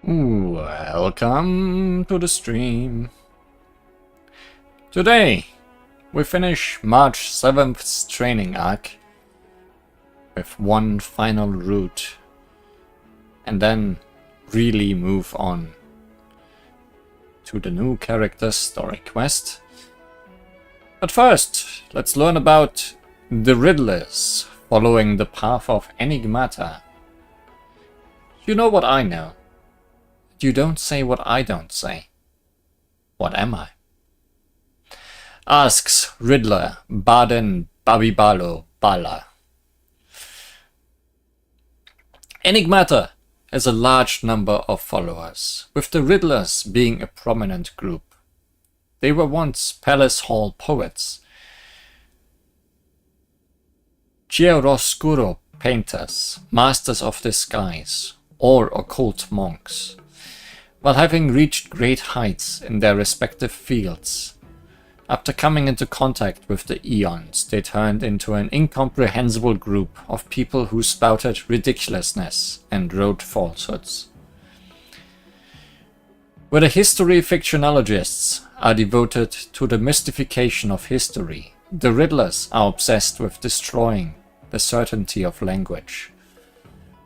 Welcome to the stream. Today we finish March 7th's training arc with one final route and then really move on to the new character's story quest. But first, let's learn about the Riddlers following the path of Enigmata. You know what I know. You don't say what I don't say. What am I? Asks Riddler Baden Babibalo Bala. Enigmata has a large number of followers, with the Riddlers being a prominent group. They were once Palace Hall poets, chiaroscuro painters, masters of disguise, or occult monks. While having reached great heights in their respective fields, after coming into contact with the Eons, they turned into an incomprehensible group of people who spouted ridiculousness and wrote falsehoods. Where the history fictionologists are devoted to the mystification of history, the Riddlers are obsessed with destroying the certainty of language.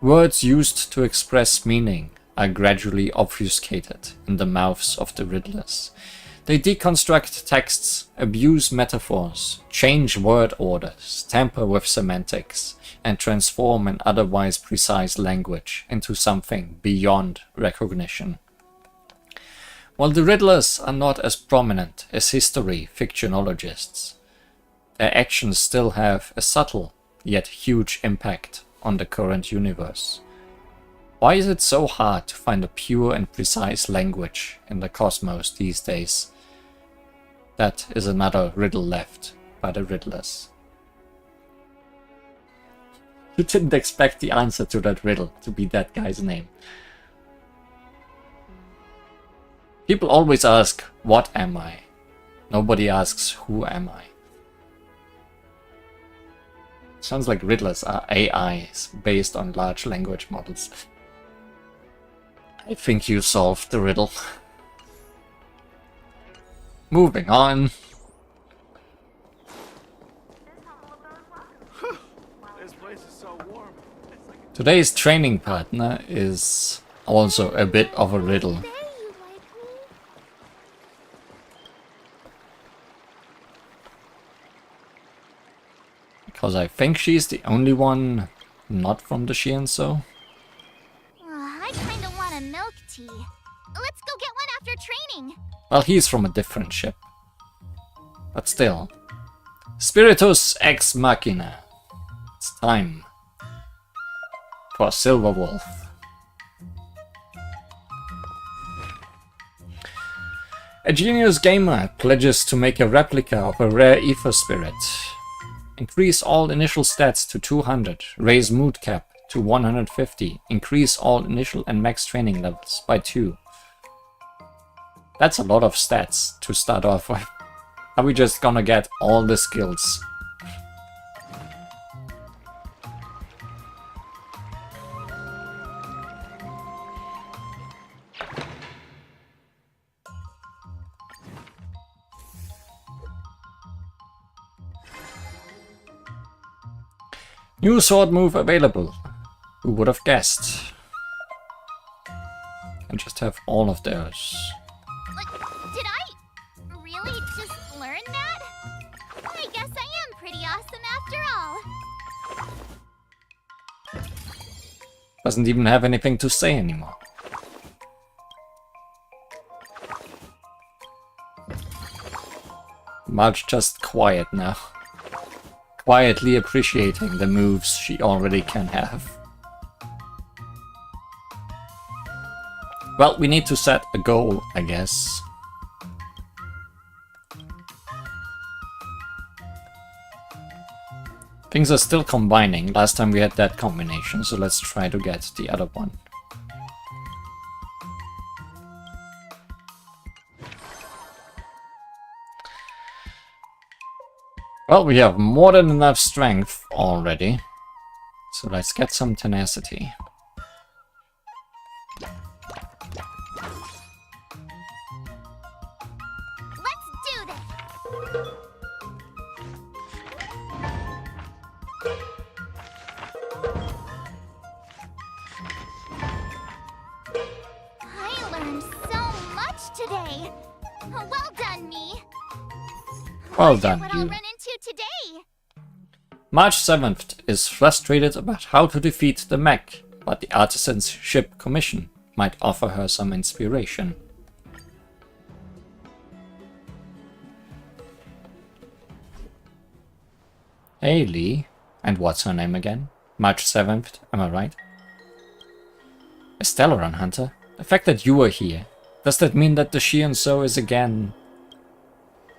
Words used to express meaning are gradually obfuscated in the mouths of the Riddlers. They deconstruct texts, abuse metaphors, change word orders, tamper with semantics, and transform an otherwise precise language into something beyond recognition. While the Riddlers are not as prominent as history fictionologists, their actions still have a subtle yet huge impact on the current universe. Why is it so hard to find a pure and precise language in the cosmos these days? That is another riddle left by the Riddlers. You didn't expect the answer to that riddle to be that guy's name. People always ask, what am I? Nobody asks, who am I? Sounds like Riddlers are AIs based on large language models. I think you solved the riddle. Moving on. This place is so warm. Today's training partner is also a bit of a riddle. Because I think she's the only one not from the Shienso. I kinda want a milk tea. Let's go get one after training. Well, he's from a different ship. But still. Spiritus Ex Machina. It's time for Silver Wolf. A genius gamer pledges to make a replica of a rare ether spirit. Increase all initial stats to 200. Raise mood cap to 150. Increase all initial and max training levels by 2. That's a lot of stats to start off with. Are we just gonna get all the skills? New sword move available. Who would have guessed? And just have all of those. Did I really just learn that? I guess I am pretty awesome after all. Doesn't even have anything to say anymore. Marge just quiet now. Quietly appreciating the moves she already can have. Well, we need to set a goal, I guess. Things are still combining. Last time we had that combination, so let's try to get the other one. Well, we have more than enough strength already, so let's get some tenacity. Well wonder done, what I'll you. run into today. March 7th is frustrated about how to defeat the mech, but the Artisan's Ship Commission might offer her some inspiration. Hey Lee, and what's her name again? March 7th, am I right? A Stellaron hunter? The fact that you are here, does that mean that the Shion-So is again...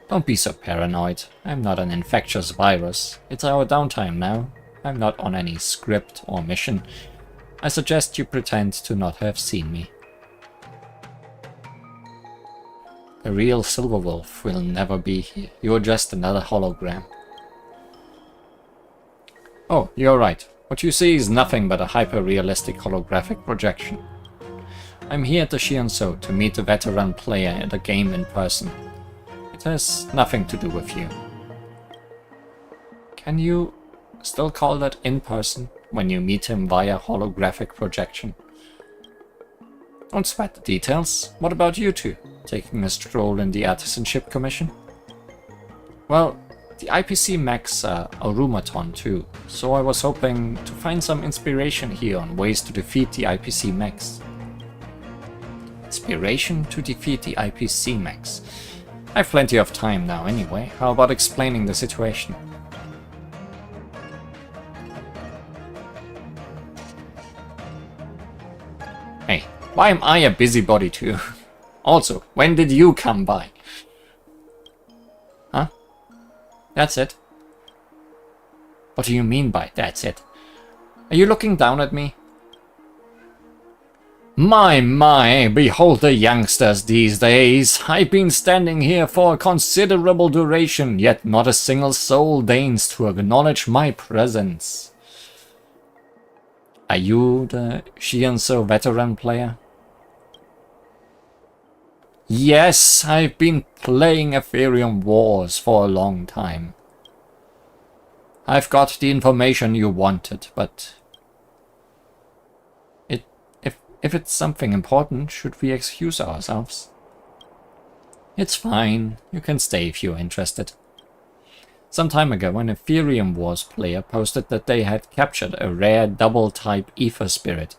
Don't be so paranoid. I'm not an infectious virus. It's our downtime now. I'm not on any script or mission. I suggest you pretend to not have seen me. The real Silverwolf will never be here. You're just another hologram. Oh, you're right. What you see is nothing but a hyper-realistic holographic projection. I'm here at the Shion-So to meet a veteran player at a game in person. It has nothing to do with you. Can you still call that in person when you meet him via holographic projection? Don't sweat the details. What about you two? Taking a stroll in the Artisan Ship Commission? Well, the IPC mechs are Arumaton too, so I was hoping to find some inspiration here on ways to defeat the IPC mechs. Inspiration to defeat the IPC mechs? I have plenty of time now anyway. How about explaining the situation? Hey, why am I a busybody too? Also, when did you come by? Huh? That's it? What do you mean by that's it? Are you looking down at me? My, behold the youngsters these days. I've been standing here for a considerable duration, yet not a single soul deigns to acknowledge my presence. Are you the Shion-So veteran player? Yes, I've been playing Ethereum Wars for a long time. I've got the information you wanted, but... If it's something important, should we excuse ourselves? It's fine. You can stay if you're interested. Some time ago, an Ethereum Wars player posted that they had captured a rare double-type Ether Spirit.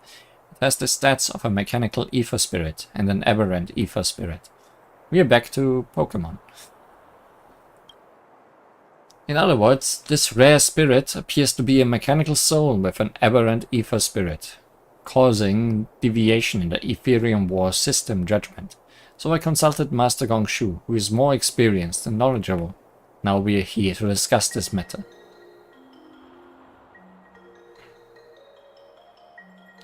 It has the stats of a mechanical Ether Spirit and an aberrant Ether Spirit. We're back to Pokemon. In other words, this rare spirit appears to be a mechanical soul with an aberrant Ether Spirit, causing deviation in the Ethereum Wars system judgment. So I consulted Master Gongshu, who is more experienced and knowledgeable. Now we are here to discuss this matter.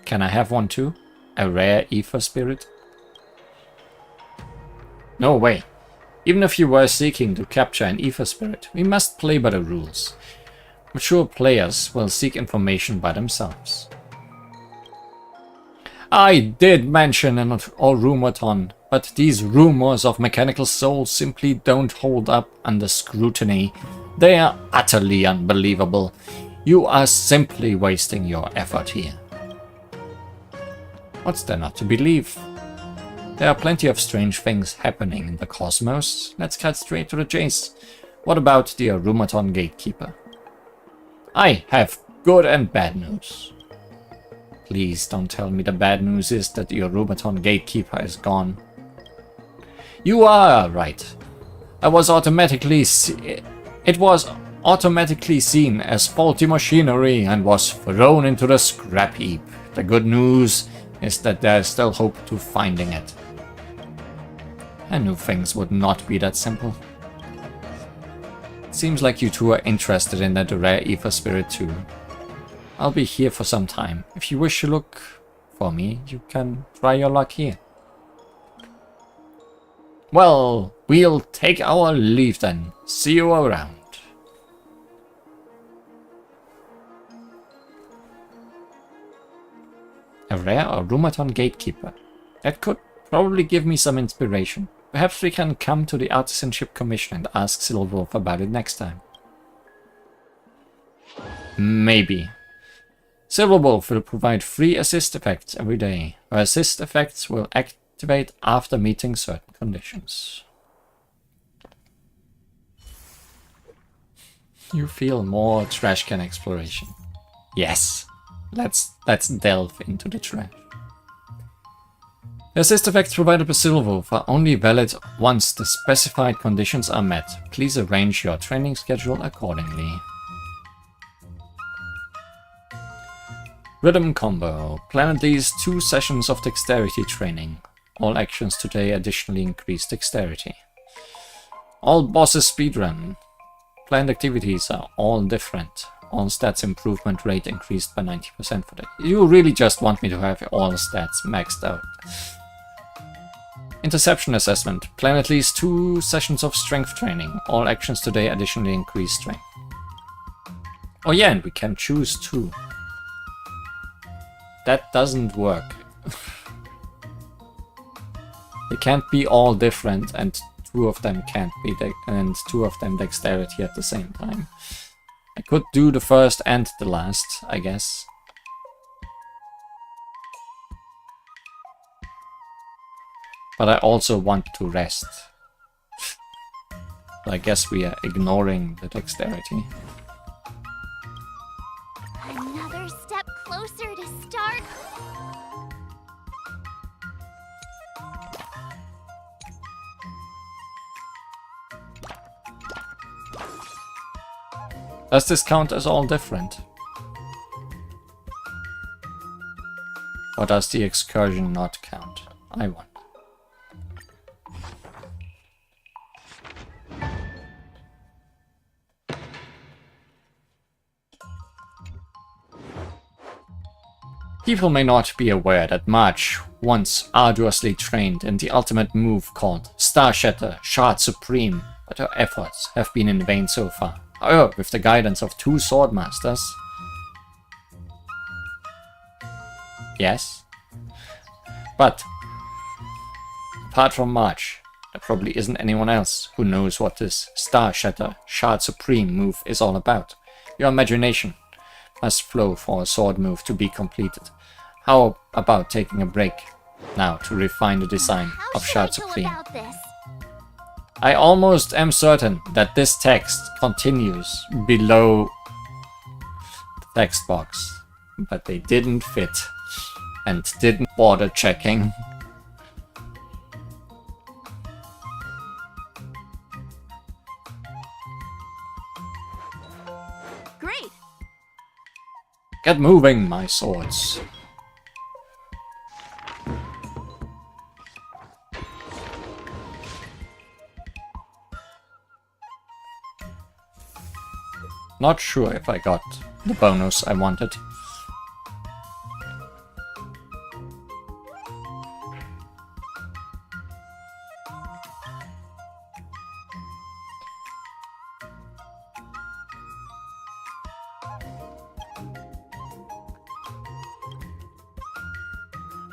Can I have one too? A rare Ether Spirit? No way. Even if you were seeking to capture an Ether Spirit, we must play by the rules. Mature players will seek information by themselves. I did mention an Arumaton, but these rumors of mechanical souls simply don't hold up under scrutiny. They are utterly unbelievable. You are simply wasting your effort here. What's there not to believe? There are plenty of strange things happening in the cosmos. Let's cut straight to the chase. What about the Arumaton Gatekeeper? I have good and bad news. Please don't tell me the bad news is that the Arumaton Gatekeeper is gone. You are right. It was automatically seen as faulty machinery and was thrown into the scrap heap. The good news is that there is still hope to finding it. I knew things would not be that simple. It seems like you two are interested in that rare Ether Spirit too. I'll be here for some time. If you wish to look for me, you can try your luck here. Well, we'll take our leave then. See you around. A rare Arumaton Gatekeeper. That could probably give me some inspiration. Perhaps we can come to the Artisan Ship Commission and ask Silverwolf about it next time. Maybe. Silverwolf will provide free assist effects every day. Her assist effects will activate after meeting certain conditions. You feel more trash can exploration. Yes. Let's delve into the trash. The assist effects provided by Silverwolf are only valid once the specified conditions are met. Please arrange your training schedule accordingly. Rhythm combo. Plan at least 2 sessions of dexterity training. All actions today additionally increase dexterity. All bosses speedrun. Planned activities are all different. All stats improvement rate increased by 90% for that. You really just want me to have all stats maxed out. Interception assessment. Plan at least 2 sessions of strength training. All actions today additionally increase strength. Oh yeah, and we can choose 2. That doesn't work. They can't be all different and 2 of them can't be and 2 of them dexterity at the same time. I could do the first and the last, I guess. But I also want to rest. So I guess we are ignoring the dexterity. Another step closer to start. Does this count as all different? Or does the excursion not count? I wonder. People may not be aware that March once arduously trained in the ultimate move called Star Shatter, Shard Supreme, but her efforts have been in vain so far. However, with the guidance of 2 swordmasters... Yes. But, apart from March, there probably isn't anyone else who knows what this Star Shatter, Shard Supreme move is all about. Your imagination must flow for a sword move to be completed. How about taking a break now to refine the design of Shard Supreme? I almost am certain that this text continues below the text box, but they didn't fit and didn't bother checking. Great. Get moving, my swords. Not sure if I got the bonus I wanted.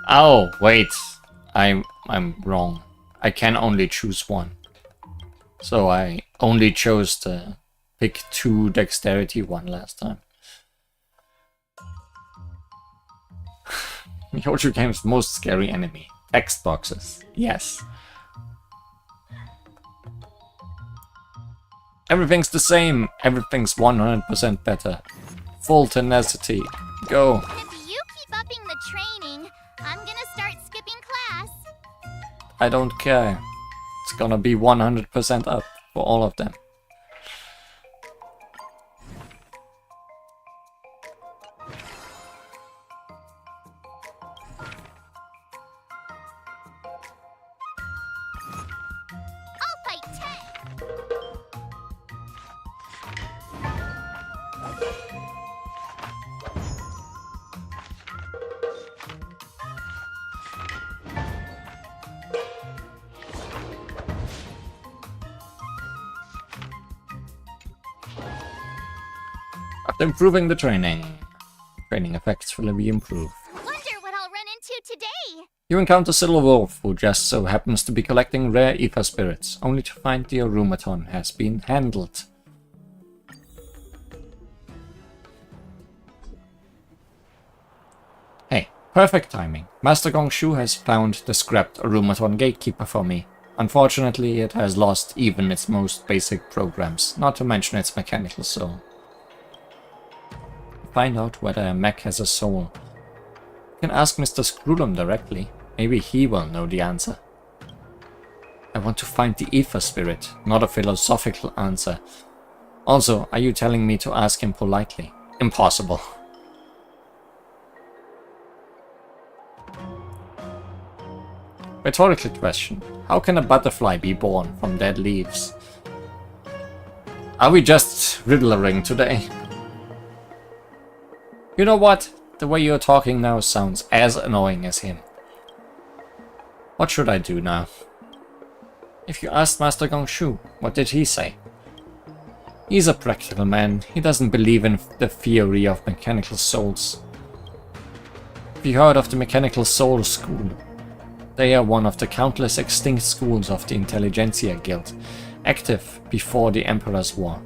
Oh, wait. I'm wrong. I can only choose 1. So I only chose the pick 2 dexterity 1 last time. Yojo Game's most scary enemy. Text boxes. Yes. Everything's the same. Everything's 100% better. Full tenacity. Go. If you keep upping the training, I'm gonna start skipping class. I don't care. It's gonna be 100% up for all of them. Improving the training. Training effects will be improved. Wonder what I'll run into today. You encounter Silverwolf, who just so happens to be collecting rare ether spirits, only to find the Arumaton has been handled. Hey, perfect timing. Master Gongshu has found the scrapped Arumaton gatekeeper for me. Unfortunately, it has lost even its most basic programs, not to mention its mechanical soul. Find out whether a mech has a soul. You can ask Mr. Screwlum directly. Maybe he will know the answer. I want to find the ether spirit, not a philosophical answer. Also, are you telling me to ask him politely? Impossible. Rhetorical question. How can a butterfly be born from dead leaves? Are we just riddlering today? You know what? The way you're talking now sounds as annoying as him. What should I do now? If you asked Master Gongshu, what did he say? He's a practical man. He doesn't believe in the theory of mechanical souls. Have you heard of the Mechanical Soul School? They are one of the countless extinct schools of the Intelligentsia Guild, active before the Emperor's War.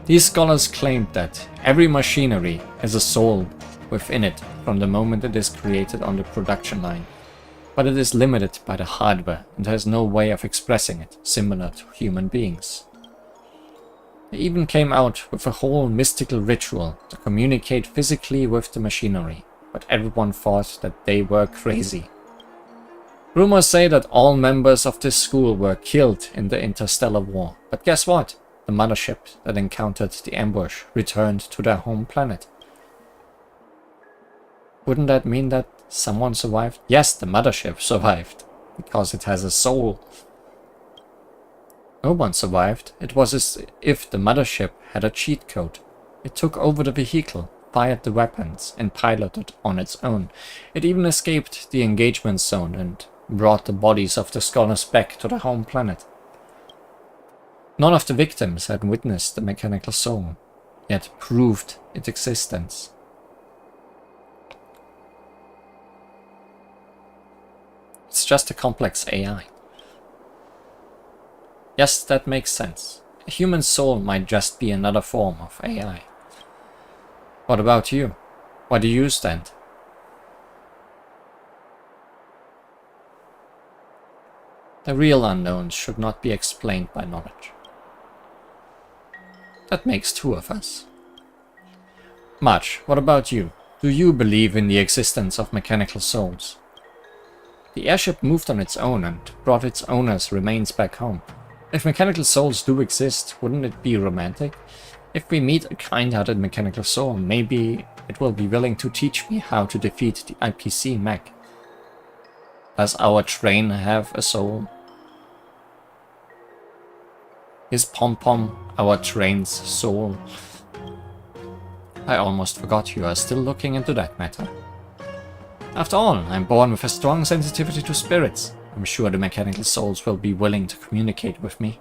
These scholars claimed that every machinery has a soul within it from the moment it is created on the production line, but it is limited by the hardware and has no way of expressing it, similar to human beings. They even came out with a whole mystical ritual to communicate physically with the machinery, but everyone thought that they were crazy. Rumors say that all members of this school were killed in the Interstellar War, but guess what? The mothership that encountered the ambush returned to their home planet. Wouldn't that mean that someone survived? Yes, the mothership survived, because it has a soul. No one survived. It was as if the mothership had a cheat code. It took over the vehicle, fired the weapons, and piloted on its own. It even escaped the engagement zone and brought the bodies of the scholars back to their home planet. None of the victims had witnessed the mechanical soul, yet proved its existence. It's just a complex AI. Yes, that makes sense. A human soul might just be another form of AI. What about you? Where do you stand? The real unknowns should not be explained by knowledge. That makes two of us. March, what about you? Do you believe in the existence of mechanical souls? The airship moved on its own and brought its owner's remains back home. If mechanical souls do exist, wouldn't it be romantic? If we meet a kind-hearted mechanical soul, maybe it will be willing to teach me how to defeat the IPC mech. Does our train have a soul? Is Pom-Pom our train's soul? I almost forgot you are still looking into that matter. After all, I'm born with a strong sensitivity to spirits. I'm sure the mechanical souls will be willing to communicate with me.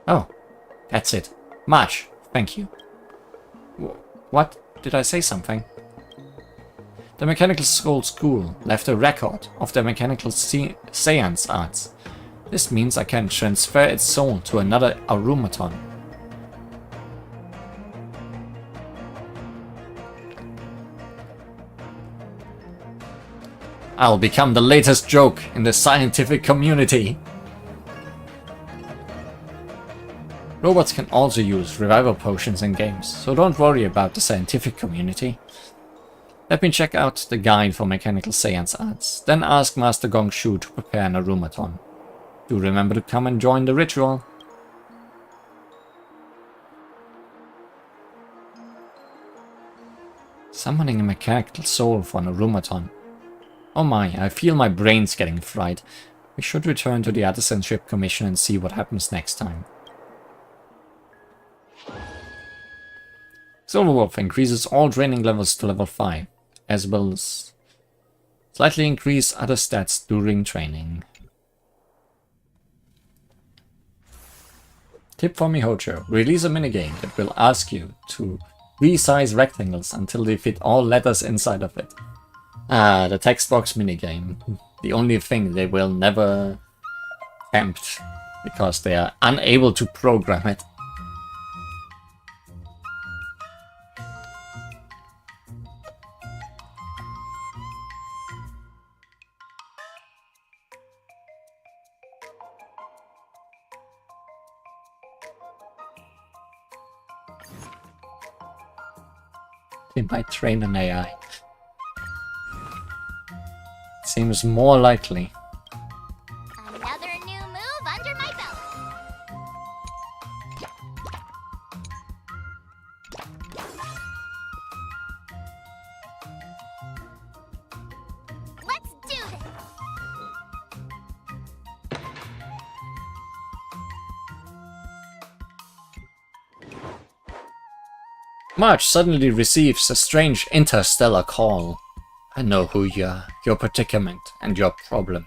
Oh, that's it. March, thank you. What? Did I say something? The Mechanical Soul School left a record of their mechanical seance arts. This means I can transfer its soul to another Arumaton. I'll become the latest joke in the scientific community. Robots can also use revival potions in games, so don't worry about the scientific community. Let me check out the guide for mechanical seance arts, then ask Master Gongshu to prepare an Arumaton. Do remember to come and join the ritual. Summoning a mechanical soul for an Arumaton. Oh my, I feel my brain's getting fried. We should return to the Artisanship Commission and see what happens next time. Silverwolf increases all training levels to level 5, as well as slightly increase other stats during training. Tip for Mihocho. Release a minigame that will ask you to resize rectangles until they fit all letters inside of it. Ah, the text box minigame. The only thing they will never attempt, because they are unable to program it. They might train an AI. Seems more likely. Another new move under my belt. Let's do this. March suddenly receives a strange interstellar call. I know who you are, your predicament, and your problem.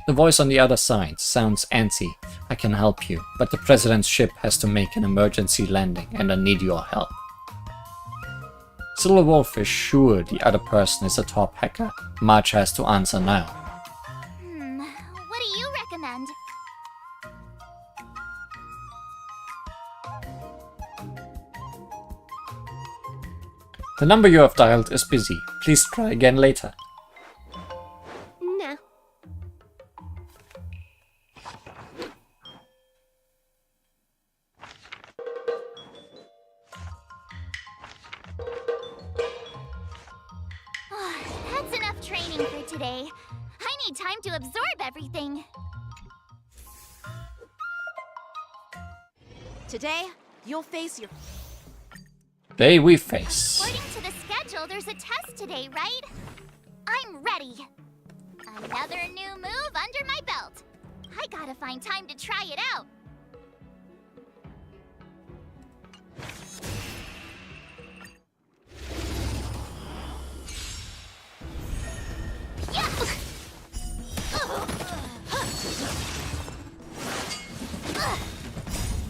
The voice on the other side sounds antsy. I can help you, but the President's ship has to make an emergency landing, and I need your help. Silver Wolf is sure the other person is a top hacker. March has to answer now. What do you recommend? The number you have dialed is busy. Please try again later. No. That's enough training for today. I need time to absorb everything. Today, you'll face your... Day we face. According to the schedule, there's a test today, right? I'm ready. Another new move under my belt. I gotta find time to try it out.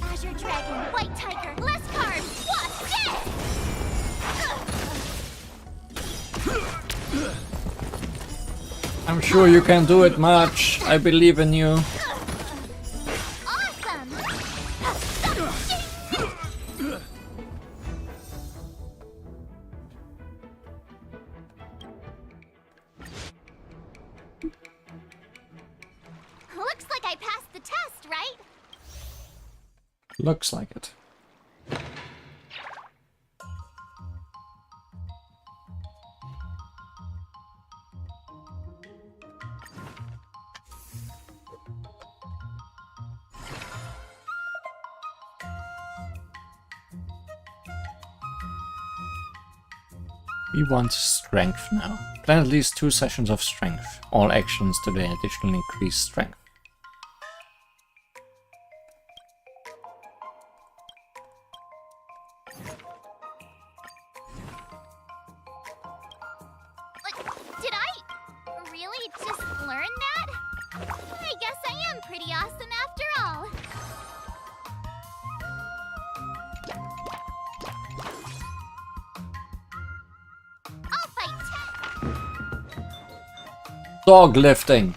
Azure Dragon, White Tiger, less carbs, what's this? I'm sure you can do it, March. I believe in you. Awesome! Looks like I passed the test, right? Looks like it. We want strength now. Plan at least 2 sessions of strength. All actions today additionally increase strength. Did I really just learn that? I guess I am pretty awesome after all. I'll fight 10. Dog lifting.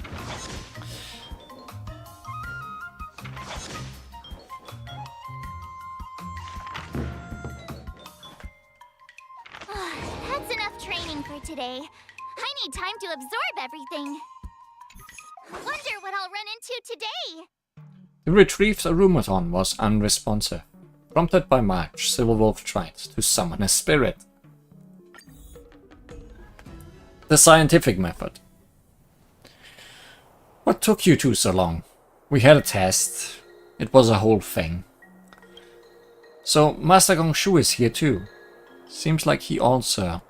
That's enough training for today. I need time to absorb everything. Wonder what I'll run into today. The retrieved's Arumaton was unresponsive. Prompted by March, Silverwolf tried to summon a spirit. The scientific method. What took you two so long? We had a test. It was a whole thing. So Master Gongshu is here too. Seems like he also...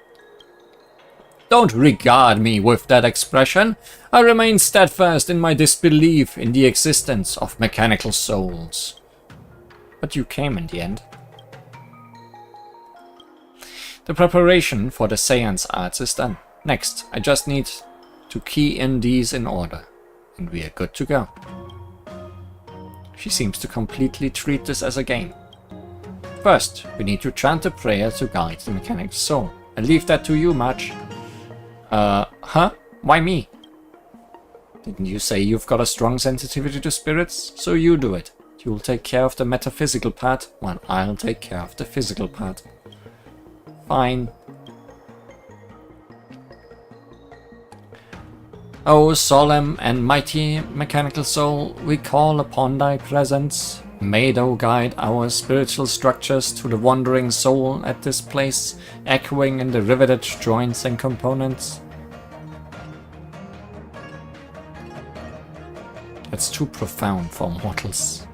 Don't regard me with that expression. I remain steadfast in my disbelief in the existence of mechanical souls. But you came in the end. The preparation for the seance arts is done. Next, I just need to key in these in order, and we are good to go. She seems to completely treat this as a game. First, we need to chant a prayer to guide the mechanical soul. I leave that to you, March. Huh? Why me? Didn't you say you've got a strong sensitivity to spirits? So you do it. You'll take care of the metaphysical part, while I'll take care of the physical part. Fine. O solemn and mighty mechanical soul, we call upon thy presence. May thou guide our spiritual structures to the wandering soul at this place, echoing in the riveted joints and components. That's too profound for mortals.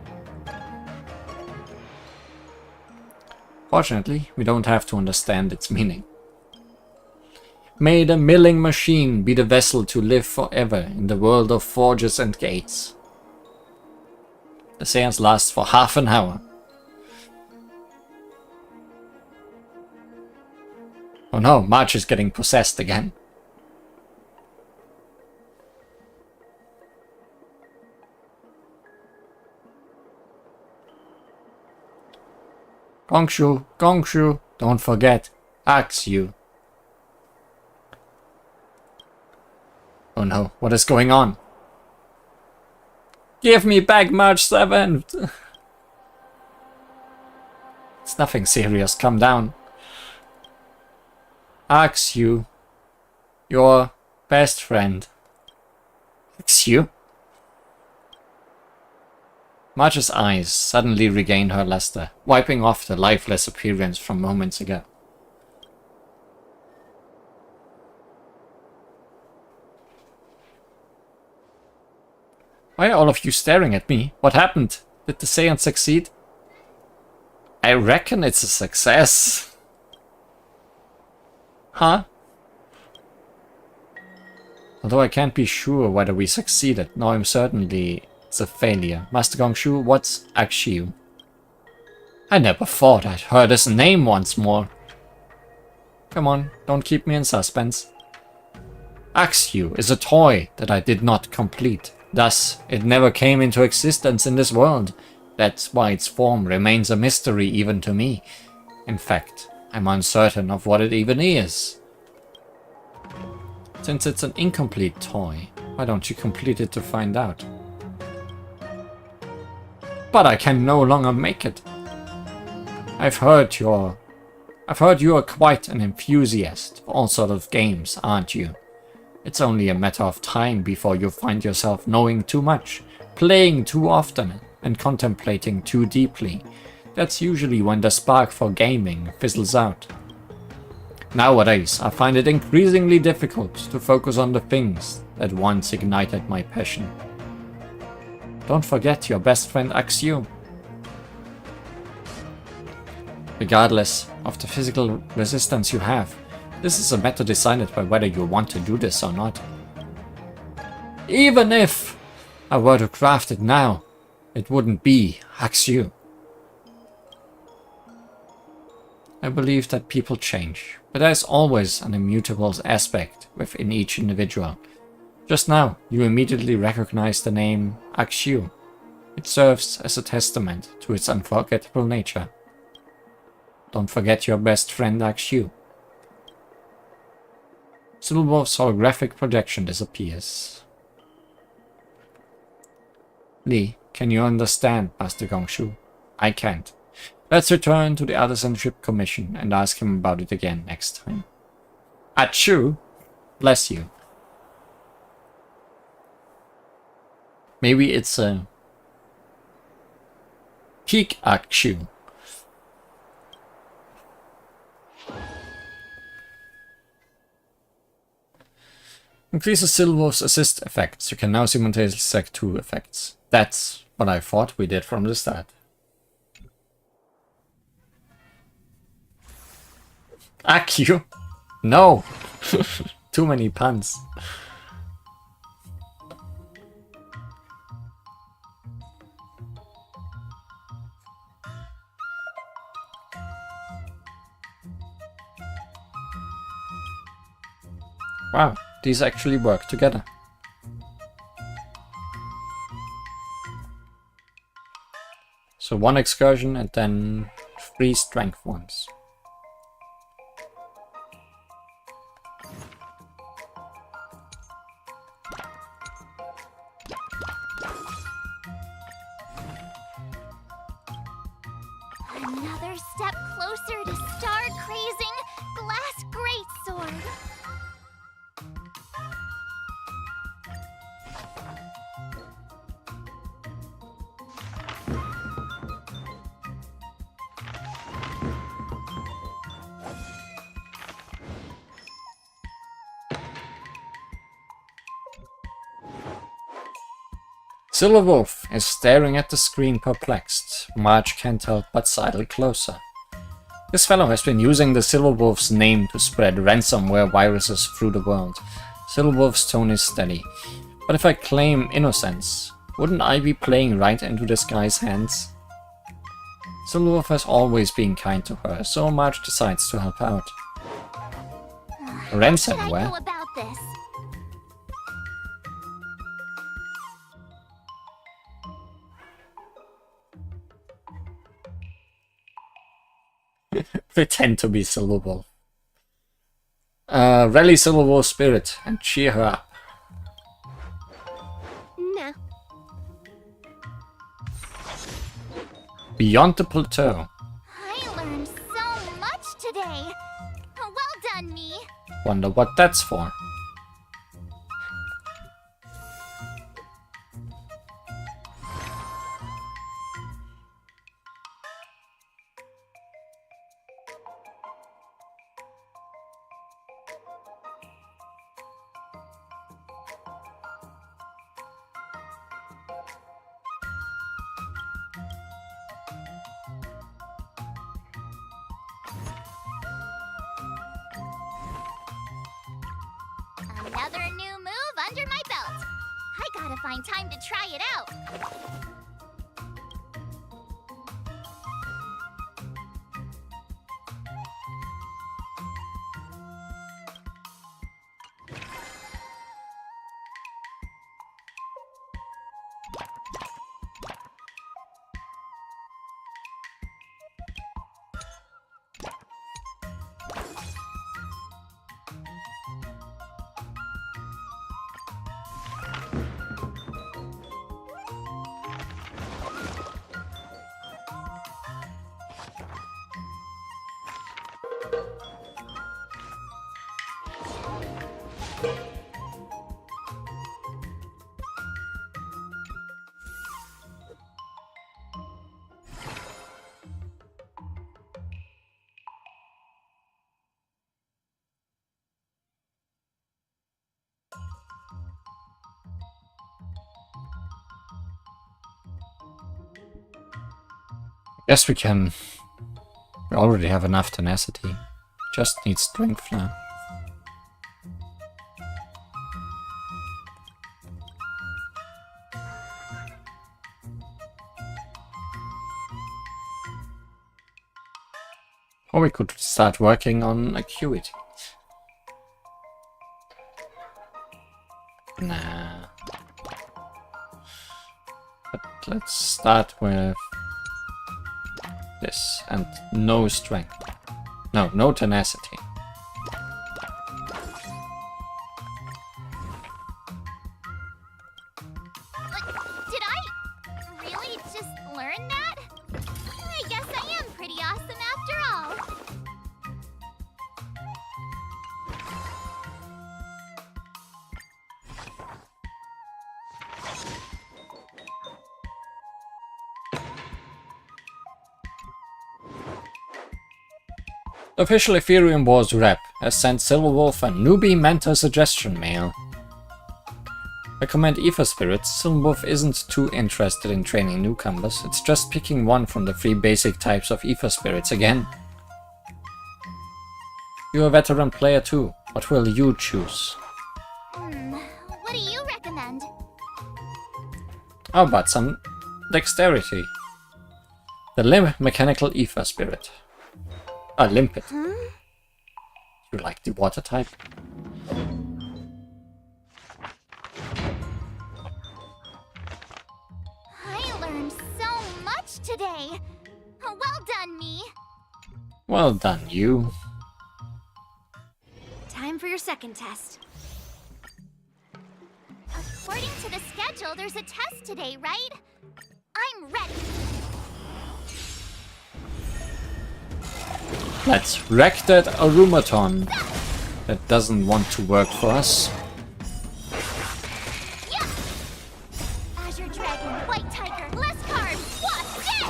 Fortunately, we don't have to understand its meaning. May the milling machine be the vessel to live forever in the world of forges and gates. The seance lasts for half an hour. Oh no, March is getting possessed again. Gongshu, Gongshu, don't forget, Axu. Oh no, what is going on? Give me back March 7th! It's nothing serious, calm down. Axu, your best friend. Axu? Marge's eyes suddenly regained her luster, wiping off the lifeless appearance from moments ago. Why are all of you staring at me? What happened? Did the seance succeed? I reckon it's a success. Huh? Although I can't be sure whether we succeeded, no, I'm certainly it's a failure. Master Gongshu, what's Akshu? I never thought I'd heard his name once more. Come on, don't keep me in suspense. Akshu is a toy that I did not complete. Thus, it never came into existence in this world. That's why its form remains a mystery even to me. In fact, I'm uncertain of what it even is. Since it's an incomplete toy, why don't you complete it to find out? But I can no longer make it. I've heard you are quite an enthusiast for all sort of games, aren't you? It's only a matter of time before you find yourself knowing too much, playing too often, and contemplating too deeply. That's usually when the spark for gaming fizzles out. Nowadays, I find it increasingly difficult to focus on the things that once ignited my passion. Don't forget your best friend Axu. Regardless of the physical resistance you have, this is a matter decided by whether you want to do this or not. Even if I were to craft it now, it wouldn't be Axu. I believe that people change, but there's always an immutable aspect within each individual. Just now, you immediately recognize the name Axu. It serves as a testament to its unforgettable nature. Don't forget your best friend Axu. Silverwolf's holographic projection disappears. Lee, can you understand, Master Gongshu? I can't. Let's return to the Artisanship Commission and ask him about it again next time. Achoo! Bless you. Maybe it's a peak Achoo. Increases Silverwolf's assist effects. You can now simultaneously select 2 effects. That's what I thought we did from the start. Accu? No! Too many puns. Wow, these actually work together. So 1 excursion and then 3 strength ones. Another step closer to star-crazing glass greatsword. Silverwolf is staring at the screen perplexed. Marge can't help but sidle closer. This fellow has been using the Silverwolf's name to spread ransomware viruses through the world. Silverwolf's tone is steady. But if I claim innocence, wouldn't I be playing right into this guy's hands? Silverwolf has always been kind to her, so Marge decides to help out. How should I Ransomware? go about this? Pretend to be Silverwolf. Rally Silverwolf's spirit and cheer her up. No. Beyond the plateau. I learned so much today. Well done, me. Wonder what that's for. Another new move under my belt. I gotta find time to try it out. Yes, we can. We already have enough tenacity. Just need strength now. Or we could start working on acuity. Nah. But let's start with this and no strength. No, no tenacity. Did I really just learn that? I guess I am pretty awesome after all. The official Ethereum Wars rep has sent Silverwolf a newbie mentor suggestion mail. Recommend Ether Spirits. Silverwolf isn't too interested in training newcomers, it's just picking one from the 3 basic types of Ether Spirits again. You're a veteran player too. What will you choose? What do you recommend? How about some dexterity? The Limp Mechanical Ether Spirit. Limpet. You like the water type? I learned so much today. Well done, me. Well done, you. Time for your second test. According to the schedule, there's a test today, right? I'm ready. Let's wreck that Arumaton that doesn't want to work for us. Yeah! Azure Dragon, White Tiger, less cards, what's this?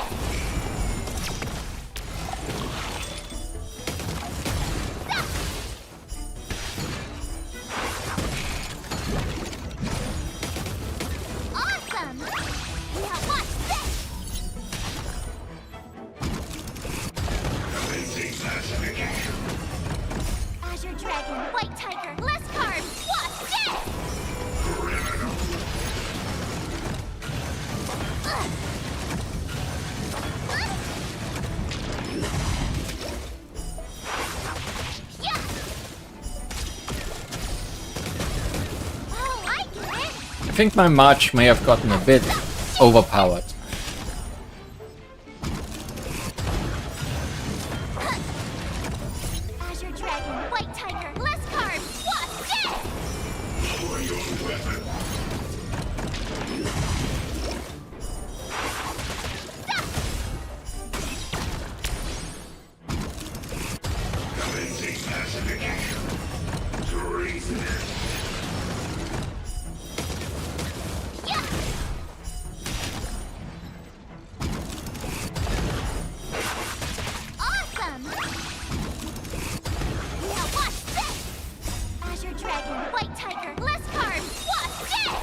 Awesome! think my march may have gotten a bit overpowered. Azure Dragon, White Tiger, less carbs, what? Dead! Lower your weapon. Commencing pacification. Treason. Yeah! Awesome! Now watch this! Azure Dragon, White Tiger, less carbs, what? Dead!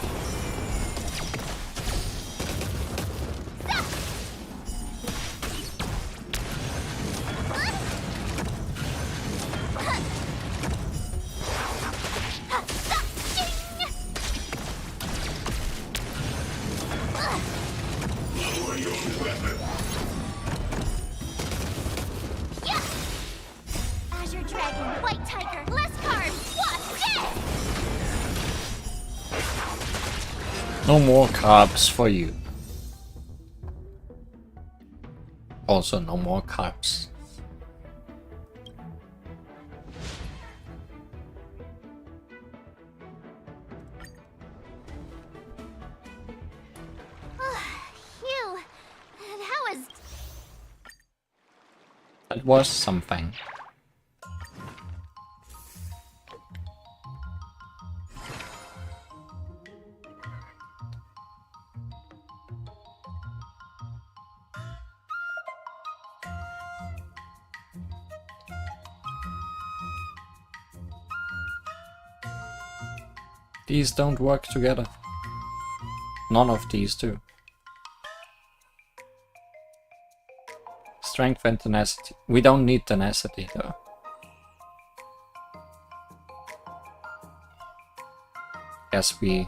Lower your weapon. Yeah! Azure Dragon, White Tiger, less carbs, what? Dead! No more carbs for you. Also, no more carbs. Phew! That was... That was something. These don't work together. None of these do. Strength and tenacity. We don't need tenacity though. Guess we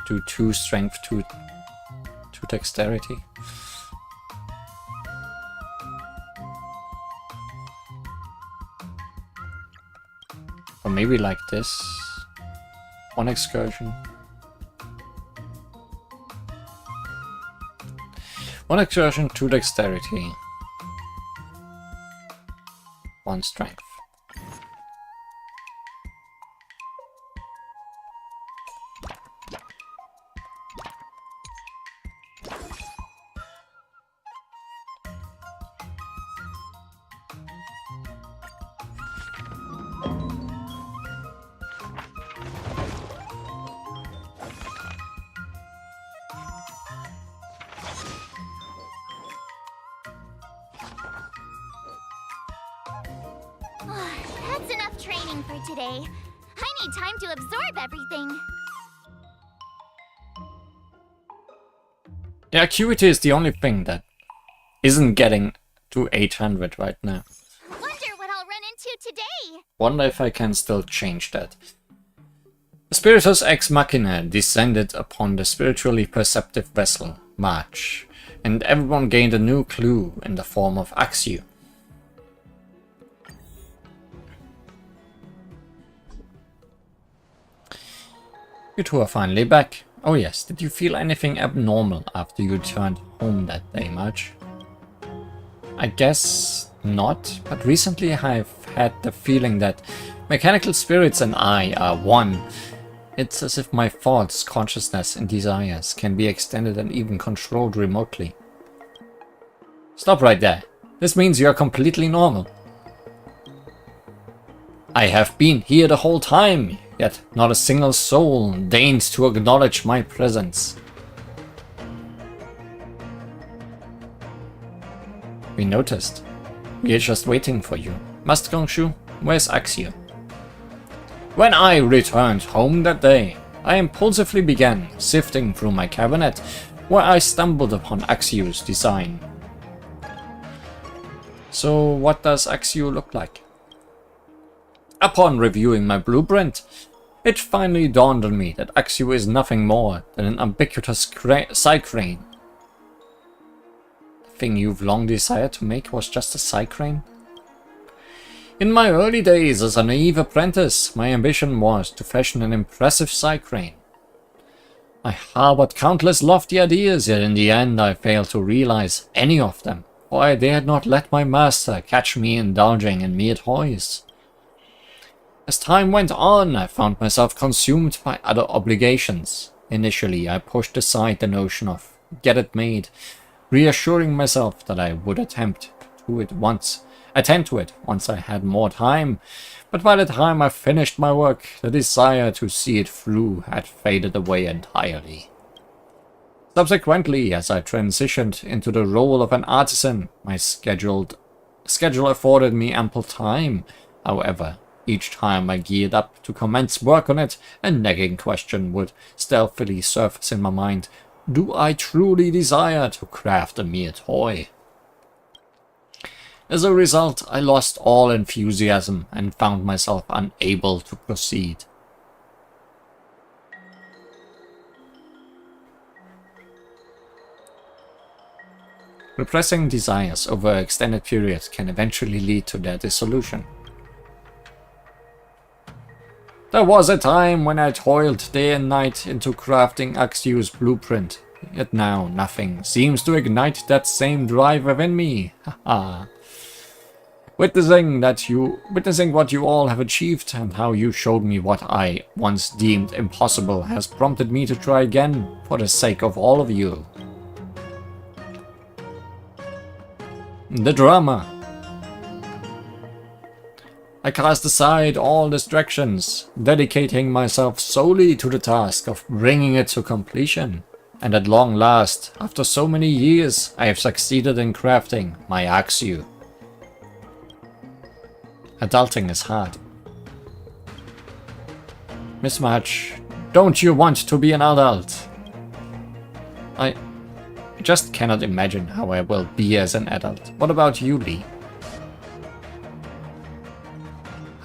do 2 strength, 2 dexterity. Or maybe like this. 1 excursion. 1 excursion, 2 dexterity. 1 strength. That's enough training for today. I need time to absorb everything. The acuity is the only thing that isn't getting to 800 right now. Wonder what I'll run into today. Wonder if I can still change that. The Spiritus Ex Machina descended upon the spiritually perceptive vessel, March, and everyone gained a new clue in the form of Axio. You two are finally back. Oh yes, did you feel anything abnormal after you returned home that day, March? I guess not, but recently I've had the feeling that mechanical spirits and I are one. It's as if my thoughts, consciousness and desires can be extended and even controlled remotely. Stop right there. This means you're completely normal. I have been here the whole time, yet not a single soul deigns to acknowledge my presence. We noticed. We are just waiting for you. Master Gongshu, where's Axio? When I returned home that day, I impulsively began sifting through my cabinet, where I stumbled upon Axio's design. So what does Axio look like? Upon reviewing my blueprint, it finally dawned on me that Axio is nothing more than an ubiquitous side crane. The thing you've long desired to make was just a side crane? In my early days as a naive apprentice, my ambition was to fashion an impressive side crane, I harbored countless lofty ideas, yet in the end I failed to realize any of them, for I dared not let my master catch me indulging in mere toys. As time went on, I found myself consumed by other obligations. Initially, I pushed aside the notion of get it made, reassuring myself that I would attend to it once I had more time, but by the time I finished my work, the desire to see it through had faded away entirely. Subsequently, as I transitioned into the role of an artisan, my schedule afforded me ample time. However, each time I geared up to commence work on it, a nagging question would stealthily surface in my mind. Do I truly desire to craft a mere toy? As a result, I lost all enthusiasm and found myself unable to proceed. Repressing desires over extended periods can eventually lead to their dissolution. There was a time when I toiled day and night into crafting Axiu's blueprint, yet now nothing seems to ignite that same drive within me. Haha. Witnessing what you all have achieved and how you showed me what I once deemed impossible has prompted me to try again for the sake of all of you. The drama. I cast aside all distractions, dedicating myself solely to the task of bringing it to completion. And at long last, after so many years, I have succeeded in crafting my Axiu. Adulting is hard. Miss March, don't you want to be an adult? I just cannot imagine how I will be as an adult. What about you, Lee?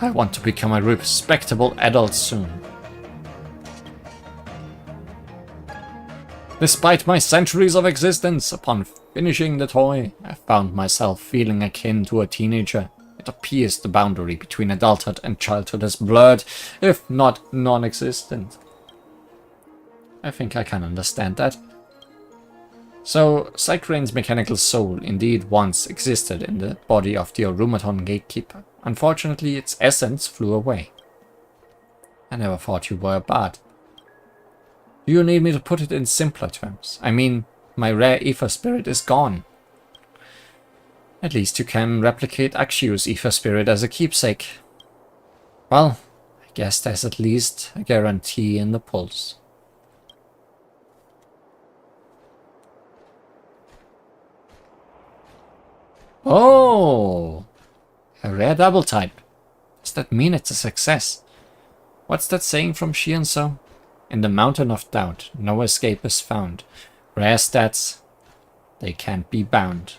I want to become a respectable adult soon. Despite my centuries of existence, upon finishing the toy, I found myself feeling akin to a teenager. It appears the boundary between adulthood and childhood is blurred, if not non-existent. I think I can understand that. So, Cycrane's mechanical soul indeed once existed in the body of the Orumaton gatekeeper. Unfortunately, its essence flew away. I never thought you were a bard. Do you need me to put it in simpler terms? I mean, my rare ether spirit is gone. At least you can replicate Axiu's ether spirit as a keepsake. Well, I guess there's at least a guarantee in the pulse. Oh! A rare double type. Does that mean it's a success? What's that saying from Shianso? In the mountain of doubt, no escape is found. Rare stats, they can't be bound.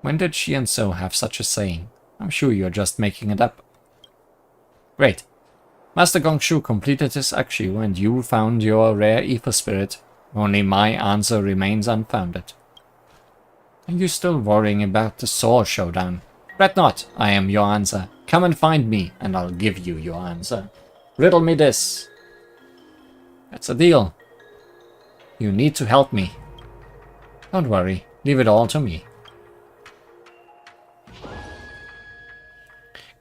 When did Shianso have such a saying? I'm sure you're just making it up. Great. Master Gongshu completed his Axiu and you found your rare ether spirit. Only my answer remains unfounded. Are you still worrying about the Saw showdown? Fret not, I am your answer. Come and find me, and I'll give you your answer. Riddle me this. That's a deal. You need to help me. Don't worry, leave it all to me.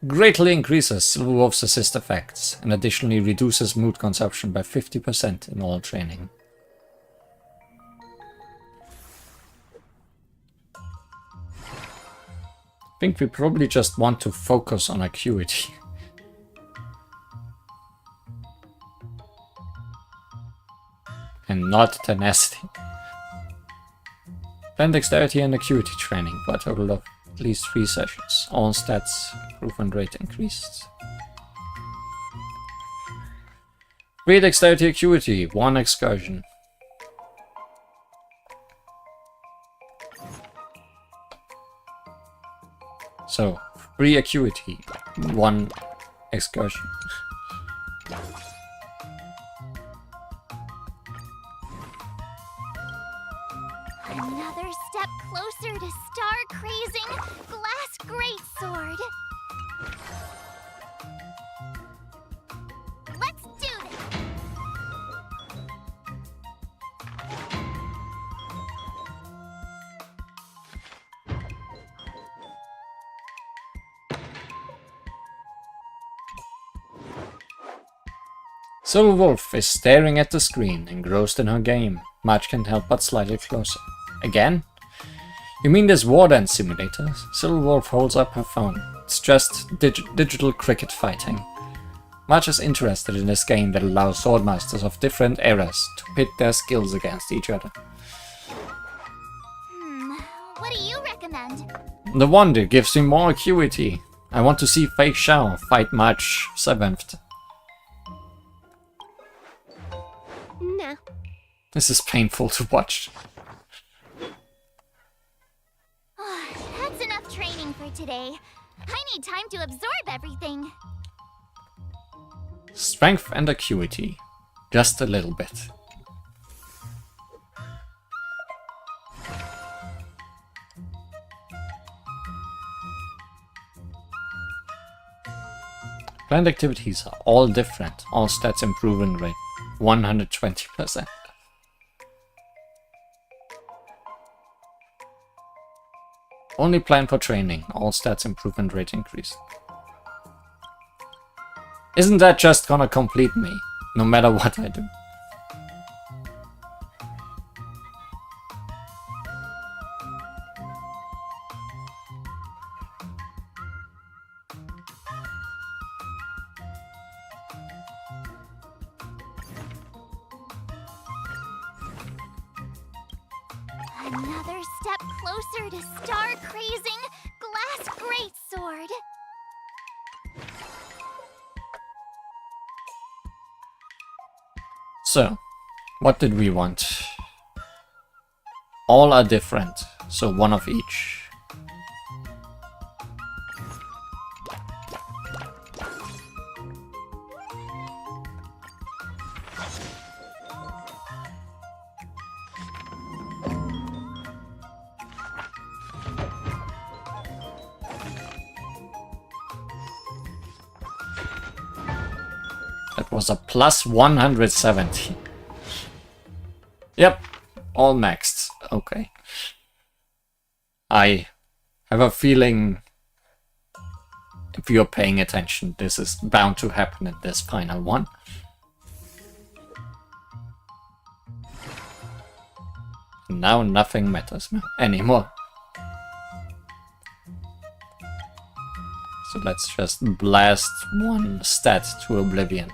Greatly increases Silverwolf's assist effects, and additionally reduces mood consumption by 50% in all training. I think we probably just want to focus on acuity. And not tenacity. Then dexterity and acuity training for a total of at least 3 sessions. All stats, improvement rate increased. 3 dexterity acuity, 1 excursion. So, 3 acuity, 1 excursion. Another step closer to star-crazing glass greatsword. Let's do this! Silverwolf is staring at the screen, engrossed in her game. Marge can't help but slide it closer. Again? You mean this War Dance simulator? Silverwolf holds up her phone. It's just digital cricket fighting. Marge is interested in this game that allows swordmasters of different eras to pit their skills against each other. What do you recommend? The one that gives me more acuity. I want to see Fei Xiao fight March 7th. No. This is painful to watch. That's enough training for today. I need time to absorb everything. Strength and acuity. Just a little bit. Planned activities are all different. All stats improvement rate 120%. Only plan for training. All stats improvement rate increase. Isn't that just gonna complete me, no matter what I do? Another step closer to star-crazing glass greatsword. So, what did we want? All are different, so one of each. That was a plus 170. Yep, all maxed. Okay. I have a feeling, if you're paying attention, this is bound to happen in this final one. Now nothing matters anymore. So let's just blast one stat to oblivion.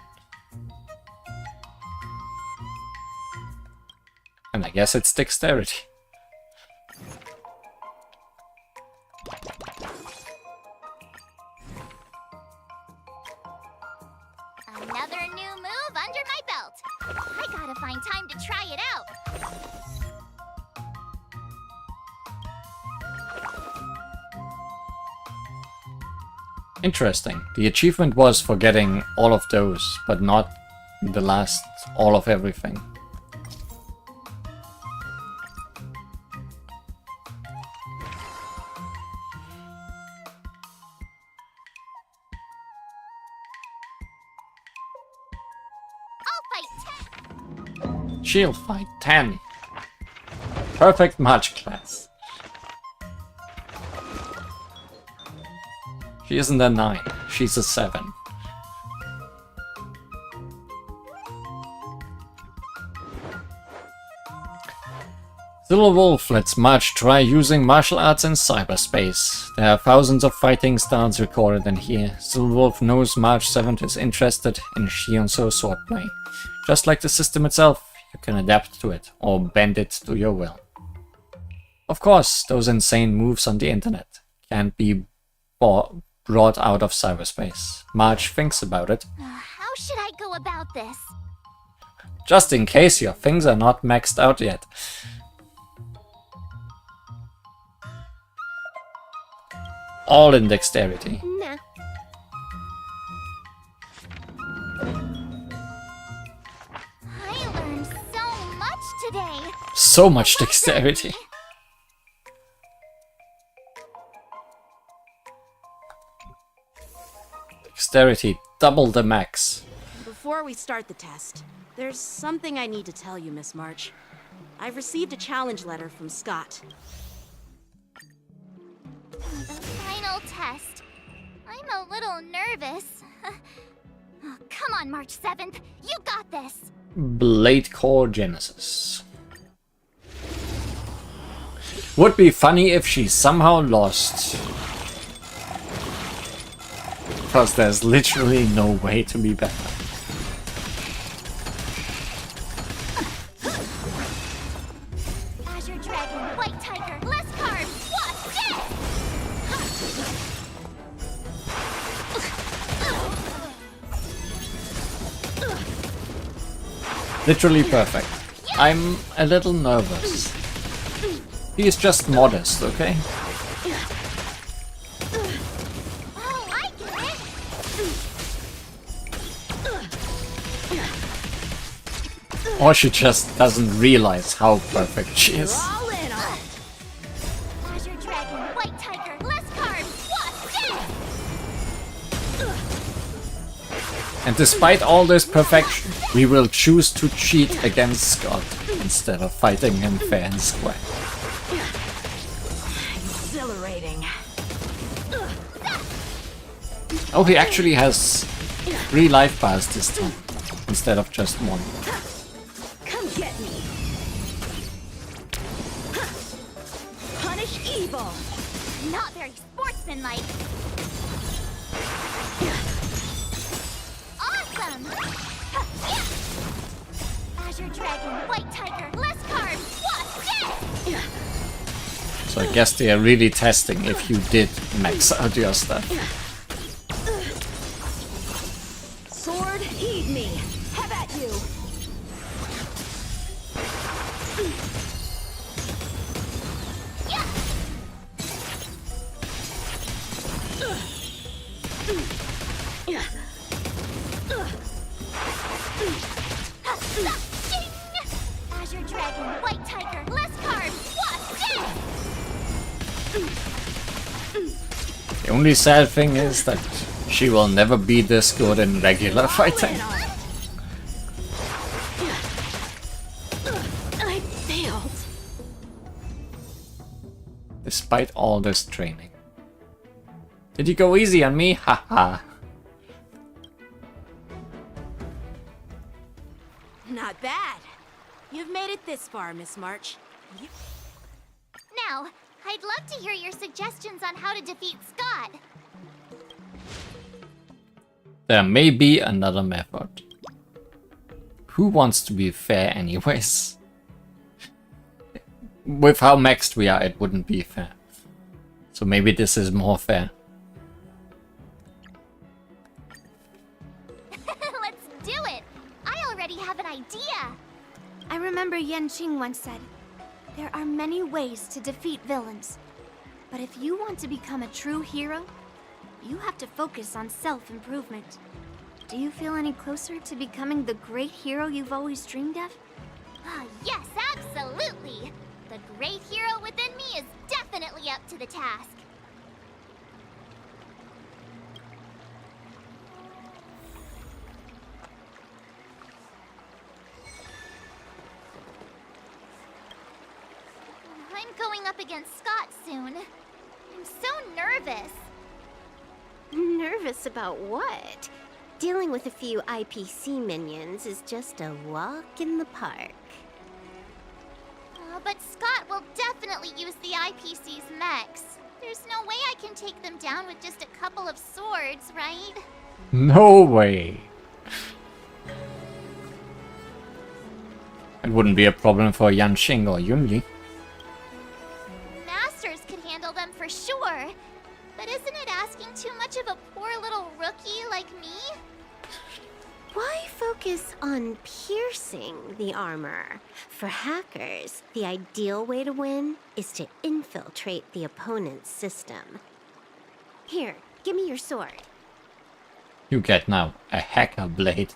And I guess it's dexterity. Another new move under my belt. I gotta find time to try it out. Interesting. The achievement was for getting all of those, but not the last all of everything. She'll fight 10. Perfect match class. She isn't a 9, she's a 7. Silverwolf lets Marge try using martial arts in cyberspace. There are thousands of fighting styles recorded in here. Silverwolf knows Marge 7th is interested in Shionso swordplay. Just like the system itself, you can adapt to it, or bend it to your will. Of course, those insane moves on the internet can't be brought out of cyberspace. Marge thinks about it. How should I go about this? Just in case your things are not maxed out yet. All in dexterity. No. I learned so much today. So much dexterity. Dexterity, double the max. Before we start the test, there's something I need to tell you, Miss March. I've received a challenge letter from Scott. The final test. I'm a little nervous. Oh, come on, March 7th. You got this. Blade Core Genesis. Would be funny if she somehow lost. Because there's literally no way to be better. Azure Dragon, White Tiger, less carbs. What's this? Literally perfect. I'm a little nervous. He is just modest, okay? Oh, I get it. Or she just doesn't realize how perfect she is. All in on it. Azure Dragon, White Tiger, less carbs. What's this? And despite all this perfection, we will choose to cheat against Scott instead of fighting him fair and square. Exhilarating. Oh, he actually has 3 life bars this time, instead of just 1. Come get me. Punish evil. Not very sportsmanlike. Awesome! Azure Dragon, White Tiger, less carbs. What's this? So I guess they are really testing if you did max out your stuff. Sword, heed me. Have at you. Azure Dragon, White Tiger, less carbs. What's this? The only sad thing is that she will never be this good in regular fighting. I failed. Despite all this training. Did you go easy on me? Haha. Not bad. You've made it this far, Miss March. Now, I'd love to hear your suggestions on how to defeat Scott. There may be another method. Who wants to be fair anyways? With how maxed we are, it wouldn't be fair. So maybe this is more fair. Let's do it! I already have an idea! I remember Yanqing once said, there are many ways to defeat villains. But if you want to become a true hero, you have to focus on self-improvement. Do you feel any closer to becoming the great hero you've always dreamed of? Ah, yes, absolutely! The great hero within me is definitely up to the task. I'm going up against Scott soon. I'm so nervous. Nervous about what? Dealing with a few IPC minions is just a walk in the park. But Scott will definitely use the IPC's mechs. There's no way I can take them down with just a couple of swords, right? No way. It wouldn't be a problem for Yanqing or Yunyi. Masters could handle them for sure. But isn't it asking too much of a poor little rookie like me? Why focus on piercing the armor? For hackers, the ideal way to win is to infiltrate the opponent's system. Here, give me your sword. You get now a hacker blade.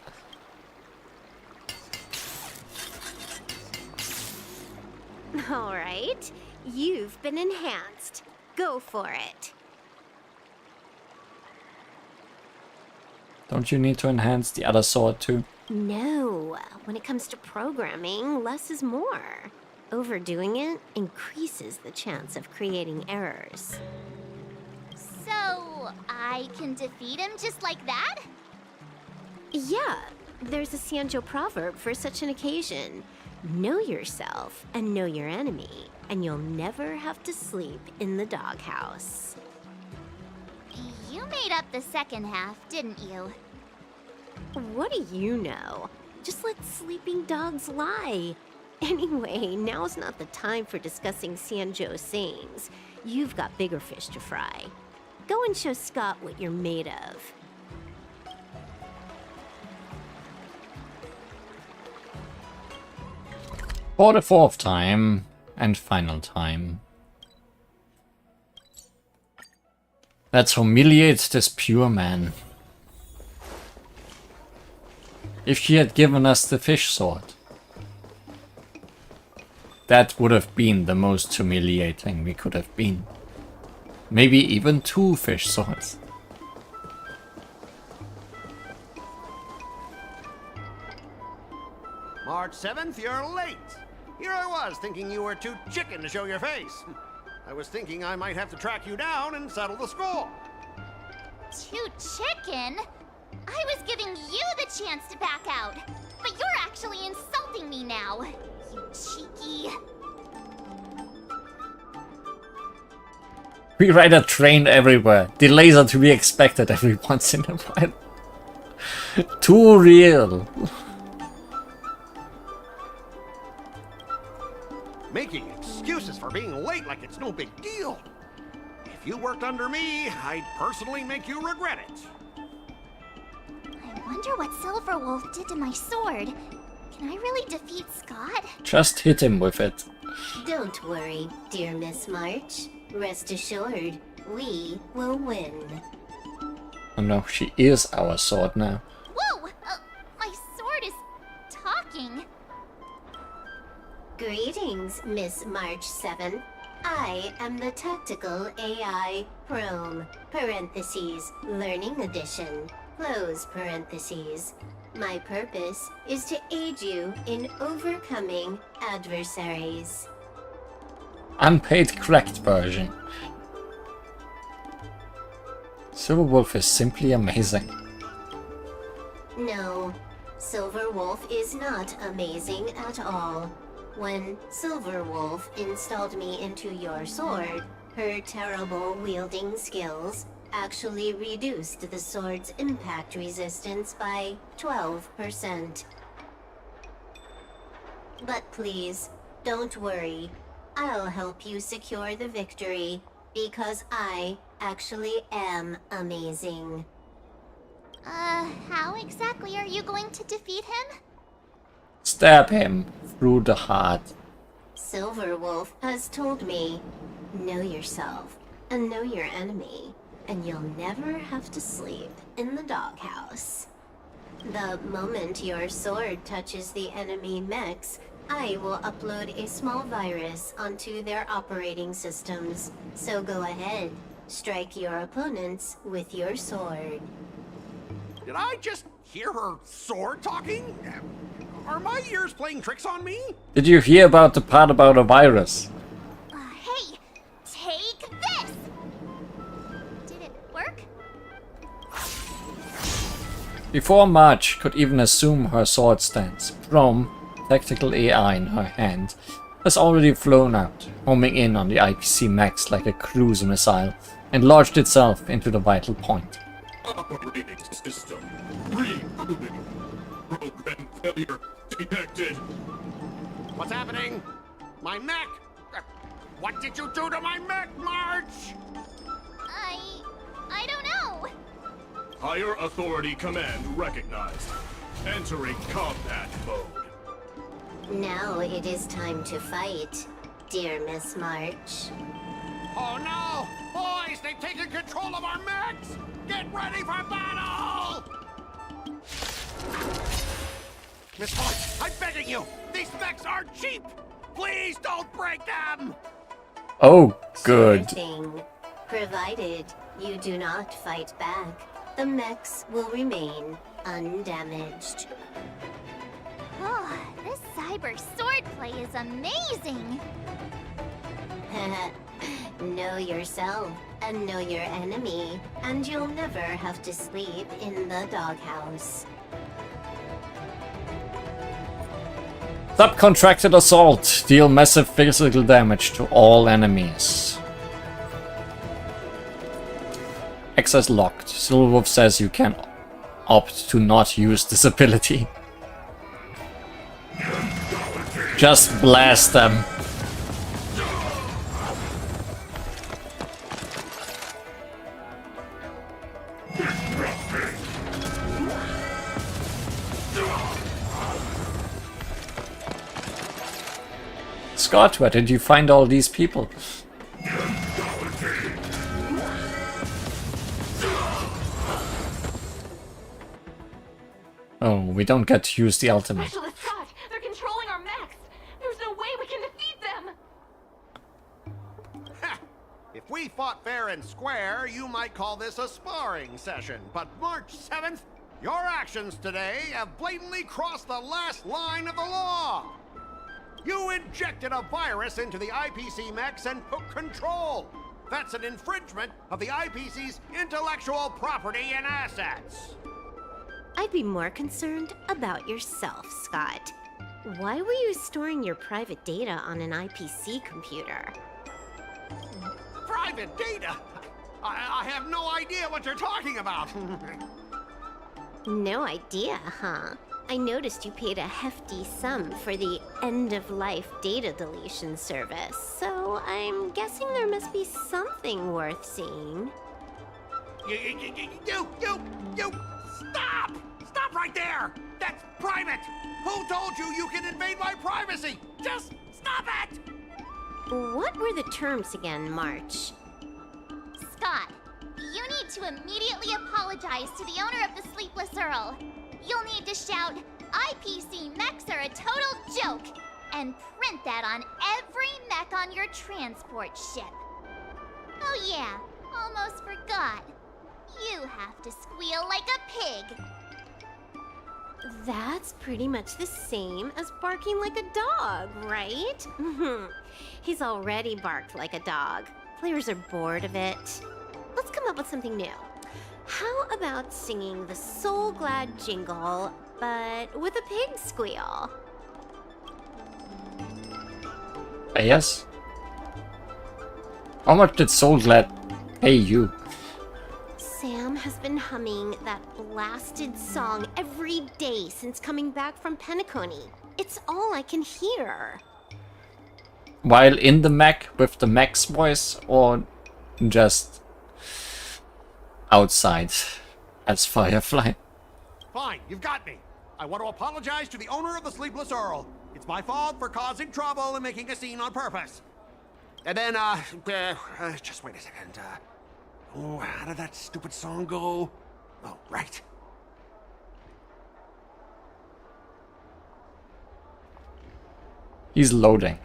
All right, you've been enhanced. Go for it. Don't you need to enhance the other sword too? No, when it comes to programming, less is more. Overdoing it increases the chance of creating errors. So, I can defeat him just like that? Yeah, there's a Sanjo proverb for such an occasion. Know yourself and know your enemy, and you'll never have to sleep in the doghouse. You made up the second half, didn't you? What do you know? Just let sleeping dogs lie. Anyway, now's not the time for discussing Sanjo's sayings. You've got bigger fish to fry. Go and show Scott what you're made of. For the fourth time and final time. Let's humiliate this pure man. If she had given us the fish sword, that would have been the most humiliating we could have been. Maybe even 2 fish swords. March 7th, you're late. Here I was, thinking you were too chicken to show your face. I was thinking I might have to track you down and settle the score. Too chicken? I was giving you the chance to back out, but you're actually insulting me now. You cheeky. We ride a train everywhere. Delays are to be expected every once in a while. Too real. Making excuses for being late like it's no big deal. If you worked under me, I'd personally make you regret it. I wonder what Silverwolf did to my sword. Can I really defeat Scott? Just hit him with it. Don't worry, dear Miss March. Rest assured, we will win. Oh no, she is our sword now. Whoa! My sword is talking. Greetings, Miss March 7. I am the Tactical AI Chrome, parentheses, Learning Edition, close parentheses. My purpose is to aid you in overcoming adversaries. Unpaid cracked version. Silverwolf is simply amazing. No, Silverwolf is not amazing at all. When Silverwolf installed me into your sword, her terrible wielding skills actually reduced the sword's impact resistance by 12%. But please, don't worry. I'll help you secure the victory, because I actually am amazing. How exactly are you going to defeat him? Stab him through the heart. Silverwolf has told me, know yourself and know your enemy, and you'll never have to sleep in the doghouse. The moment your sword touches the enemy mechs, I will upload a small virus onto their operating systems. So go ahead, strike your opponents with your sword. Did I just hear her sword talking? Are my ears playing tricks on me? Did you hear about the part about a virus? Hey, take this! Did it work? Before March could even assume her sword stance, Chrome, tactical AI in her hand, has already flown out, homing in on the IPC mechs like a cruise missile, and launched itself into the vital point. Operating system rebooting. Program failure detected. What's happening? My mech! What did you do to my mech, March? I don't know. Higher authority command recognized. Entering combat mode. Now it is time to fight, dear Miss March. Oh no! Boys, they've taken control of our mechs! Get ready for battle! Miss March, I'm begging you! These mechs are cheap! Please don't break them! Oh, good. Sure thing. Provided you do not fight back, the mechs will remain undamaged. Oh, this cyber swordplay is amazing. Know yourself and know your enemy, and you'll never have to sleep in the doghouse. Subcontracted assault. Deal massive physical damage to all enemies. Access locked. Silverwolf says you can opt to not use this ability. Just blast them. Scott, where did you find all these people? Oh, we don't get to use the ultimate. Specialist Scott, they're controlling our mechs. There's no way we can defeat them. If we fought fair and square, you might call this a sparring session. But March 7th, your actions today have blatantly crossed the last line of the law. You injected a virus into the IPC mechs and took control. That's an infringement of the IPC's intellectual property and assets. I'd be more concerned about yourself, Scott. Why were you storing your private data on an IPC computer? Private data? I have no idea what you're talking about. No idea, huh? I noticed you paid a hefty sum for the end-of-life data deletion service, so I'm guessing there must be something worth seeing. You! Stop! Stop right there! That's private! Who told you you can invade my privacy? Just stop it! What were the terms again, March? Scott, you need to immediately apologize to the owner of the Sleepless Earl. You'll need to shout, IPC mechs are a total joke, and print that on every mech on your transport ship. Oh yeah, almost forgot. You have to squeal like a pig. That's pretty much the same as barking like a dog, right? He's already barked like a dog. Players are bored of it. Let's come up with something new. How about singing the Soul Glad jingle, but with a pig squeal? Yes. How much did Soul Glad pay you? Sam has been humming that blasted song every day since coming back from Penacony. It's all I can hear. While in the mech with the mech's voice, or just outside as Firefly? Fine, you've got me. I want to apologize to the owner of the Sleepless Earl. It's my fault for causing trouble and making a scene on purpose. And then, just wait a second. Oh, how did that stupid song go? Oh, right. He's loading.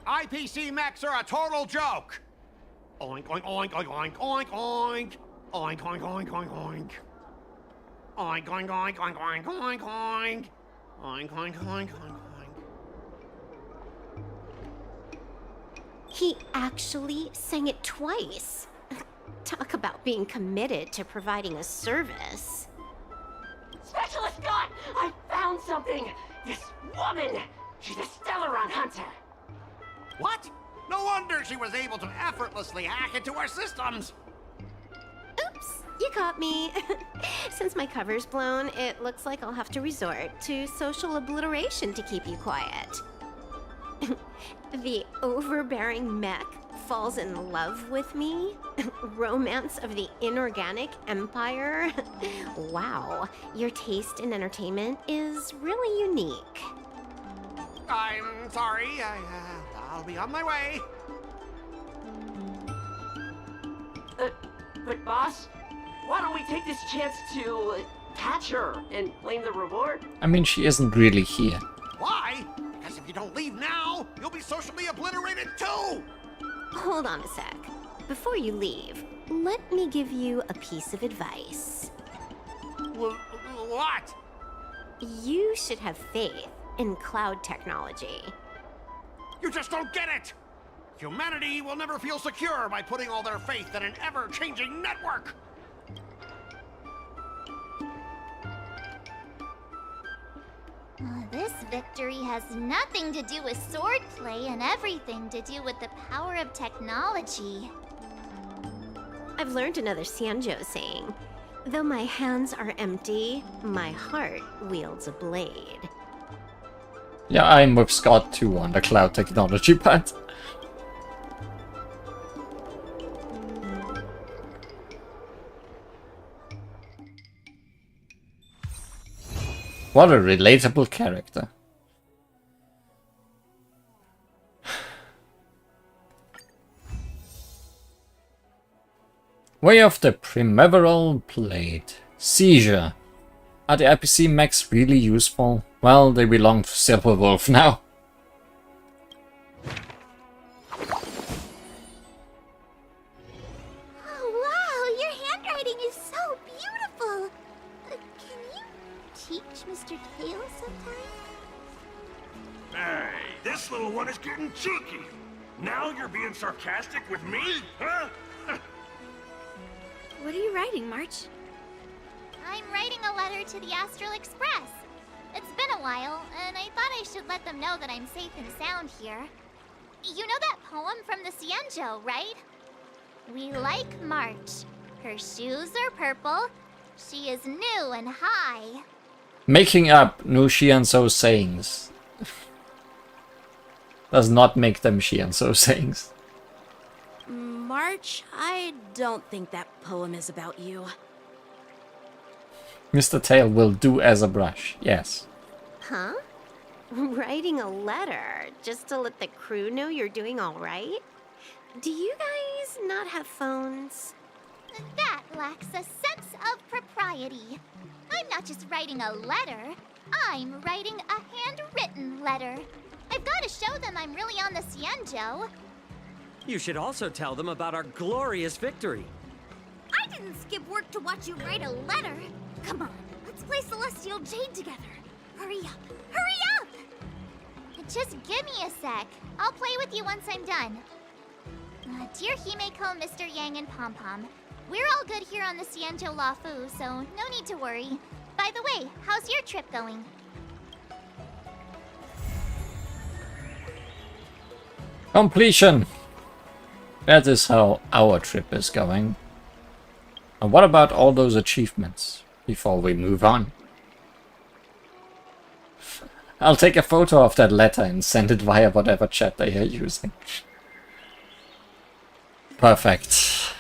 IPC mechs are a total joke. Oink, oink, oink, oink, oink, oink, oink. Oink, oink, oink, oink, oink. Oink, oink, oink, oink, oink, oink, oink. Oink, oink, oink, oink, oink. He actually sang it twice. Talk about being committed to providing a service. Specialist Scott, I found something. This woman, she's a Stellaron hunter. What? No wonder she was able to effortlessly hack into our systems. Oops, you caught me. Since my cover's blown, it looks like I'll have to resort to social obliteration to keep you quiet. The overbearing mech falls in love with me? Romance of the inorganic empire? Wow, your taste in entertainment is really unique. I'm sorry. I'll be on my way. But boss, why don't we take this chance to catch her and claim the reward? I mean, she isn't really here. Why? Because if you don't leave now, you'll be socially obliterated too! Hold on a sec. Before you leave, let me give you a piece of advice. What? You should have faith in cloud technology. You just don't get it! Humanity will never feel secure by putting all their faith in an ever-changing network! This victory has nothing to do with swordplay and everything to do with the power of technology. I've learned another Sanjo saying. Though my hands are empty, my heart wields a blade. Yeah, I'm with Scott too on the cloud technology part. What a relatable character. Way of the Primaveral Blade. Seizure. Are the IPC mechs really useful? Well, they belong to Silverwolf now. Oh wow, your handwriting is so beautiful! Can you teach Mr. Tails sometime? Hey, this little one is getting cheeky. Now you're being sarcastic with me, huh? What are you writing, March? I'm writing a letter to the Astral Express. It's been a while, and I thought I should let them know that I'm safe and sound here. You know that poem from the Cienjo, right? We like March. Her shoes are purple. She is new and high. Making up new Shianso sayings does not make them Shianso sayings. March, I don't think that poem is about you. Mr. Tail will do as a brush, yes. Huh? Writing a letter just to let the crew know you're doing all right? Do you guys not have phones? That lacks a sense of propriety. I'm not just writing a letter. I'm writing a handwritten letter. I've got to show them I'm really on the Cienjo. You should also tell them about our glorious victory. I didn't skip work to watch you write a letter. Come on, let's play Celestial Jade together. Hurry up! Hurry up! Just give me a sec. I'll play with you once I'm done. Dear Himeko, Mr. Yang, and Pom Pom, we're all good here on the Cienjo Lafu, so no need to worry. By the way, how's your trip going? Completion! That is how our trip is going. And what about all those achievements before we move on? I'll take a photo of that letter and send it via whatever chat they are using. Perfect.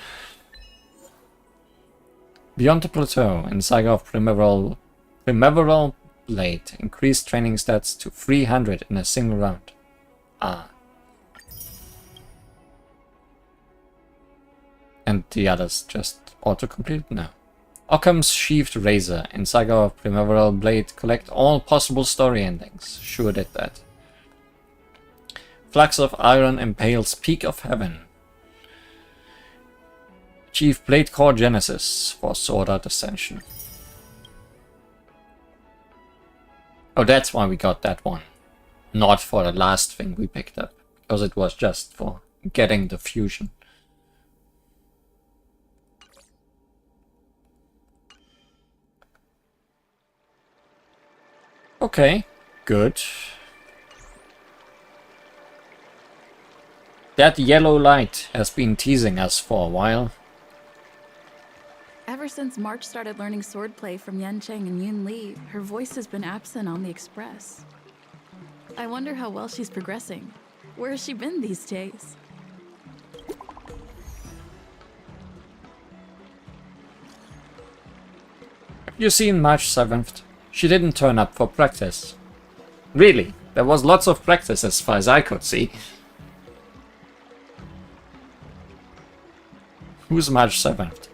Beyond the Plateau in Saga of Primaveral Blade. Increased training stats to 300 in a single round. Ah. And the others just auto-complete now. Occam's Sheathed Razor in Saga of Primaveral Blade. Collect all possible story endings. Sure did that. Flux of Iron impales Peak of Heaven. Achieve Blade Core Genesis for Sword Art Ascension. Oh, that's why we got that one. Not for the last thing we picked up. Because it was just for getting the fusion. Okay, good. That yellow light has been teasing us for a while. Ever since March started learning swordplay from Yan Cheng and Yun Li, her voice has been absent on the Express. I wonder how well she's progressing. Where has she been these days? Have you seen March 7th? She didn't turn up for practice. Really, there was lots of practice as far as I could see. Who's March 7th?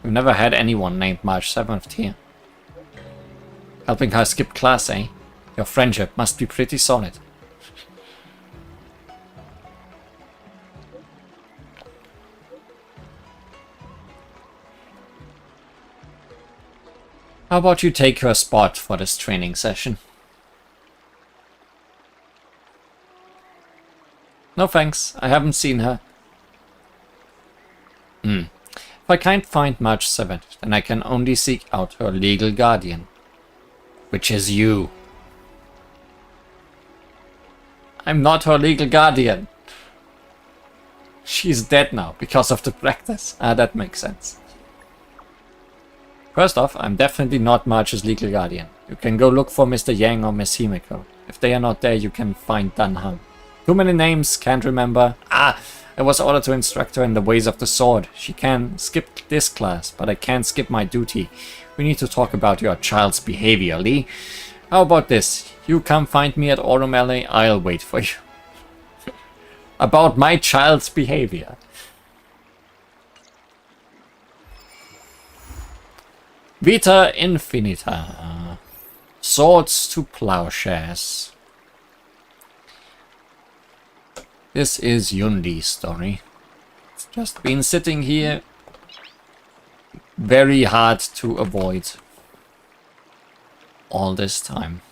We've never had anyone named March 7th here. Helping her skip class, eh? Your friendship must be pretty solid. How about you take her spot for this training session? No thanks, I haven't seen her. If I can't find March 7th, then I can only seek out her legal guardian. Which is you. I'm not her legal guardian. She's dead now because of the practice. Ah, that makes sense. First off, I'm definitely not March's legal guardian. You can go look for Mr. Yang or Miss Himeko. If they are not there, you can find Danhang. Too many names, can't remember. Ah, I was ordered to instruct her in the ways of the sword. She can skip this class, but I can't skip my duty. We need to talk about your child's behavior, Lee. How about this? You come find me at Autumn Alley, I'll wait for you. About my child's behavior. Vita Infinita. Swords to Plowshares. This is Yundi's story. It's just been sitting here. Very hard to avoid. All this time.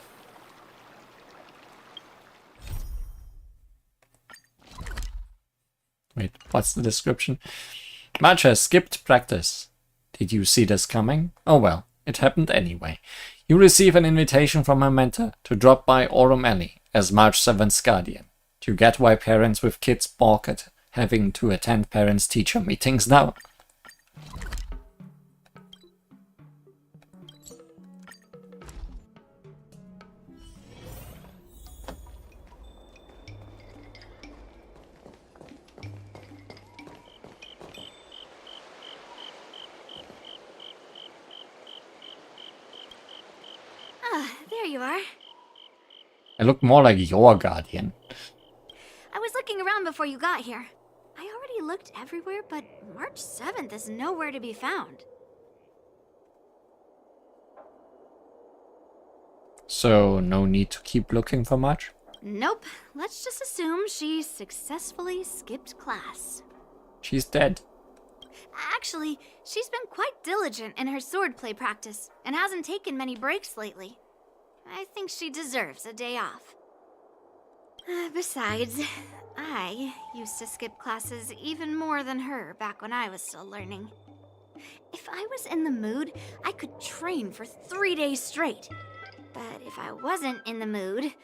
Wait, what's the description? March has skipped practice. Did you see this coming? Oh well, it happened anyway. You receive an invitation from her mentor to drop by Autumn Alley as March 7th's guardian. Do you get why parents with kids balk at having to attend parents-teacher meetings now? There you are. I look more like your guardian. I was looking around before you got here. I already looked everywhere, but March 7th is nowhere to be found. So, no need to keep looking for much? Nope. Let's just assume she successfully skipped class. She's dead. Actually, she's been quite diligent in her swordplay practice and hasn't taken many breaks lately. I think she deserves a day off. Besides, I used to skip classes even more than her back when I was still learning. If I was in the mood, I could train for 3 days straight. But if I wasn't in the mood,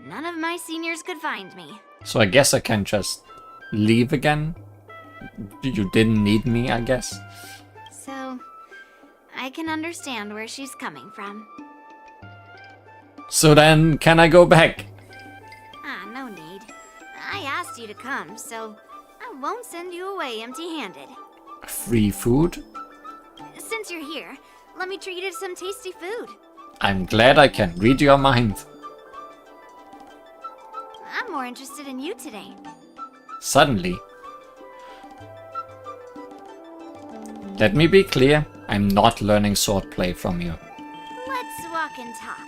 none of my seniors could find me. So I guess I can just leave again? You didn't need me, I guess? So, I can understand where she's coming from. So then, can I go back? Ah, no need. I asked you to come, so I won't send you away empty-handed. Free food? Since you're here, let me treat you to some tasty food. I'm glad I can read your mind. I'm more interested in you today. Suddenly. Let me be clear, I'm not learning swordplay from you. Let's walk and talk.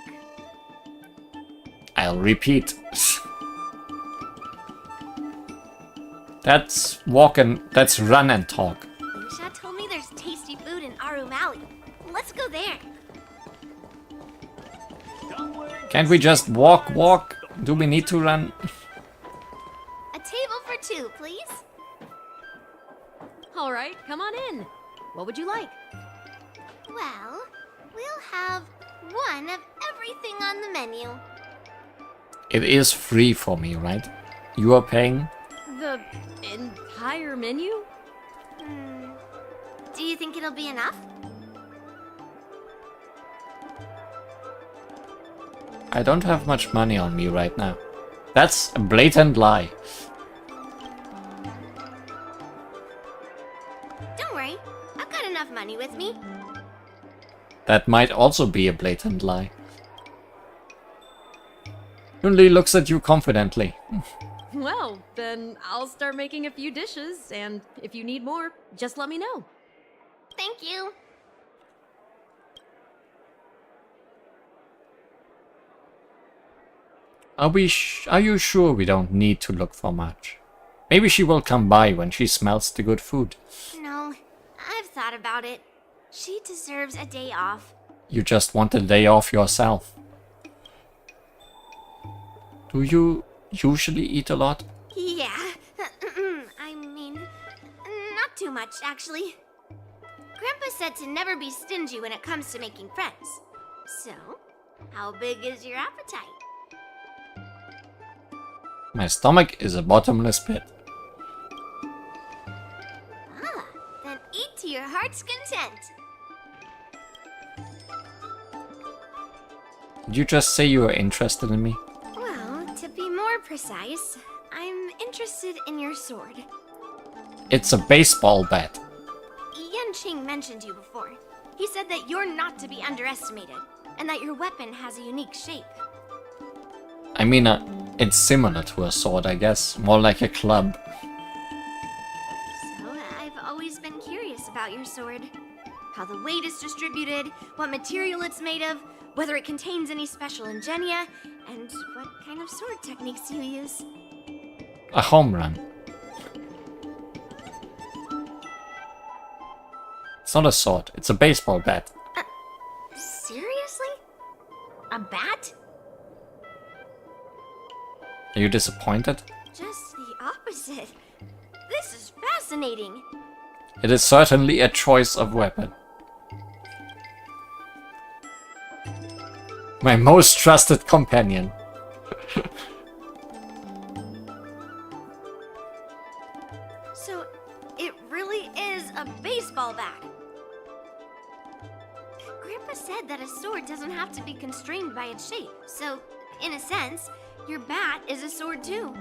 I'll repeat. That's walk and that's run and talk. Isha told me there's tasty food in Arum Alley. Let's go there. Can't we just walk? Do we need to run? A table for two, please. All right, come on in. What would you like? Well, we'll have one of everything on the menu. It is free for me, right? You are paying? The entire menu? Do you think it'll be enough? I don't have much money on me right now. That's a blatant lie. Don't worry, I've got enough money with me. That might also be a blatant lie. Yunli looks at you confidently. Well, then I'll start making a few dishes, and if you need more, just let me know. Thank you. Are you sure we don't need to look for much? Maybe she will come by when she smells the good food. No, I've thought about it. She deserves a day off. You just want a day off yourself. Do you usually eat a lot? Yeah, I mean, not too much, actually. Grandpa said to never be stingy when it comes to making friends. So, how big is your appetite? My stomach is a bottomless pit. Ah, then eat to your heart's content. Did you just say you were interested in me? Well, to be more precise, I'm interested in your sword. It's a baseball bat. Yanqing mentioned you before. He said that you're not to be underestimated, and that your weapon has a unique shape. I mean, it's similar to a sword, I guess. More like a club. So, I've always been curious about your sword. How the weight is distributed, what material it's made of, whether it contains any special ingenia, and what kind of sword techniques you use. A home run. It's not a sword, it's a baseball bat. Seriously? A bat? Are you disappointed? Just the opposite. This is fascinating. It is certainly a choice of weapon. My most trusted companion. So, it really is a baseball bat. Grandpa said that a sword doesn't have to be constrained by its shape. So, in a sense, your bat is a sword too.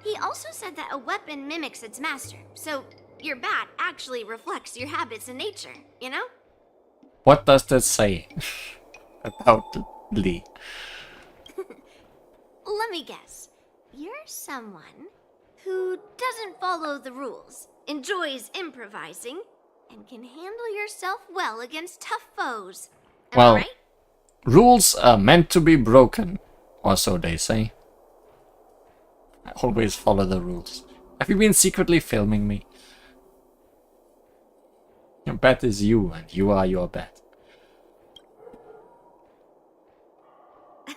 He also said that a weapon mimics its master. So, your bat actually reflects your habits and nature, you know? What does that say about Lee? Let me guess. You're someone who doesn't follow the rules, enjoys improvising, and can handle yourself well against tough foes. Am I right? Rules are meant to be broken, or so they say. I always follow the rules. Have you been secretly filming me? Your bat is you, and you are your bat.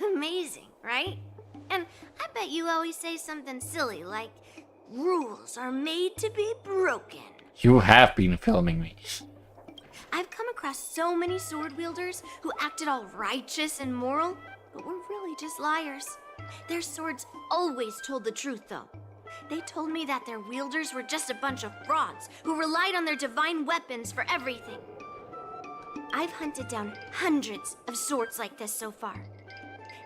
Amazing, right? And I bet you always say something silly like, rules are made to be broken. You have been filming me. I've come across so many sword wielders who acted all righteous and moral, but were really just liars. Their swords always told the truth, though. They told me that their wielders were just a bunch of frauds who relied on their divine weapons for everything. I've hunted down hundreds of swords like this so far,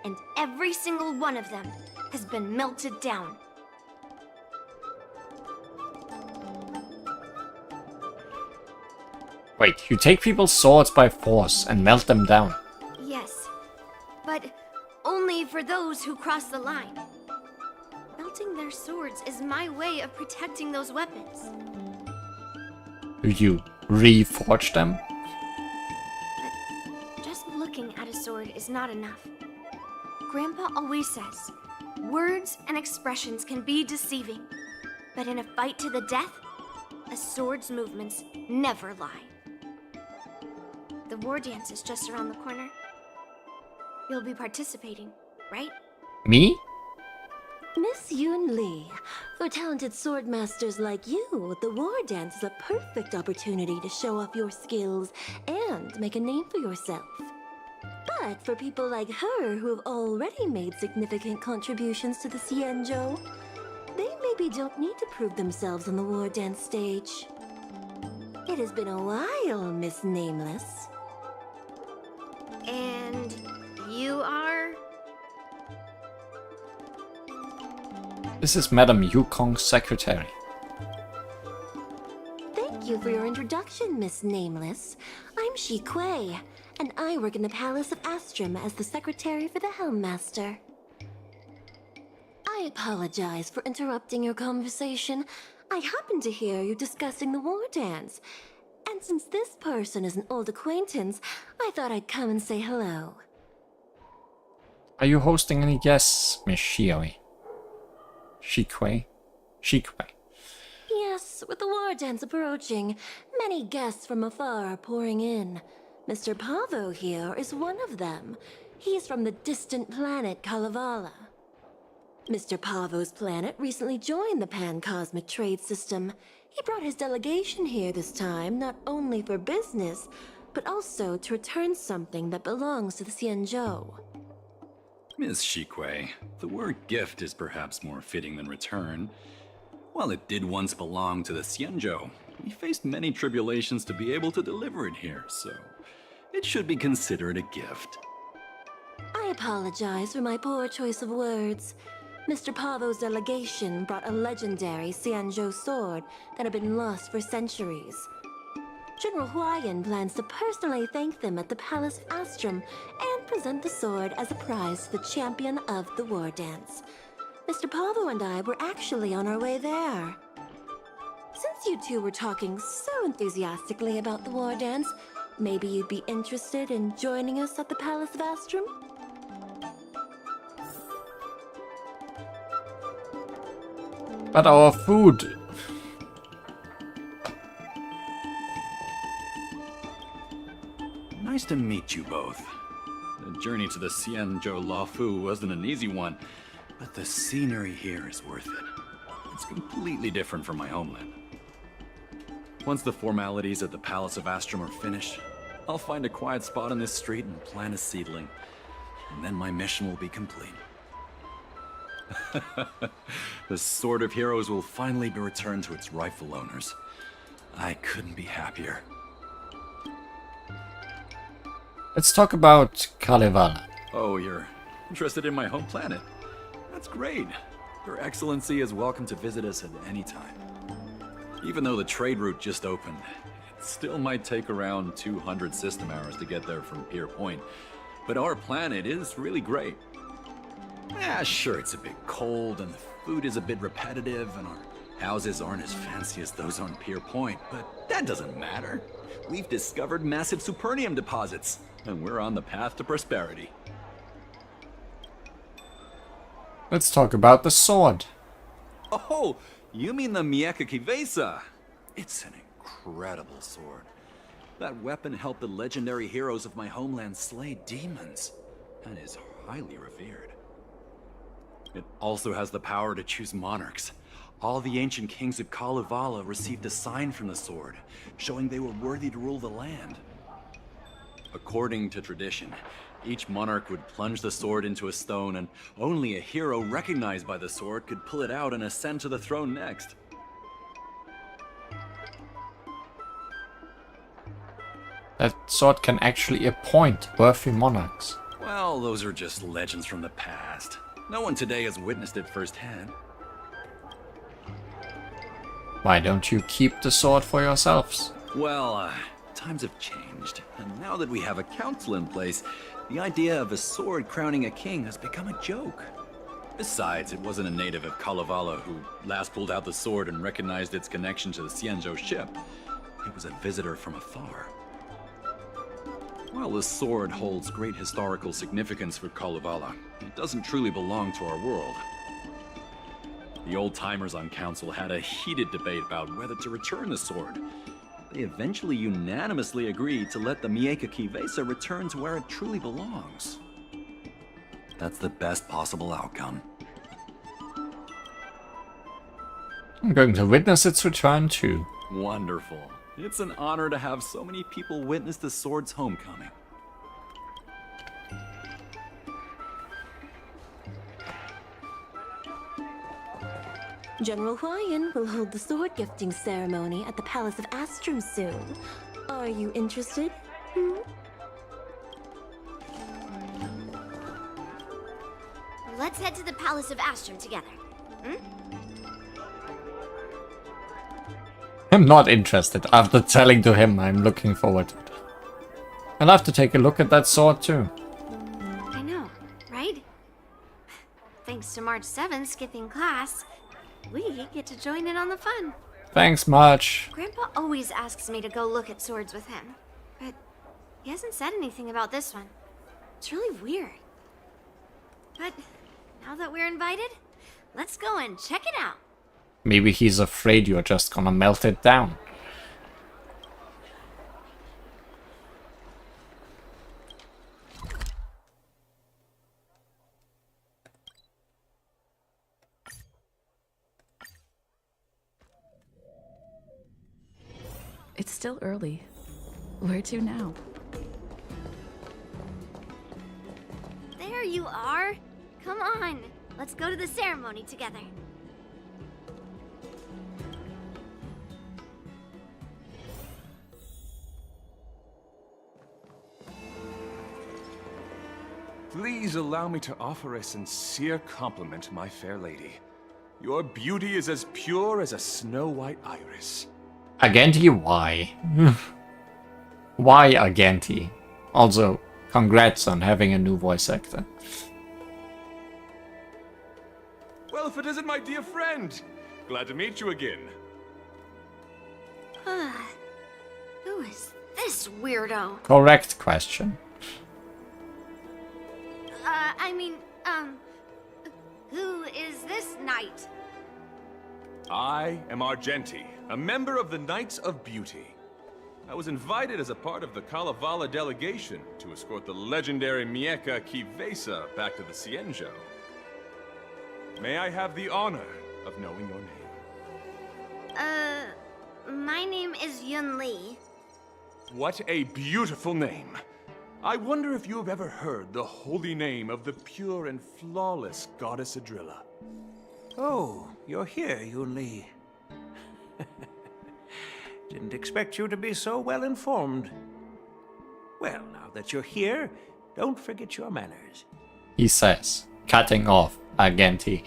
and every single one of them has been melted down. Wait, you take people's swords by force and melt them down? Yes, but only for those who cross the line. Melting their swords is my way of protecting those weapons. You reforge them? But just looking at a sword is not enough. Grandpa always says, words and expressions can be deceiving, but in a fight to the death, a sword's movements never lie. The war dance is just around the corner. You'll be participating, right? Me? Miss Yun Li, for talented sword masters like you, the war dance is a perfect opportunity to show off your skills and make a name for yourself. But for people like her who have already made significant contributions to the Xianzhou, they maybe don't need to prove themselves on the war dance stage. It has been a while, Miss Nameless. And you are? This is Madame Yukong's secretary. Thank you for your introduction, Miss Nameless. I'm Shi Kuei, and I work in the Palace of Astrum as the secretary for the Helmmaster. I apologize for interrupting your conversation. I happened to hear you discussing the war dance. And since this person is an old acquaintance, I thought I'd come and say hello. Are you hosting any guests, Miss Shioi? Shikui? Shikui. Yes, with the war dance approaching, many guests from afar are pouring in. Mr. Pavo here is one of them. He's from the distant planet Kalevala. Mr. Pavo's planet recently joined the Pan-Cosmic Trade System. He brought his delegation here this time, not only for business, but also to return something that belongs to the Xianzhou. Miss Shikwe, the word gift is perhaps more fitting than return. While it did once belong to the Xianzhou, we faced many tribulations to be able to deliver it here, so it should be considered a gift. I apologize for my poor choice of words. Mr. Pavo's delegation brought a legendary Xianzhou sword that had been lost for centuries. General Huayan plans to personally thank them at the Palace of Astrum and present the sword as a prize to the champion of the war dance. Mr. Pavo and I were actually on our way there. Since you two were talking so enthusiastically about the war dance, maybe you'd be interested in joining us at the Palace of Astrum? But our food... Nice to meet you both. The journey to the Xianzhou Luofu wasn't an easy one, but the scenery here is worth it. It's completely different from my homeland. Once the formalities at the Palace of Astrum are finished, I'll find a quiet spot on this street and plant a seedling. And then my mission will be complete. The Sword of Heroes will finally be returned to its rightful owners. I couldn't be happier. Let's talk about Kalevala. Oh, you're interested in my home planet? That's great. Your Excellency is welcome to visit us at any time. Even though the trade route just opened, it still might take around 200 system hours to get there from Pier Point. But our planet is really great. Yeah, sure, it's a bit cold and the food is a bit repetitive and our houses aren't as fancy as those on Pier Point, but that doesn't matter. We've discovered massive supernium deposits, and we're on the path to prosperity. Let's talk about the sword. Oh, you mean the Mieka Kivesa? It's an incredible sword. That weapon helped the legendary heroes of my homeland slay demons, and is highly revered. It also has the power to choose monarchs. All the ancient kings of Kalevala received a sign from the sword, showing they were worthy to rule the land. According to tradition, each monarch would plunge the sword into a stone, and only a hero recognized by the sword could pull it out and ascend to the throne next. That sword can actually appoint worthy monarchs. Well, those are just legends from the past. No one today has witnessed it firsthand. Why don't you keep the sword for yourselves? Well, times have changed, and now that we have a council in place, the idea of a sword crowning a king has become a joke. Besides, it wasn't a native of Kalevala who last pulled out the sword and recognized its connection to the Xianzhou ship. It was a visitor from afar. While the sword holds great historical significance for Kalevala, it doesn't truly belong to our world. The old-timers on council had a heated debate about whether to return the sword. They eventually unanimously agreed to let the Mieka Kivesa return to where it truly belongs. That's the best possible outcome. I'm going to witness its return too. Wonderful. It's an honor to have so many people witness the sword's homecoming. General Huayan will hold the sword gifting ceremony at the Palace of Astrum soon. Are you interested? Let's head to the Palace of Astrum together. I'm not interested. After telling to him I'm looking forward to it. I'll have to take a look at that sword too. I know, right? Thanks to March 7th skipping class, we get to join in on the fun. Thanks, March. Grandpa always asks me to go look at swords with him, but he hasn't said anything about this one. It's really weird. But now that we're invited, let's go and check it out. Maybe he's afraid you're just gonna melt it down. It's still early. Where to now? There you are? Come on, let's go to the ceremony together. Please allow me to offer a sincere compliment, my fair lady. Your beauty is as pure as a snow-white iris. Agenti, why? Why Agenti? Also, congrats on having a new voice actor. Well, if it isn't my dear friend! Glad to meet you again. Who is this weirdo? Correct question. Who is this knight? I am Argenti, a member of the Knights of Beauty. I was invited as a part of the Kalevala delegation to escort the legendary Mieka Kivesa back to the Cienjo. May I have the honor of knowing your name? My name is Yun Li. What a beautiful name! I wonder if you have ever heard the holy name of the pure and flawless goddess Adrilla. Oh, you're here, Yun Li. Didn't expect you to be so well informed. Well, now that you're here, don't forget your manners. He says, cutting off Agenti.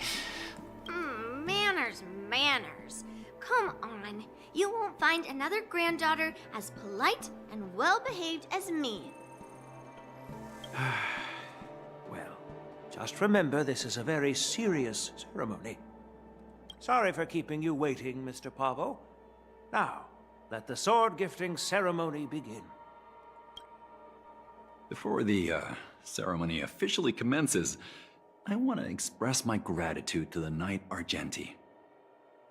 Manners. Come on. You won't find another granddaughter as polite and well-behaved as me. Well, just remember this is a very serious ceremony. Sorry for keeping you waiting, Mr. Pavo. Now, let the sword gifting ceremony begin. Before the ceremony officially commences, I want to express my gratitude to the Knight Argenti.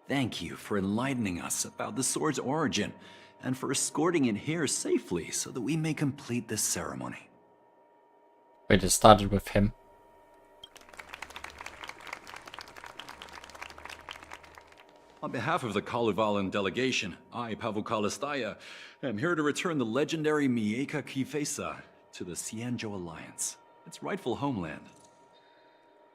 Thank you for enlightening us about the sword's origin, and for escorting it here safely so that we may complete this ceremony. Wait, it started with him. On behalf of the Kalevalan delegation, I, Pavel Kalistaya, am here to return the legendary Mieka Kivesa to the Cienjo Alliance, its rightful homeland.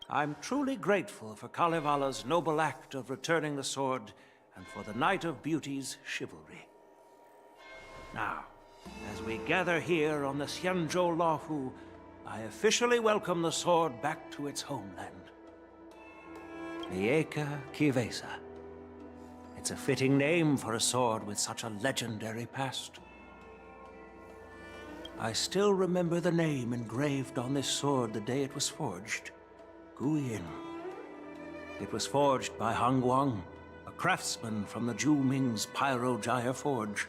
I'm truly grateful for Kalevala's noble act of returning the sword, and for the Knight of Beauty's chivalry. Now, as we gather here on the Cienjo Lahu, I officially welcome the sword back to its homeland. Mieka Kivesa. It's a fitting name for a sword with such a legendary past. I still remember the name engraved on this sword the day it was forged. Guyin. It was forged by Hangguang, a craftsman from the Zhu Ming's Pyrojaya Forge.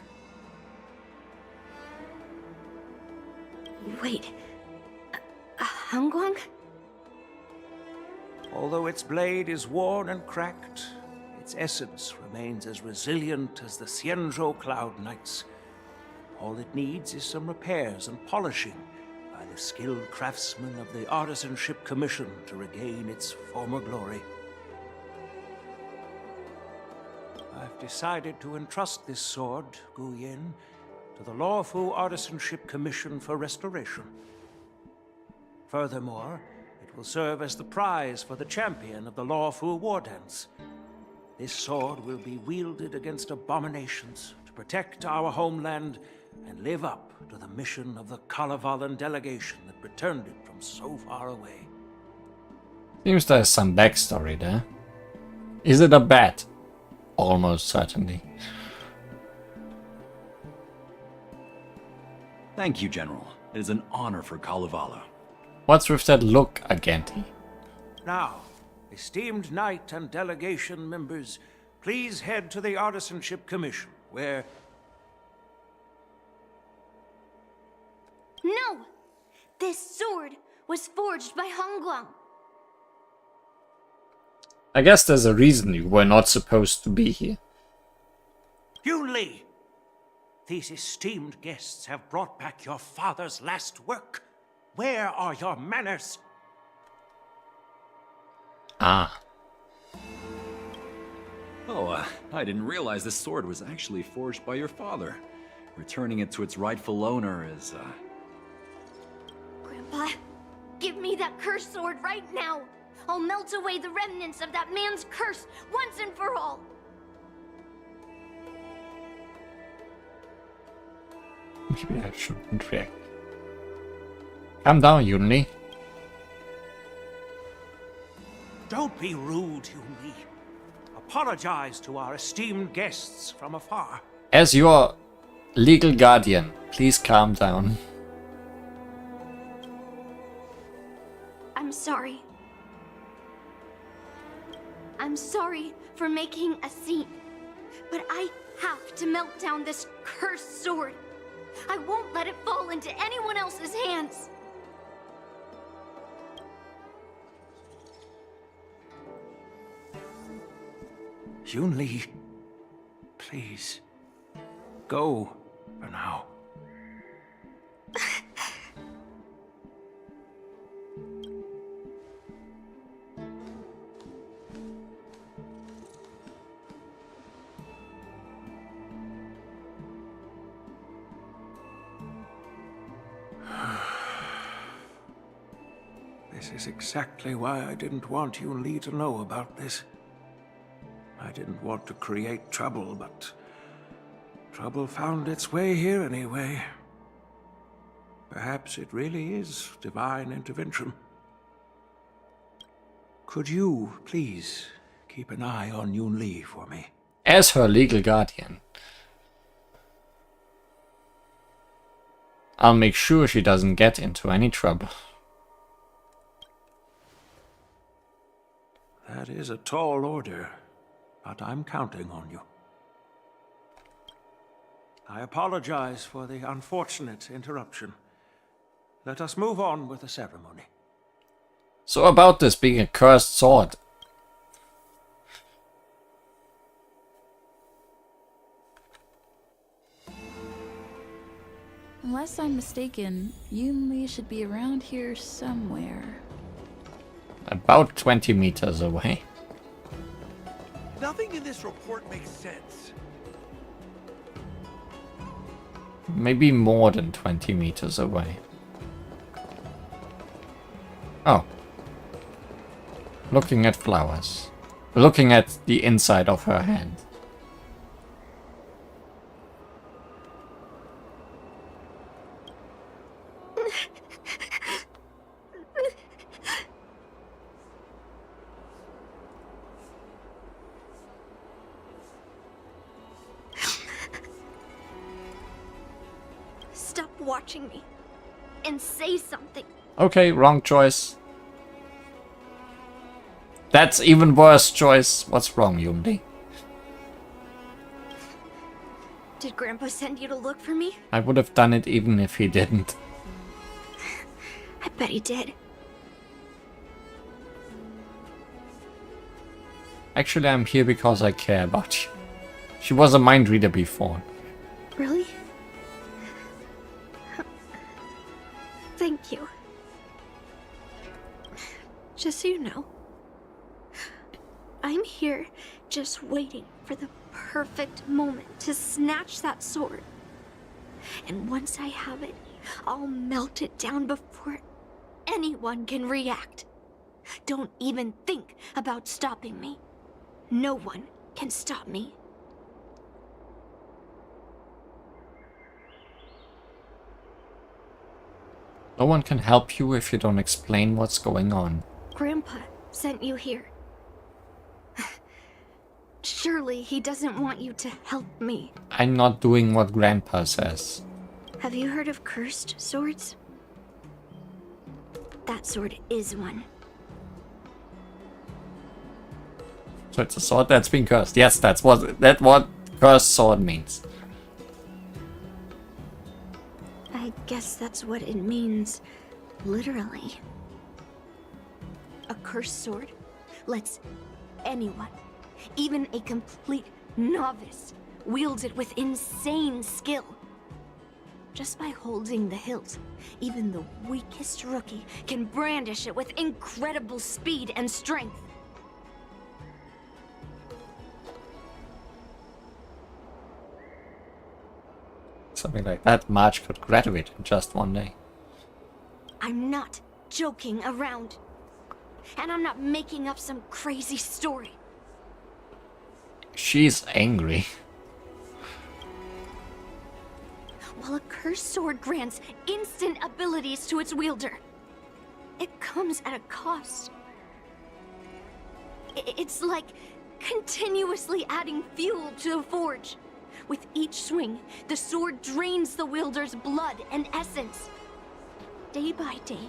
Wait, Hangguang? Although its blade is worn and cracked, its essence remains as resilient as the Cienjo Cloud Knights. All it needs is some repairs and polishing by the skilled craftsmen of the Artisanship Commission to regain its former glory. I've decided to entrust this sword, Guyin, to the Lawfu Artisanship Commission for restoration. Furthermore, it will serve as the prize for the champion of the Lawfu War Dance. This sword will be wielded against abominations to protect our homeland and live up to the mission of the Kalevalan delegation that returned it from so far away. Seems there's some backstory there. Is it a bet? Almost certainly. Thank you, General. It is an honor for Kalevala. What's with that look, Agenti? Now, esteemed knight and delegation members, please head to the Artisanship Commission, where... No! This sword was forged by Hangguang. I guess there's a reason you were not supposed to be here. Yun Li! These esteemed guests have brought back your father's last work. Where are your manners? Ah. Oh, I didn't realize this sword was actually forged by your father. Returning it to its rightful owner is, Grandpa, give me that that cursed sword right now. I'll melt away the remnants of that man's curse once and for all. Maybe I shouldn't react. Calm down, Yunli. Don't be rude, Yunli. Apologize to our esteemed guests from afar. As your legal guardian, please calm down. I'm sorry. I'm sorry for making a scene, but I have to melt down this cursed sword. I won't let it fall into anyone else's hands. Yunli, please, go for now. This is exactly why I didn't want Yunli to know about this. I didn't want to create trouble, but trouble found its way here anyway. Perhaps it really is divine intervention. Could you, please, keep an eye on Yunli for me? As her legal guardian, I'll make sure she doesn't get into any trouble. That is a tall order, but I'm counting on you. I apologize for the unfortunate interruption. Let us move on with the ceremony. So about this being a cursed sword. Unless I'm mistaken, Yunli should be around here somewhere. About 20 meters away. Nothing in this report makes sense. Maybe more than 20 meters away. Oh. Looking at flowers. Looking at the inside of her hand. Stop watching me and say something. Okay, wrong choice. That's even worse choice. What's wrong, Yumdi? Did Grandpa send you to look for me? I would have done it even if he didn't. I bet he did. Actually, I'm here because I care about you. She was a mind reader before. Really? Thank you. Just so you know, I'm here just waiting for the perfect moment to snatch that sword. And once I have it, I'll melt it down before anyone can react. Don't even think about stopping me. No one can stop me. No one can help you if you don't explain what's going on. Grandpa sent you here. Surely he doesn't want you to help me. I'm not doing what Grandpa says. Have you heard of cursed swords? That sword is one. So it's a sword that's been cursed. Yes, that's what cursed sword means. I guess that's what it means, literally. A cursed sword lets anyone, even a complete novice, wield it with insane skill. Just by holding the hilt, even the weakest rookie can brandish it with incredible speed and strength. Something like that, March could graduate in just one day. I'm not joking around. And I'm not making up some crazy story. She's angry. While a cursed sword grants instant abilities to its wielder, it comes at a cost. It's like continuously adding fuel to the forge. With each swing, the sword drains the wielder's blood and essence. Day by day,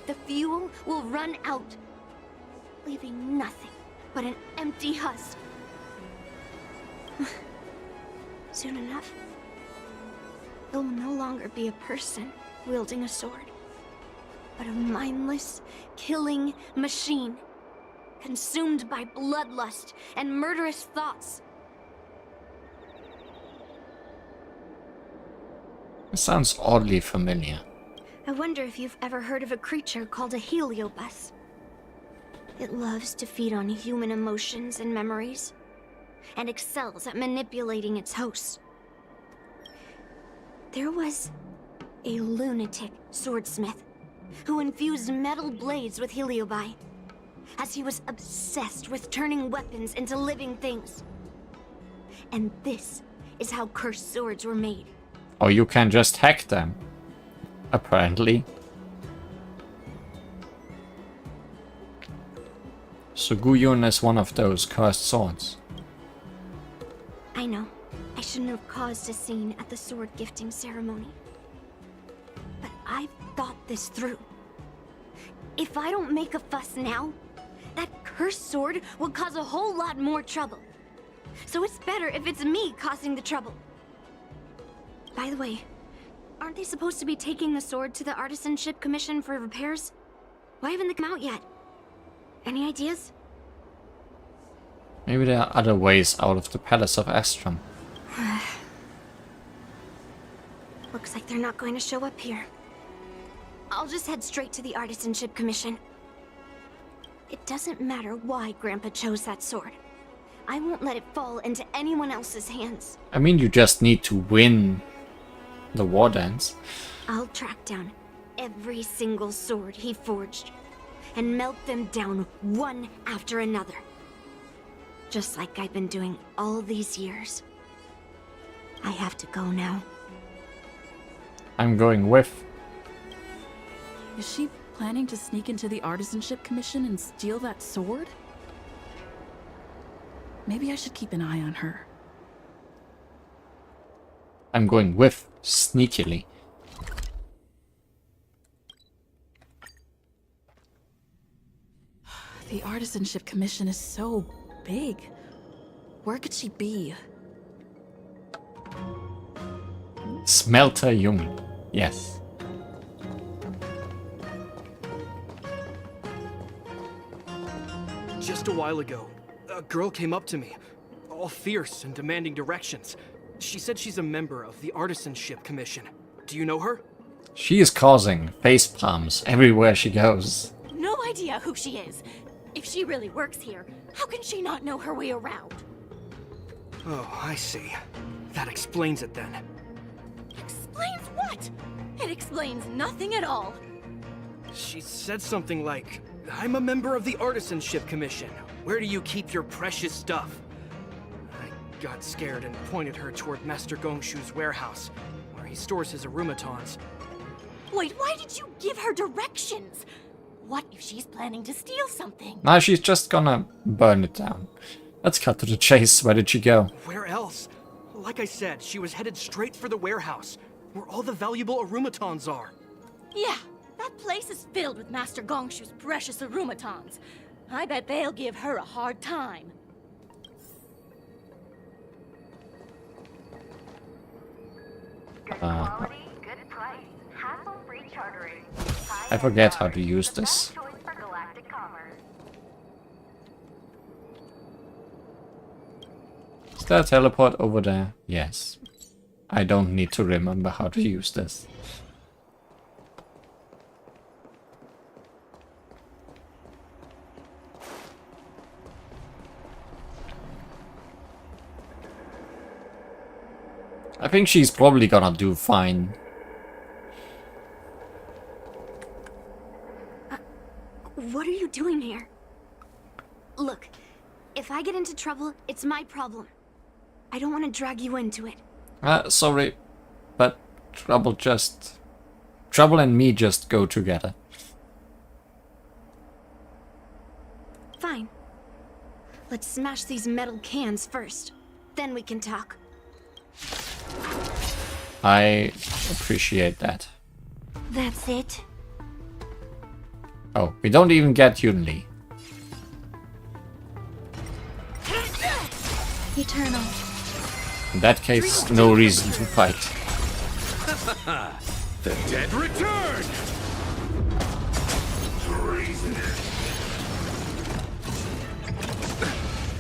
the fuel will run out, leaving nothing but an empty husk. Soon enough, it will no longer be a person wielding a sword, but a mindless, killing machine, consumed by bloodlust and murderous thoughts. It sounds oddly familiar. I wonder if you've ever heard of a creature called a heliobus. It loves to feed on human emotions and memories, and excels at manipulating its hosts. There was a lunatic swordsmith who infused metal blades with heliobi, as he was obsessed with turning weapons into living things. And this is how cursed swords were made. Or you can just hack them, apparently. So Guyun is one of those cursed swords. I know, I shouldn't have caused a scene at the sword gifting ceremony. But I've thought this through. If I don't make a fuss now, that cursed sword will cause a whole lot more trouble. So it's better if it's me causing the trouble. By the way, aren't they supposed to be taking the sword to the Artisanship Commission for repairs? Why haven't they come out yet? Any ideas? Maybe there are other ways out of the Palace of Astrum. Looks like they're not going to show up here. I'll just head straight to the Artisanship Commission. It doesn't matter why Grandpa chose that sword. I won't let it fall into anyone else's hands. I mean, you just need to win the war dance. I'll track down every single sword he forged and melt them down one after another. Just like I've been doing all these years. I have to go now. I'm going with. Is she planning to sneak into the Artisanship Commission and steal that sword? Maybe I should keep an eye on her. I'm going with sneakily. The Artisanship Commission is so big. Where could she be? Smelter Jung. Yes. Just a while ago, a girl came up to me, all fierce and demanding directions. She said she's a member of the Artisanship Commission. Do you know her? She is causing face palms everywhere she goes. No idea who she is. If she really works here, how can she not know her way around? Oh, I see. That explains it then. Explains what? It explains nothing at all. She said something like, I'm a member of the Artisanship Commission. Where do you keep your precious stuff? I got scared and pointed her toward Master Gongshu's warehouse, where he stores his arumatons. Wait, why did you give her directions? What if she's planning to steal something? Now she's just gonna burn it down. Let's cut to the chase. Where did she go? Where else? Like I said, she was headed straight for the warehouse, where all the valuable arumatons are. Yeah, that place is filled with Master Gongshu's precious arumatons. I bet they'll give her a hard time. I forget how to use this. Is there a teleport over there? Yes. I don't need to remember how to use this. I think she's probably gonna do fine. If I get into trouble, it's my problem. I don't want to drag you into it. Sorry, but trouble and me just go together. Fine. Let's smash these metal cans first. Then we can talk. I appreciate that. That's it. Oh, we don't even get Yunli. Eternal. In that case, no reason to fight. The dead return!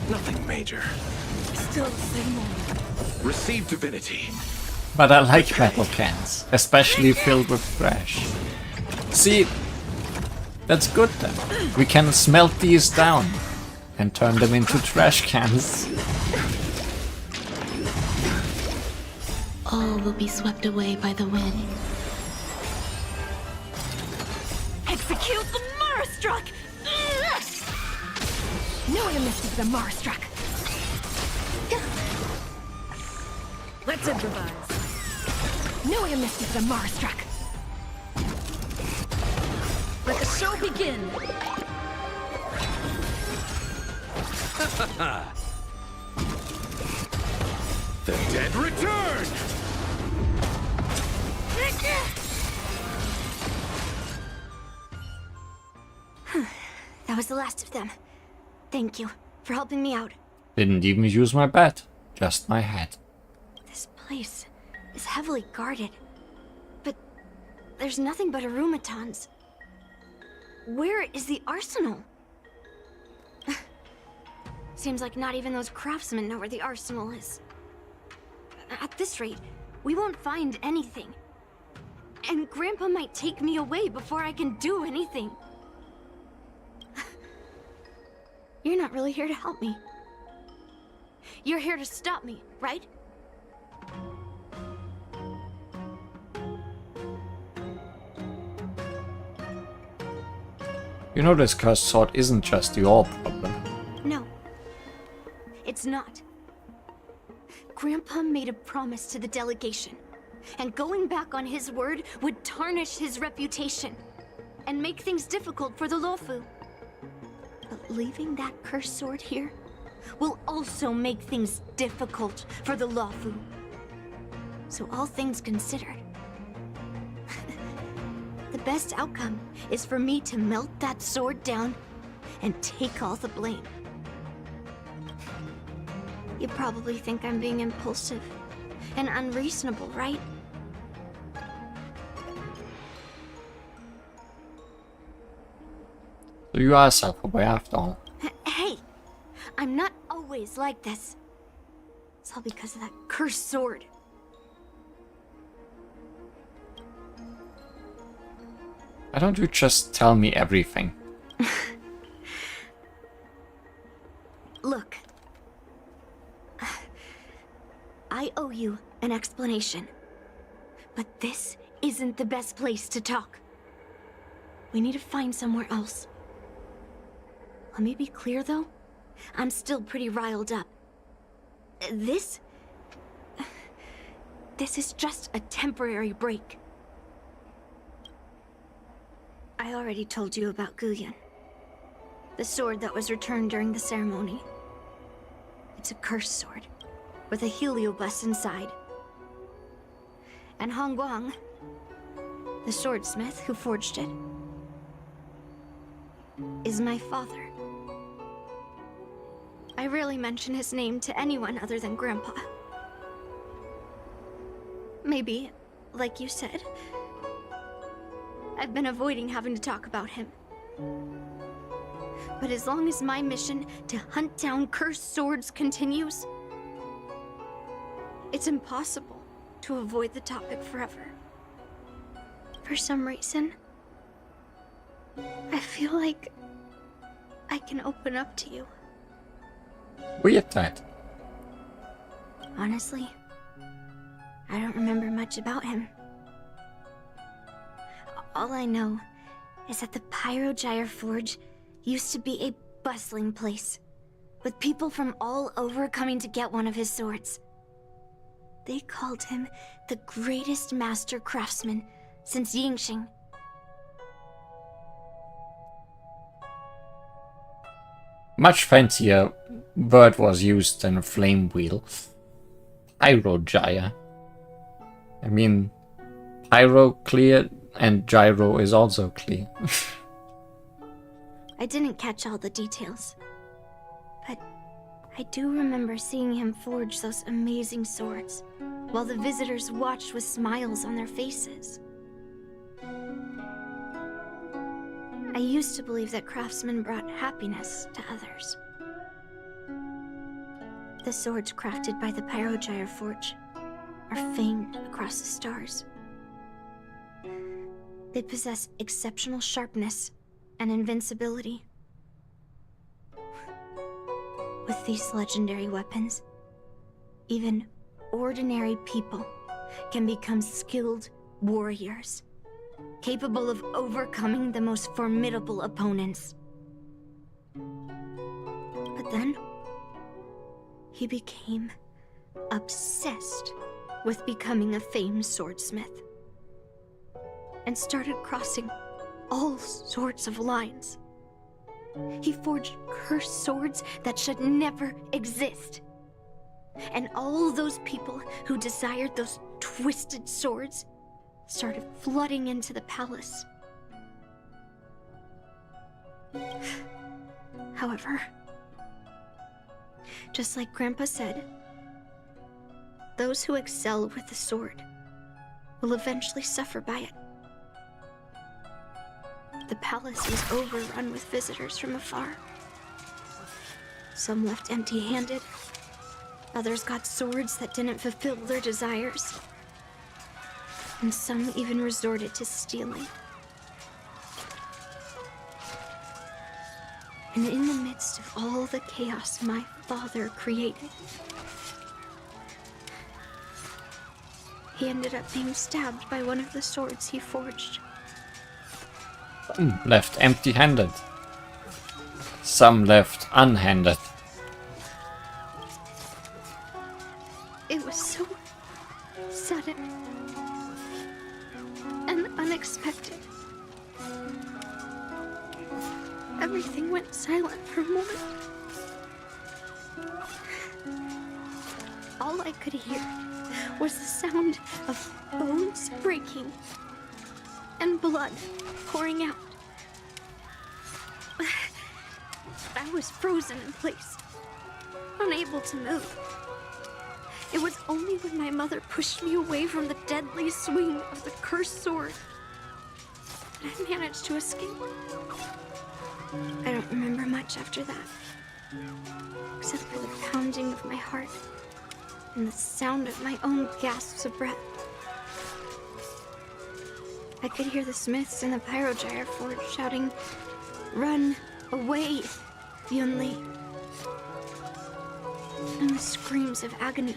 Nothing major. Still the same one. Receive divinity. But I like metal cans, especially filled with trash. See, that's good then. We can smelt these down and turn them into trash cans. All will be swept away by the wind. Execute the Marastruck! No, you missed the Marastruck. Let's improvise. No, you missed the Marastruck. Let the show begin. The dead return! That was the last of them. Thank you for helping me out. Didn't even use my bat, just my head. This place is heavily guarded. But there's nothing but arumatons. Where is the arsenal? Seems like not even those craftsmen know where the arsenal is. At this rate, we won't find anything. And Grandpa might take me away before I can do anything. You're not really here to help me. You're here to stop me, right? You know this cursed sword isn't just your problem. No, it's not. Grandpa made a promise to the delegation, and going back on his word would tarnish his reputation and make things difficult for the Lofu. But leaving that cursed sword here will also make things difficult for the Lofu. So all things considered, the best outcome is for me to melt that sword down and take all the blame. You probably think I'm being impulsive and unreasonable, right? So you are self-aware after all. Hey! I'm not always like this. It's all because of that cursed sword. Why don't you just tell me everything? Look. I owe you an explanation. But this isn't the best place to talk. We need to find somewhere else. Let me be clear, though. I'm still pretty riled up. This is just a temporary break. I already told you about Guyan. The sword that was returned during the ceremony. It's a cursed sword, with a heliobus inside. And Hongguang, the swordsmith who forged it, is my father. I rarely mention his name to anyone other than Grandpa. Maybe, like you said, I've been avoiding having to talk about him. But as long as my mission to hunt down cursed swords continues, it's impossible to avoid the topic forever. For some reason, I feel like I can open up to you. Weird that. Honestly, I don't remember much about him. All I know is that the Pyrogyre Forge used to be a bustling place, with people from all over coming to get one of his swords. They called him the greatest master craftsman since Yingxing. Much fancier word was used than flame wheel. Pyrogya. I mean, pyro clear and gyro is also clear. I didn't catch all the details, but I do remember seeing him forge those amazing swords, while the visitors watched with smiles on their faces. I used to believe that craftsmen brought happiness to others. The swords crafted by the Pyrogya Forge are famed across the stars. They possess exceptional sharpness and invincibility. With these legendary weapons, even ordinary people can become skilled warriors, capable of overcoming the most formidable opponents. But then, he became obsessed with becoming a famed swordsmith, and started crossing all sorts of lines. He forged cursed swords that should never exist. And all those people who desired those twisted swords started flooding into the palace. However, just like Grandpa said, those who excel with the sword will eventually suffer by it. The palace was overrun with visitors from afar. Some left empty-handed. Others got swords that didn't fulfill their desires. And some even resorted to stealing. And in the midst of all the chaos my father created, he ended up being stabbed by one of the swords he forged. Some left empty-handed. Some left unhanded. It was so sudden and unexpected. Everything went silent for a moment. All I could hear was the sound of bones breaking and blood pouring out. I was frozen in place, unable to move. It was only when my mother pushed me away from the deadly swing of the cursed sword that I managed to escape. I don't remember much after that, except for the pounding of my heart and the sound of my own gasps of breath. I could hear the smiths in the Pyrogya Forge shouting, "Run away, Yunli!" And the screams of agony.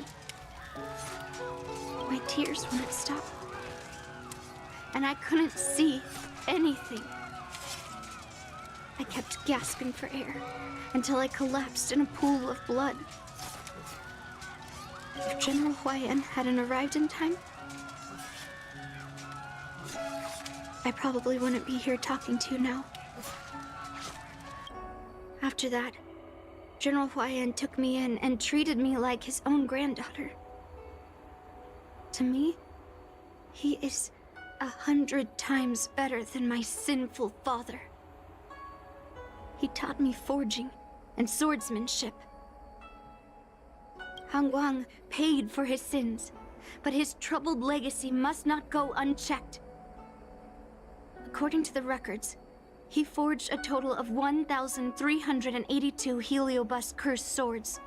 My tears wouldn't stop, and I couldn't see anything. I kept gasping for air until I collapsed in a pool of blood. If General Huayan hadn't arrived in time, I probably wouldn't be here talking to you now. After that, General Huayan took me in and treated me like his own granddaughter. To me, he is 100 times better than my sinful father. He taught me forging and swordsmanship. Han Guang paid for his sins, but his troubled legacy must not go unchecked. According to the records, he forged a total of 1,382 Heliobus cursed swords,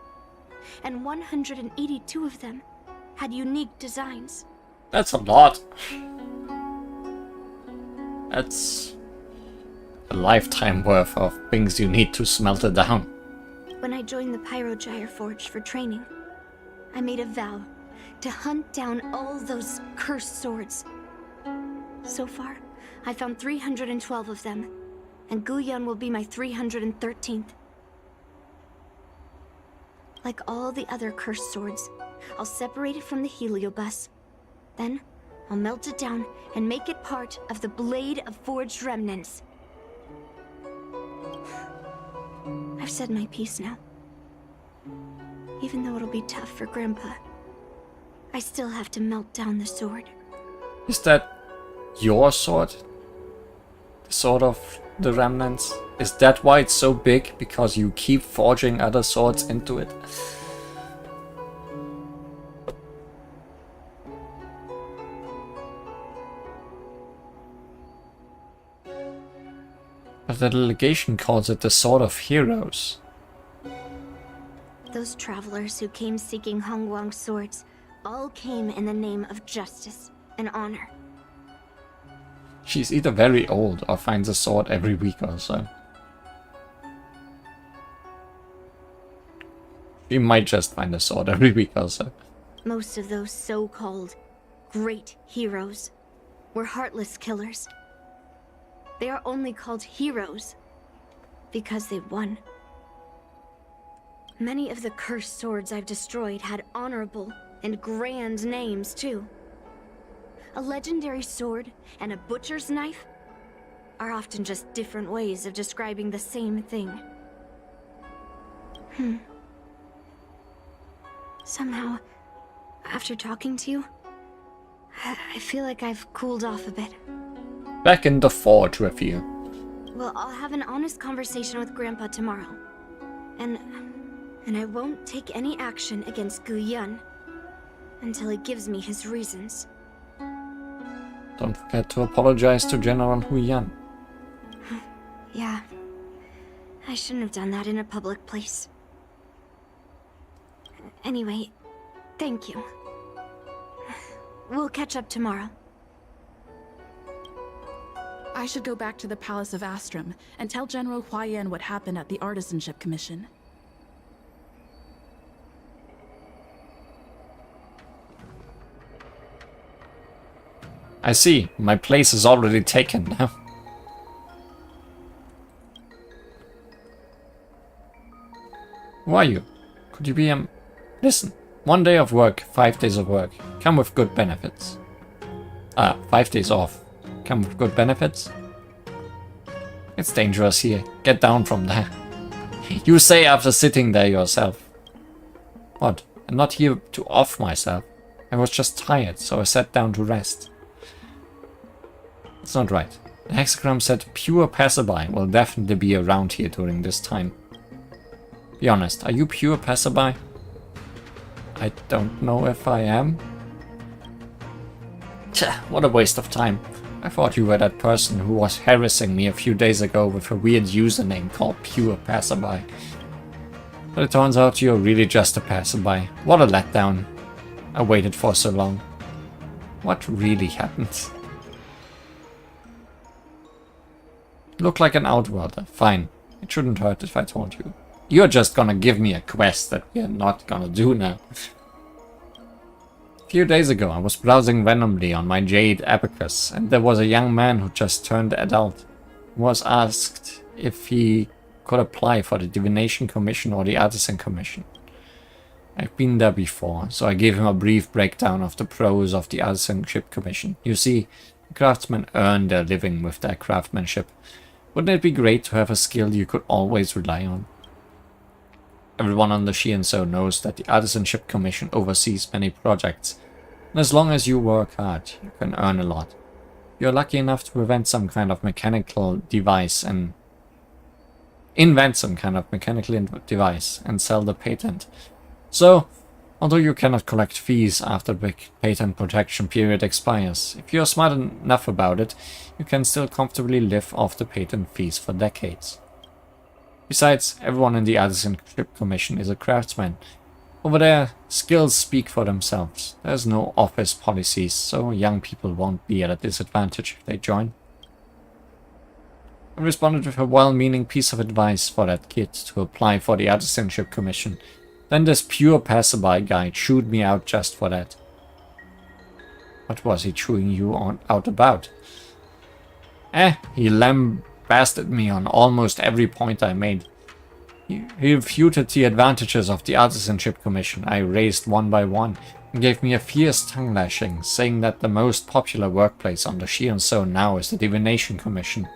and 182 of them had unique designs. That's a lot. That's a lifetime worth of things you need to smelt it down. When I joined the Pyrogya Forge for training, I made a vow to hunt down all those cursed swords. So far, I found 312 of them, and Guyan will be my 313th. Like all the other cursed swords, I'll separate it from the heliobus. Then, I'll melt it down and make it part of the Blade of Forged Remnants. I've said my piece now. Even though it'll be tough for Grandpa, I still have to melt down the sword. Is that your sword? The sword of the remnants? Is that why it's so big? Because you keep forging other swords into it? But the delegation calls it the Sword of Heroes. Those travelers who came seeking Hongwang's swords all came in the name of justice and honor. She's either very old or finds a sword every week or so. She might just find a sword every week or so. Most of those so-called great heroes were heartless killers. They are only called heroes because they won. Many of the cursed swords I've destroyed had honorable and grand names, too. A legendary sword and a butcher's knife are often just different ways of describing the same thing. Somehow, after talking to you, I feel like I've cooled off a bit. Back in the forge with you. Well, I'll have an honest conversation with Grandpa tomorrow. And I won't take any action against Gu Yun until he gives me his reasons. Don't forget to apologize to General Hu Yan. Yeah. I shouldn't have done that in a public place. Anyway, thank you. We'll catch up tomorrow. I should go back to the Palace of Astrum and tell General Huaiyan what happened at the Artisanship Commission. I see. My place is already taken now. Who are you? Could you be Listen. 1 day of work, 5 days of work. Come with good benefits. 5 days off. Come with good benefits. It's dangerous here. Get down from there. You say after sitting there yourself. What? I'm not here to off myself. I was just tired, so I sat down to rest. It's not right. The hexagram said pure passerby will definitely be around here during this time. Be honest, are you pure passerby? I don't know if I am. Tch, what a waste of time. I thought you were that person who was harassing me a few days ago with a weird username called Pure Passerby. But it turns out you're really just a passerby. What a letdown. I waited for so long. What really happened? Look like an outworlder. Fine. It shouldn't hurt if I told you. You're just gonna give me a quest that we're not gonna do now. A few days ago I was browsing randomly on my Jade Abacus and there was a young man who just turned adult. He was asked if he could apply for the Divination Commission or the Artisan Commission. I've been there before, so I gave him a brief breakdown of the pros of the Artisanship Commission. You see, the craftsmen earn their living with their craftsmanship. Wouldn't it be great to have a skill you could always rely on? Everyone on the Shianso knows that the Artisanship Commission oversees many projects, and as long as you work hard, you can earn a lot. You're lucky enough to invent some kind of mechanical device and sell the patent. So, although you cannot collect fees after the patent protection period expires, if you're smart enough about it, you can still comfortably live off the patent fees for decades. Besides, everyone in the Artisanship Commission is a craftsman. Over there, skills speak for themselves. There's no office policies, so young people won't be at a disadvantage if they join. I responded with a well-meaning piece of advice for that kid to apply for the Artisanship Commission. Then this pure passerby guy chewed me out just for that. What was he chewing you out about? He lambasted me on almost every point I made. He refuted the advantages of the Artisanship Commission I raised one by one, and gave me a fierce tongue lashing, saying that the most popular workplace on the Shion Zone now is the Divination Commission.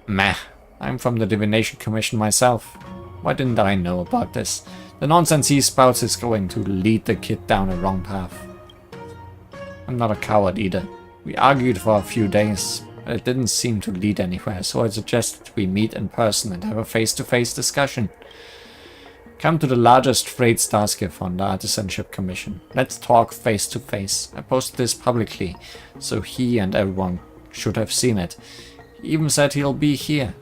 Meh, I'm from the Divination Commission myself. Why didn't I know about this? The nonsense he spouts is going to lead the kid down a wrong path. I'm not a coward either. We argued for a few days, but it didn't seem to lead anywhere, so I suggested we meet in person and have a face-to-face discussion. Come to the largest freight starskiff on the Artisanship Commission. Let's talk face-to-face. I posted this publicly, so he and everyone should have seen it. He even said he'll be here.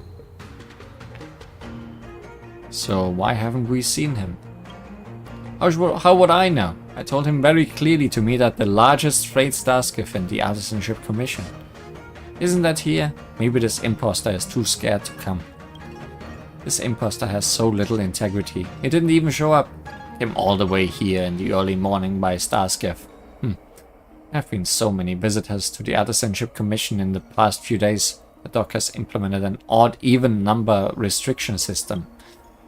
So why haven't we seen him? How would I know? I told him very clearly to meet at the largest freight starskiff in the Artisanship Commission. Isn't that here? Maybe this imposter is too scared to come. This imposter has so little integrity. He didn't even show up. Came all the way here in the early morning by starskiff. There have been so many visitors to the Artisanship Commission in the past few days. The dock has implemented an odd-even number restriction system.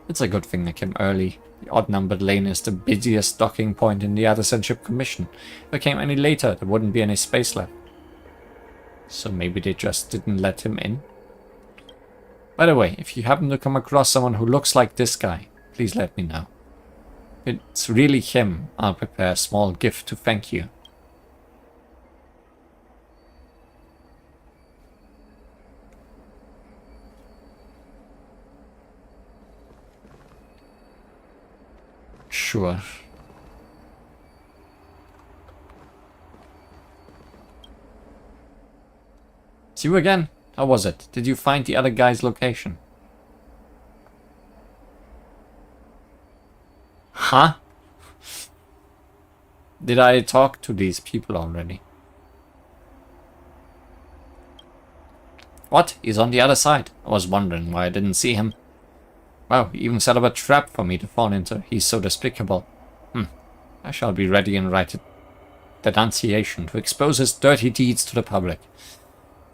It's a good thing I came early. The odd-numbered lane is the busiest docking point in the Artisanship Commission. If I came any later, there wouldn't be any space left. So maybe they just didn't let him in? By the way, if you happen to come across someone who looks like this guy, please let me know. If it's really him, I'll prepare a small gift to thank you. Sure. It's you again? How was it? Did you find the other guy's location? Huh? Did I talk to these people already? What? He's on the other side. I was wondering why I didn't see him. Wow, he even set up a trap for me to fall into. He's so despicable. I shall be ready and write a denunciation to expose his dirty deeds to the public.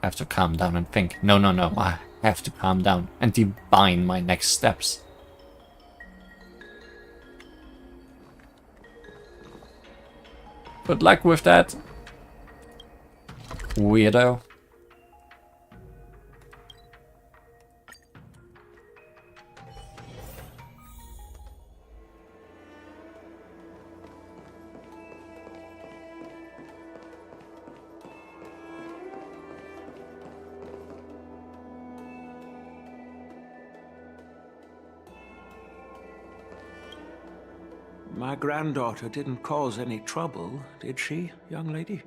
I have to calm down and think. No. I have to calm down and divine my next steps. Good luck with that, weirdo. My granddaughter didn't cause any trouble, did she, young lady?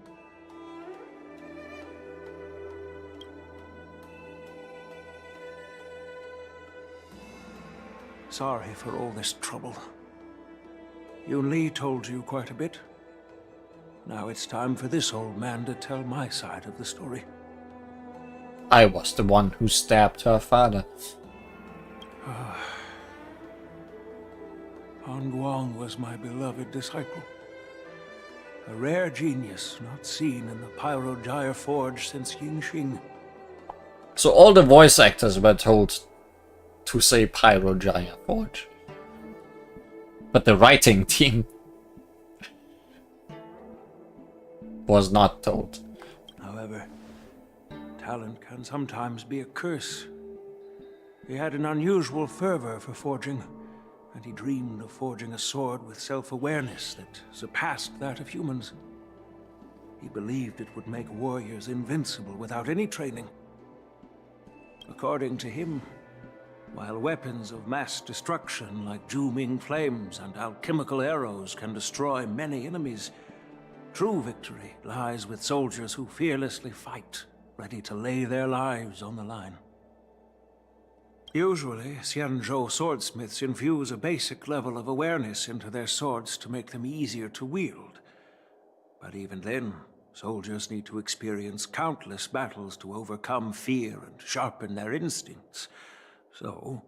Sorry for all this trouble. Yun Li told you quite a bit. Now it's time for this old man to tell my side of the story. I was the one who stabbed her father. Han Guang was my beloved disciple. A rare genius not seen in the Pyrogyre Forge since Yingxing. So all the voice actors were told to say Pyrogyre Forge. But the writing team was not told. However, talent can sometimes be a curse. He had an unusual fervor for forging, and he dreamed of forging a sword with self-awareness that surpassed that of humans. He believed it would make warriors invincible without any training. According to him, while weapons of mass destruction like Zhu-Ming flames and alchemical arrows can destroy many enemies, true victory lies with soldiers who fearlessly fight, ready to lay their lives on the line. Usually, Xianzhou swordsmiths infuse a basic level of awareness into their swords to make them easier to wield. But even then, soldiers need to experience countless battles to overcome fear and sharpen their instincts. So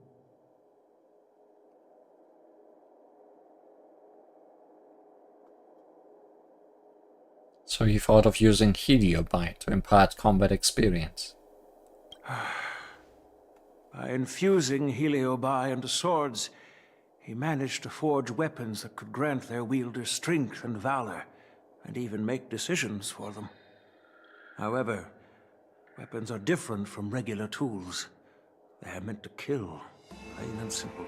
he thought of using Heliobite to impart combat experience. By infusing heliobi into swords, he managed to forge weapons that could grant their wielders strength and valor, and even make decisions for them. However, weapons are different from regular tools. They are meant to kill, plain and simple.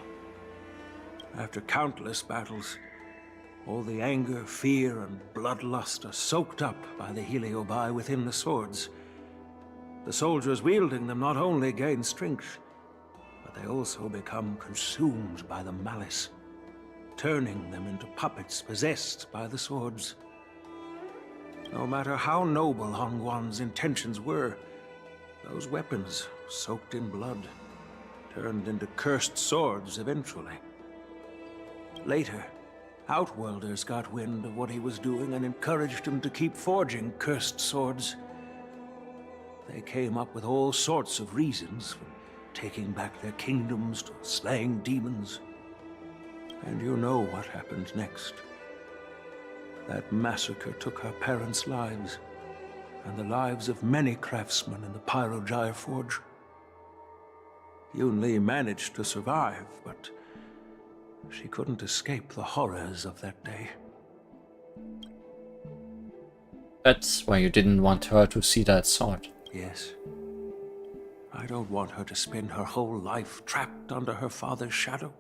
After countless battles, all the anger, fear, and bloodlust are soaked up by the heliobi within the swords. The soldiers wielding them not only gain strength, but they also become consumed by the malice, turning them into puppets possessed by the swords. No matter how noble Hongguang's intentions were, those weapons, soaked in blood, turned into cursed swords eventually. Later, Outworlders got wind of what he was doing and encouraged him to keep forging cursed swords. They came up with all sorts of reasons, from taking back their kingdoms to slaying demons. And you know what happened next. That massacre took her parents' lives, and the lives of many craftsmen in the Pyrogyre Forge. Yun-Li managed to survive, but she couldn't escape the horrors of that day. That's why you didn't want her to see that sword. Yes. I don't want her to spend her whole life trapped under her father's shadow.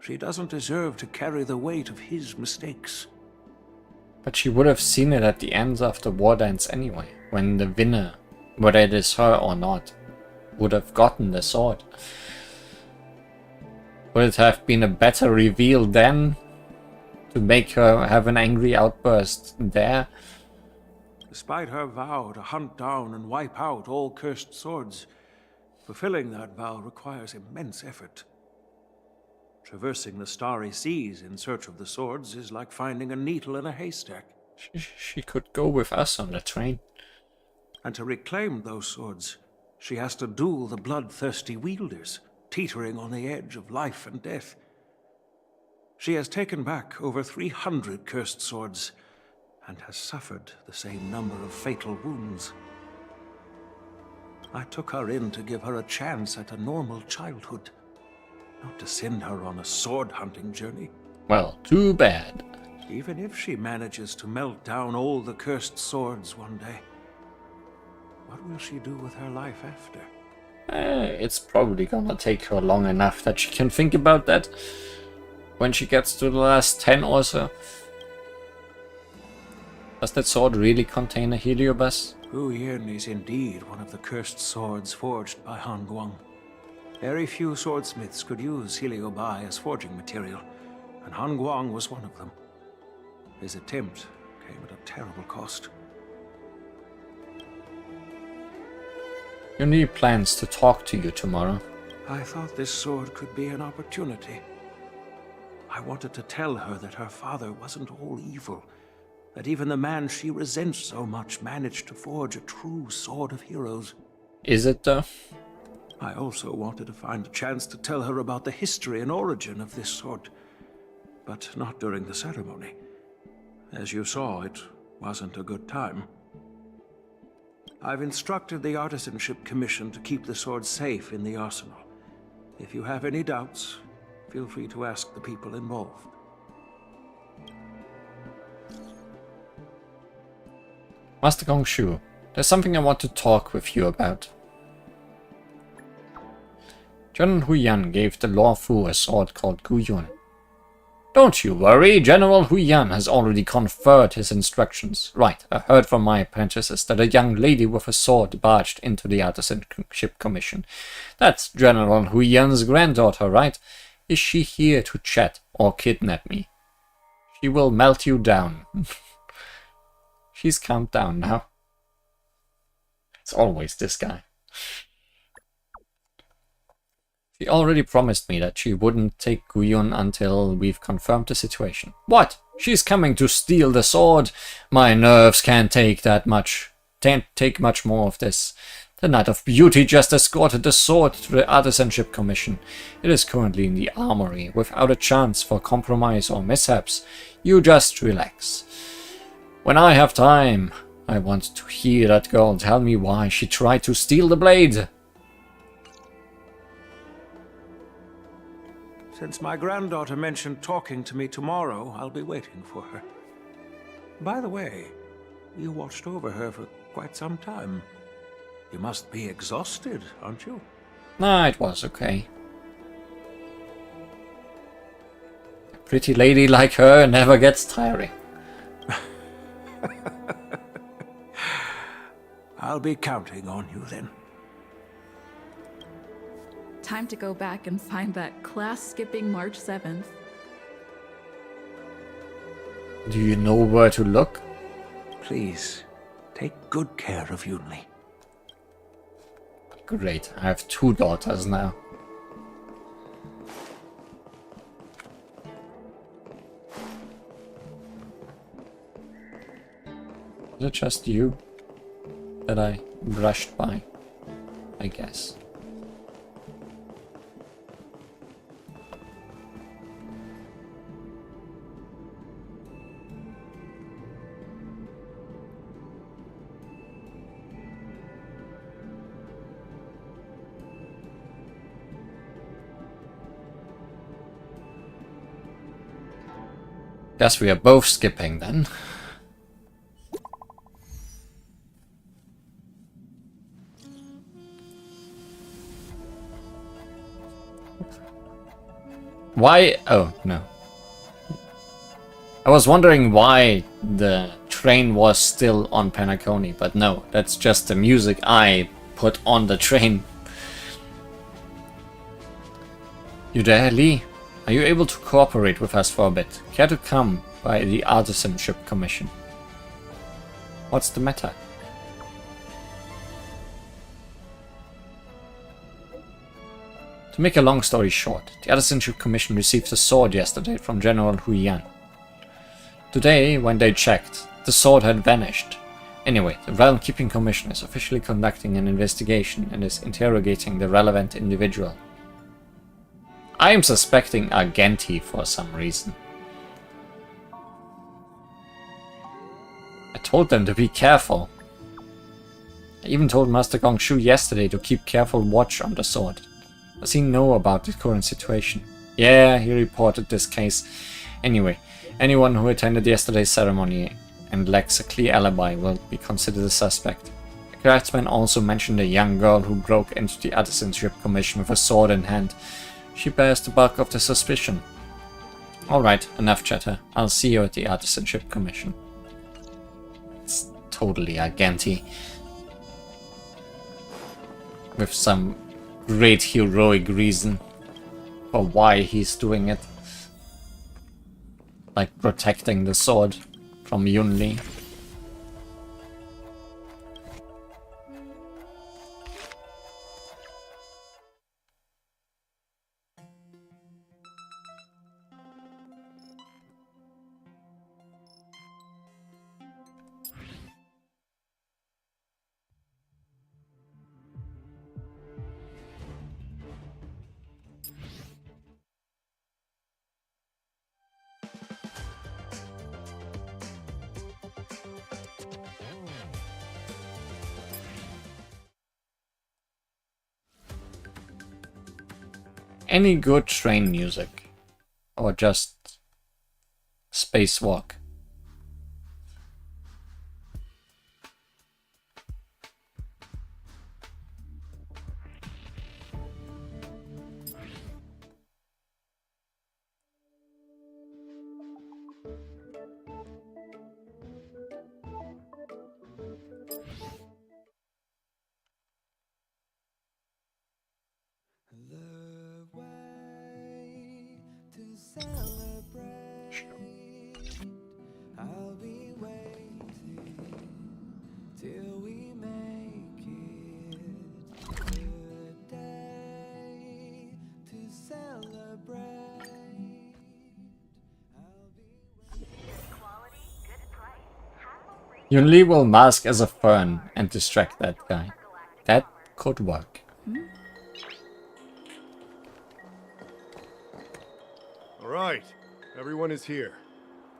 She doesn't deserve to carry the weight of his mistakes. But she would have seen it at the end of the war dance anyway, when the winner, whether it is her or not, would have gotten the sword. Would it have been a better reveal then, to make her have an angry outburst there? Despite her vow to hunt down and wipe out all cursed swords, fulfilling that vow requires immense effort. Traversing the starry seas in search of the swords is like finding a needle in a haystack. She could go with us on the train. And to reclaim those swords, she has to duel the bloodthirsty wielders, teetering on the edge of life and death. She has taken back over 300 cursed swords, and has suffered the same number of fatal wounds. I took her in to give her a chance at a normal childhood, not to send her on a sword-hunting journey. Well, too bad. Even if she manages to melt down all the cursed swords one day, what will she do with her life after? It's probably gonna take her long enough that she can think about that when she gets to the last 10 or so. Does that sword really contain a heliobus? Hu Yin is indeed one of the cursed swords forged by Hongguang. Very few swordsmiths could use heliobi as forging material, and Hongguang was one of them. His attempt came at a terrible cost. Yun-Li plans to talk to you tomorrow. I thought this sword could be an opportunity. I wanted to tell her that her father wasn't all evil, that even the man she resents so much managed to forge a true sword of heroes. Is it though? I also wanted to find a chance to tell her about the history and origin of this sword, but not during the ceremony. As you saw, it wasn't a good time. I've instructed the Artisanship Commission to keep the sword safe in the arsenal. If you have any doubts, feel free to ask the people involved. Master Gongshu, there's something I want to talk with you about. General Hu Yan gave the Law Fu a sword called Guyun. Don't you worry, General Hu Yan has already conferred his instructions. Right, I heard from my apprentices that a young lady with a sword barged into the Artisanship Commission. That's General Hu Yan's granddaughter, right? Is she here to chat or kidnap me? She will melt you down. She's calmed down now. It's always this guy. She already promised me that she wouldn't take Guyun until we've confirmed the situation. What? She's coming to steal the sword? My nerves can't take that much. Can't take much more of this. The Knight of Beauty just escorted the sword to the Artisanship Commission. It is currently in the armory, without a chance for compromise or mishaps. You just relax. When I have time, I want to hear that girl tell me why she tried to steal the blade. Since my granddaughter mentioned talking to me tomorrow, I'll be waiting for her. By the way, you watched over her for quite some time. You must be exhausted, aren't you? Nah, it was okay. A pretty lady like her never gets tiring. I'll be counting on you then. Time to go back and find that class-skipping March 7th. Do you know where to look? Please, take good care of Yunli. Great, I have 2 daughters now. Is it just you that I brushed by? I guess. Guess we are both skipping then. Why? Oh, no. I was wondering why the train was still on Penacony, but no, that's just the music I put on the train. You there, Lee? Are you able to cooperate with us for a bit? Care to come by the Artisanship Commission? What's the matter? To make a long story short, the Artisanship Commission received a sword yesterday from General Huiyan. Today, when they checked, the sword had vanished. Anyway, the Realm Keeping Commission is officially conducting an investigation and is interrogating the relevant individual. I am suspecting Argenti for some reason. I told them to be careful. I even told Master Gongshu yesterday to keep careful watch on the sword. Does he know about the current situation? Yeah, he reported this case. Anyway, anyone who attended yesterday's ceremony and lacks a clear alibi will be considered a suspect. The craftsman also mentioned a young girl who broke into the Artisanship Commission with a sword in hand. She bears the bulk of the suspicion. Alright, enough chatter. I'll see you at the Artisanship Commission. It's totally Argenti. With some great heroic reason for why he's doing it. Like protecting the sword from Yunli. Any good train music? Or just spacewalk? Yunli will mask as a fern and distract that guy. That could work. Alright, everyone is here.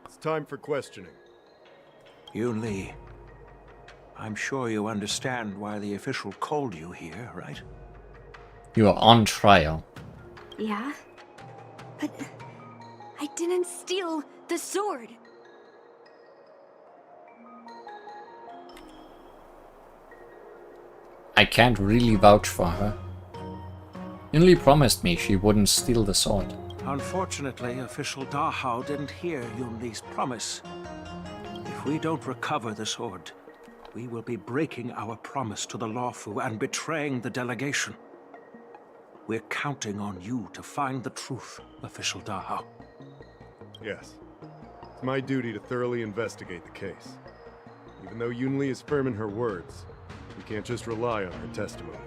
It's time for questioning. Yunli, I'm sure you understand why the official called you here, right? You are on trial. Yeah? But I didn't steal the sword. I can't really vouch for her. Yunli promised me she wouldn't steal the sword. Unfortunately, official Dahao didn't hear Yunli's promise. If we don't recover the sword, we will be breaking our promise to the Lawfu and betraying the delegation. We're counting on you to find the truth, official Dahao. Yes. It's my duty to thoroughly investigate the case. Even though Yunli is firm in her words, we can't just rely on her testimony.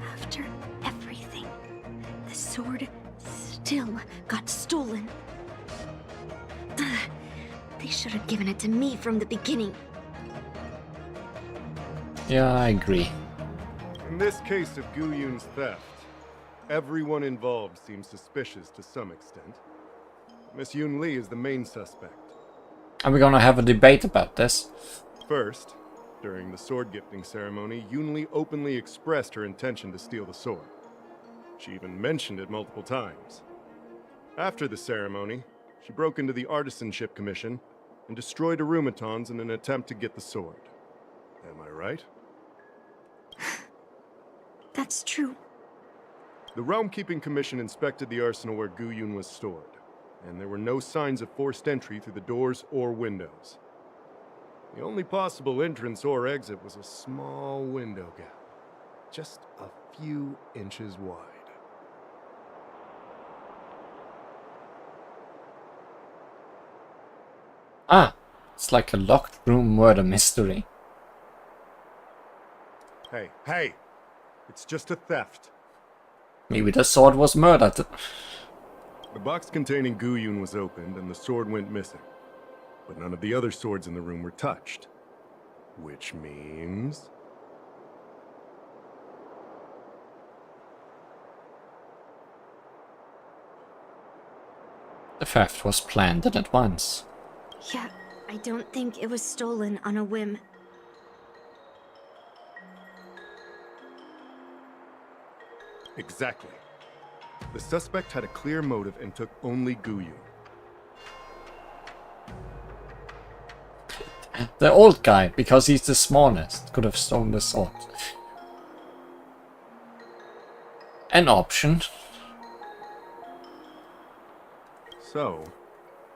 After everything, the sword still got stolen. They should have given it to me from the beginning. Yeah, I agree. In this case of Gu Yun's theft, everyone involved seems suspicious to some extent. Miss Yunli is the main suspect. Are we gonna have a debate about this? First, during the sword gifting ceremony, Yunli openly expressed her intention to steal the sword. She even mentioned it multiple times. After the ceremony, she broke into the Artisanship Commission and destroyed Arumatons in an attempt to get the sword. Am I right? That's true. The Realm Keeping Commission inspected the arsenal where Gu Yun was stored, and there were no signs of forced entry through the doors or windows. The only possible entrance or exit was a small window gap, just a few inches wide. Ah, it's like a locked room murder mystery. Hey! It's just a theft. Maybe the sword was murdered. The box containing Gu Yun was opened and the sword went missing. But none of the other swords in the room were touched. Which means... The theft was planned in advance. Yeah, I don't think it was stolen on a whim. Exactly. The suspect had a clear motive and took only Gu Yun. The old guy, because he's the smallest, could have stolen the sword. An option. So,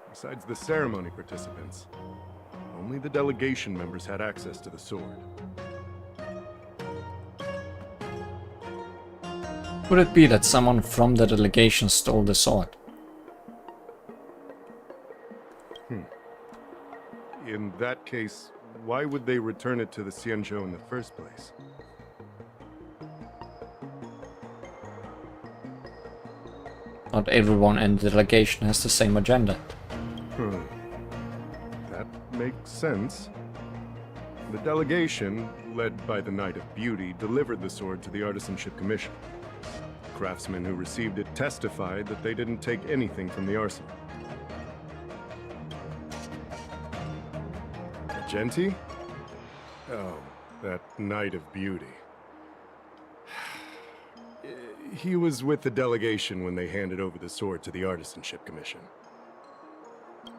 besides the ceremony participants, only the delegation members had access to the sword. Could it be that someone from the delegation stole the sword? In that case, why would they return it to the Xianzhou in the first place? Not everyone in the delegation has the same agenda. That makes sense. The delegation, led by the Knight of Beauty, delivered the sword to the Artisanship Commission. The craftsmen who received it testified that they didn't take anything from the arsenal. Genti? Oh, that Knight of Beauty. He was with the delegation when they handed over the sword to the Artisanship Commission.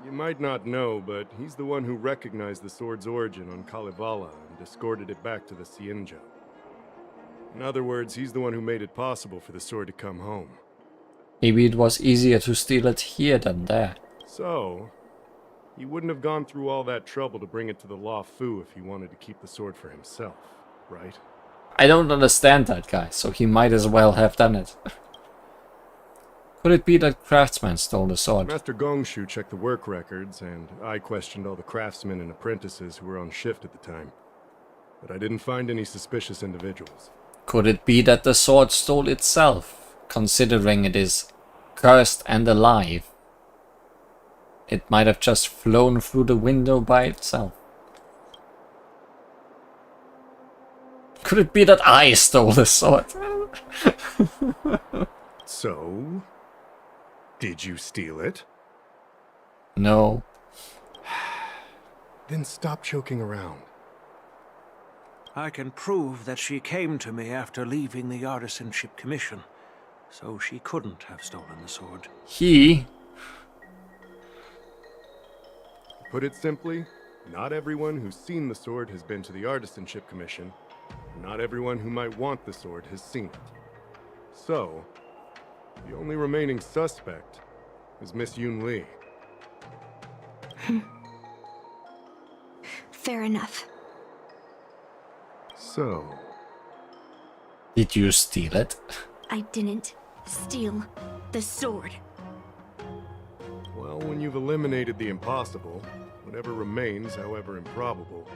You might not know, but he's the one who recognized the sword's origin on Kalevala and escorted it back to the Xianzhou. In other words, he's the one who made it possible for the sword to come home. Maybe it was easier to steal it here than there. So, he wouldn't have gone through all that trouble to bring it to the Lawfu if he wanted to keep the sword for himself, right? I don't understand that guy, so he might as well have done it. Could it be that craftsman stole the sword? Master Gongshu checked the work records, and I questioned all the craftsmen and apprentices who were on shift at the time. But I didn't find any suspicious individuals. Could it be that the sword stole itself, considering it is cursed and alive? It might have just flown through the window by itself. Could it be that I stole the sword? So, did you steal it? No. Then stop joking around. I can prove that she came to me after leaving the Artisanship Commission. so she couldn't have stolen the sword. He... Put it simply, not everyone who's seen the sword has been to the Artisanship Commission. Not everyone who might want the sword has seen it. So, the only remaining suspect is Miss Yun Li. Fair enough. So... Did you steal it? I didn't steal the sword. Well, when you've eliminated the impossible, whatever remains, however improbable,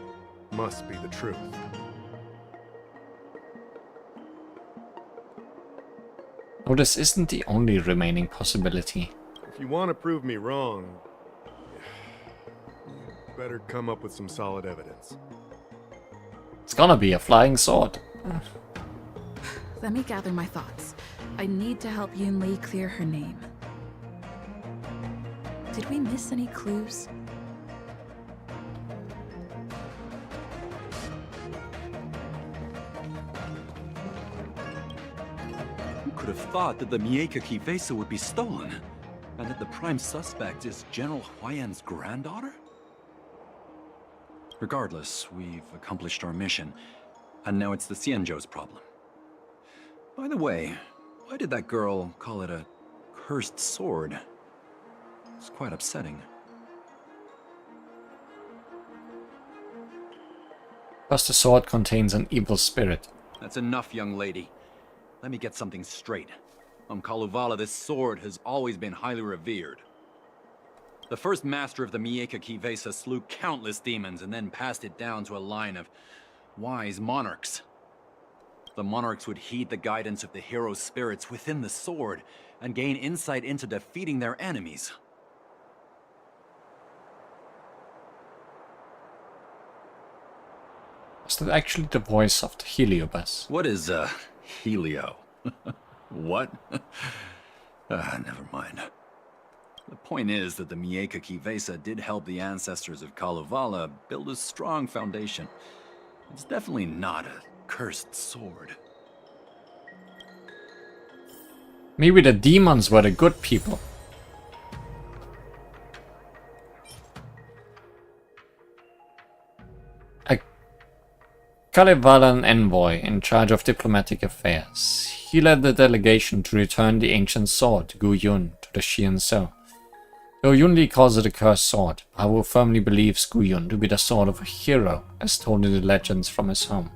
must be the truth. No, this isn't the only remaining possibility. If you want to prove me wrong, you better come up with some solid evidence. It's gonna be a flying sword. Let me gather my thoughts. I need to help Yun Li clear her name. Did we miss any clues? Who could have thought that the Mieka Kivesa would be stolen? And that the prime suspect is General Huayan's granddaughter? Regardless, we've accomplished our mission, and now it's the Xianzhou's problem. By the way, why did that girl call it a cursed sword? It's quite upsetting. Because the sword contains an evil spirit. That's enough, young lady. Let me get something straight. On Kalevala, this sword has always been highly revered. The first master of the Mieka Kivesa slew countless demons and then passed it down to a line of wise monarchs. The monarchs would heed the guidance of the hero spirits within the sword and gain insight into defeating their enemies. Was that actually the voice of the Heliobus? What is, Helio? What? Never mind. The point is that the Mieka Kivesa did help the ancestors of Kalevala build a strong foundation. It's definitely not a cursed sword. Maybe the demons were the good people. A Kalevalan envoy in charge of diplomatic affairs. He led the delegation to return the ancient sword, Gu Yun, to the Xianzhou. Though Yun Li calls it a cursed sword, Pao firmly believes Gu Yun to be the sword of a hero, as told in the legends from his home.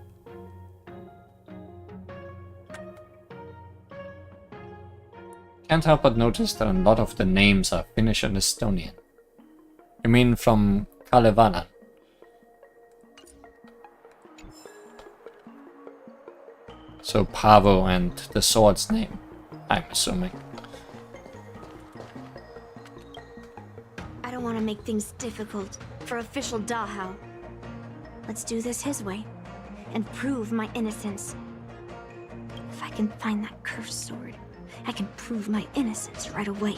Can't help but notice that a lot of the names are Finnish and Estonian. I mean from Kalevalan. So Pavo and the sword's name, I'm assuming. I don't want to make things difficult for official Dahao. Let's do this his way and prove my innocence. If I can find that cursed sword, I can prove my innocence right away.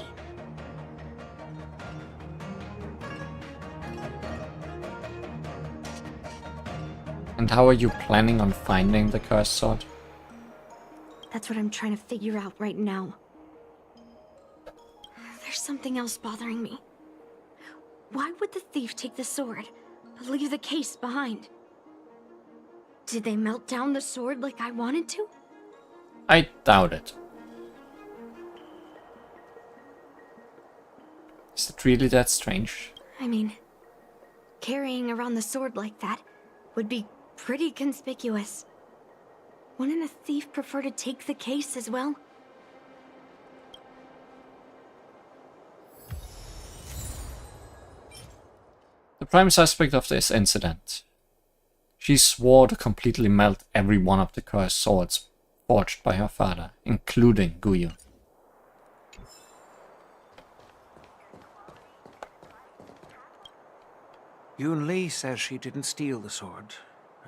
And how are you planning on finding the cursed sword? That's what I'm trying to figure out right now. There's something else bothering me. Why would the thief take the sword, but leave the case behind? Did they melt down the sword like I wanted to? I doubt it. Is it really that strange? I mean, carrying around the sword like that would be pretty conspicuous. Wouldn't a thief prefer to take the case as well? The prime suspect of this incident. She swore to completely melt every one of the cursed swords forged by her father, including Gu Yun. Yun Li says she didn't steal the sword,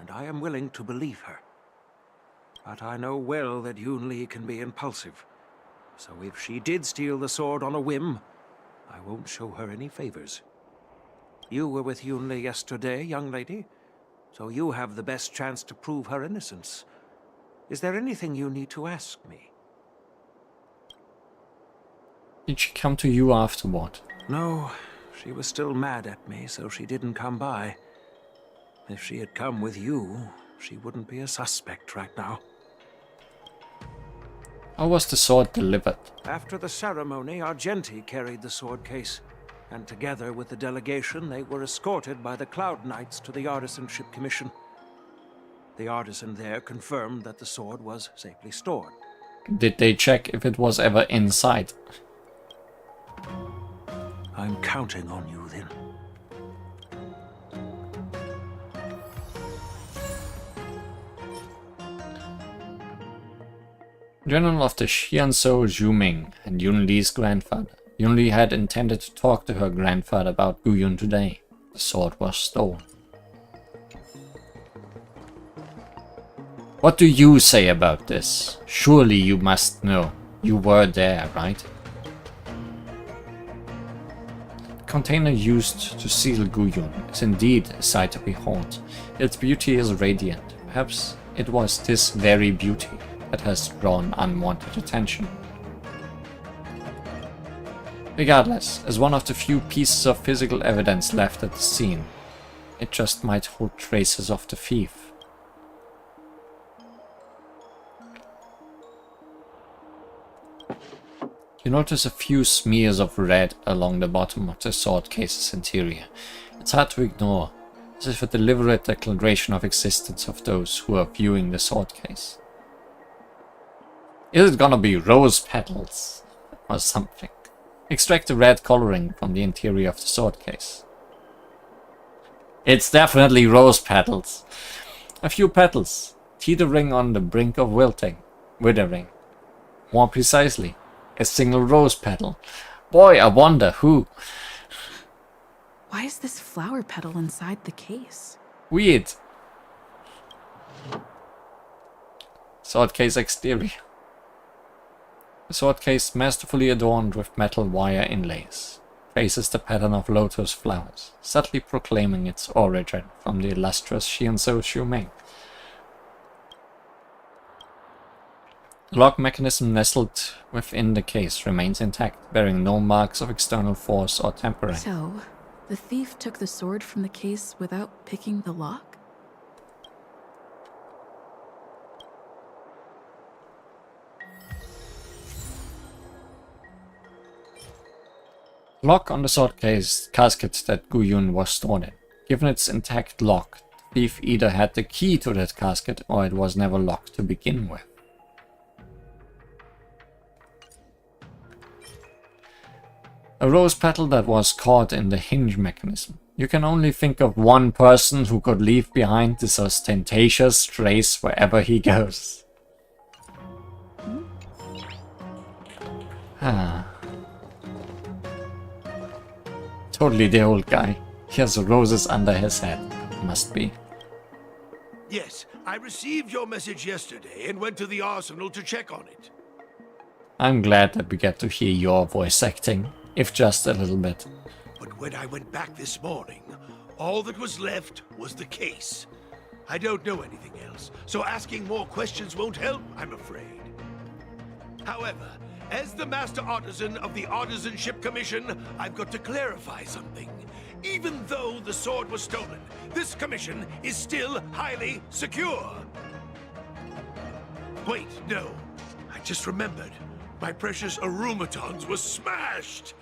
and I am willing to believe her. But I know well that Yun Li can be impulsive. So if she did steal the sword on a whim, I won't show her any favors. You were with Yun Li yesterday, young lady, so you have the best chance to prove her innocence. Is there anything you need to ask me? Did she come to you afterward? No, she was still mad at me, so she didn't come by. If she had come with you, she wouldn't be a suspect right now. How was the sword delivered? After the ceremony, Argenti carried the sword case, and together with the delegation, they were escorted by the Cloud Knights to the Artisanship Commission. The artisan there confirmed that the sword was safely stored. Did they check if it was ever inside? I'm counting on you then. Journal of the Xianzhou Zhuming and Yun Li's grandfather. Yun Li had intended to talk to her grandfather about Gu Yun today. The sword was stolen. What do you say about this? Surely you must know. You were there, right? The container used to seal Gu Yun is indeed a sight to behold. Its beauty is radiant. Perhaps it was this very beauty that has drawn unwanted attention. Regardless, as one of the few pieces of physical evidence left at the scene, it just might hold traces of the thief. You notice a few smears of red along the bottom of the sword case's interior. It's hard to ignore, as if a deliberate declaration of existence of those who are viewing the sword case. Is it gonna be rose petals or something? Extract the red coloring from the interior of the sword case. It's definitely rose petals. A few petals, teetering on the brink of withering. More precisely, a single rose petal. Boy, I wonder who. Why is this flower petal inside the case? Weird. Sword case exterior. The sword case, masterfully adorned with metal wire inlays, faces the pattern of lotus flowers, subtly proclaiming its origin from the illustrious Xianzhou Zhuming. The lock mechanism nestled within the case remains intact, bearing no marks of external force or tampering. So, the thief took the sword from the case without picking the lock? Lock on the sword case casket that Gu Yun was stored in. Given its intact lock, the thief either had the key to that casket or it was never locked to begin with. A rose petal that was caught in the hinge mechanism. You can only think of one person who could leave behind this ostentatious trace wherever he goes. Totally the old guy. He has roses under his head. Must be. Yes, I received your message yesterday and went to the arsenal to check on it. I'm glad that we get to hear your voice acting, if just a little bit. But when I went back this morning, all that was left was the case. I don't know anything else, so asking more questions won't help, I'm afraid. However, as the Master Artisan of the Artisanship Commission, I've got to clarify something. Even though the sword was stolen, this commission is still highly secure. Wait, no. I just remembered. My precious aromatons was smashed.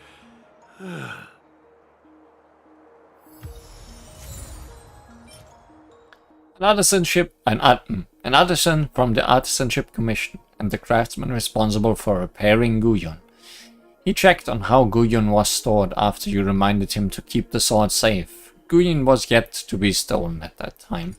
An artisan from the Artisanship Commission and the craftsman responsible for repairing Gu Yun. He checked on how Gu Yun was stored after you reminded him to keep the sword safe. Gu Yun was yet to be stolen at that time.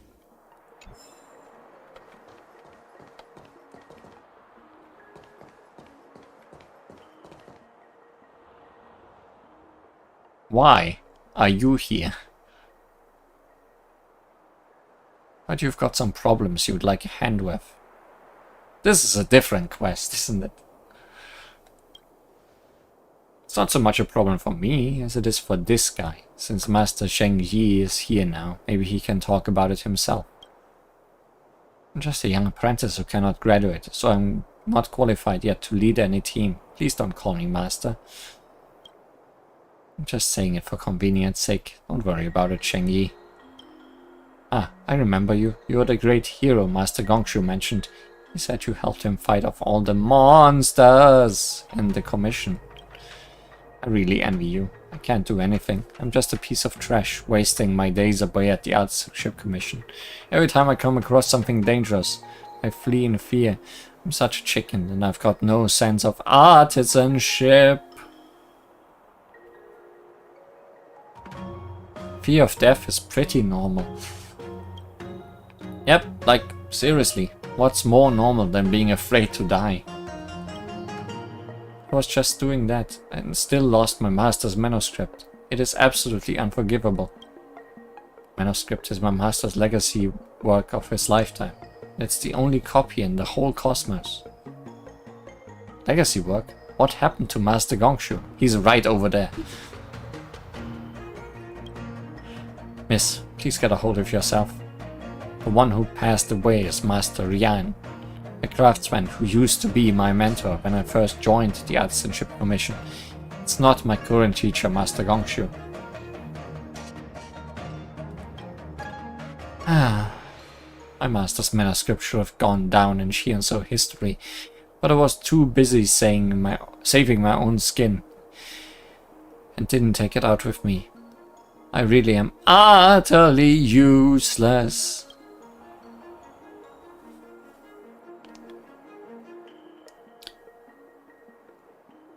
Why are you here? But you've got some problems you'd like a hand with. This is a different quest, isn't it? It's not so much a problem for me as it is for this guy, since Master Sheng Yi is here now. Maybe he can talk about it himself. I'm just a young apprentice who cannot graduate, so I'm Not qualified yet to lead any team. Please don't call me master. I'm just saying it for convenience sake. Don't worry about it, Sheng Yi. Ah, I remember you. You're the great hero Master Gongshu mentioned. He said you helped him fight off all the monsters in the commission. I really envy you. I can't do anything. I'm just a piece of trash, wasting my days away at the Artisanship Commission. Every time I come across something dangerous, I flee in fear. I'm such a chicken, and I've got no sense of artisanship. Fear of death is pretty normal. Yep, like, seriously, what's more normal than being afraid to die? I was just doing that, and still lost my master's manuscript. It is absolutely unforgivable. Manuscript is my master's legacy work of his lifetime. It's the only copy in the whole cosmos. Legacy work? What happened to Master Gongshu? He's right over there. Miss, please get a hold of yourself. The one who passed away is Master Rian, a craftsman who used to be my mentor when I first joined the Artisanship Commission. It's not my current teacher, Master Gongshu. My master's manuscript should have gone down in Shianzhou history, but I was too busy saving my own skin and didn't take it out with me. I really am utterly useless.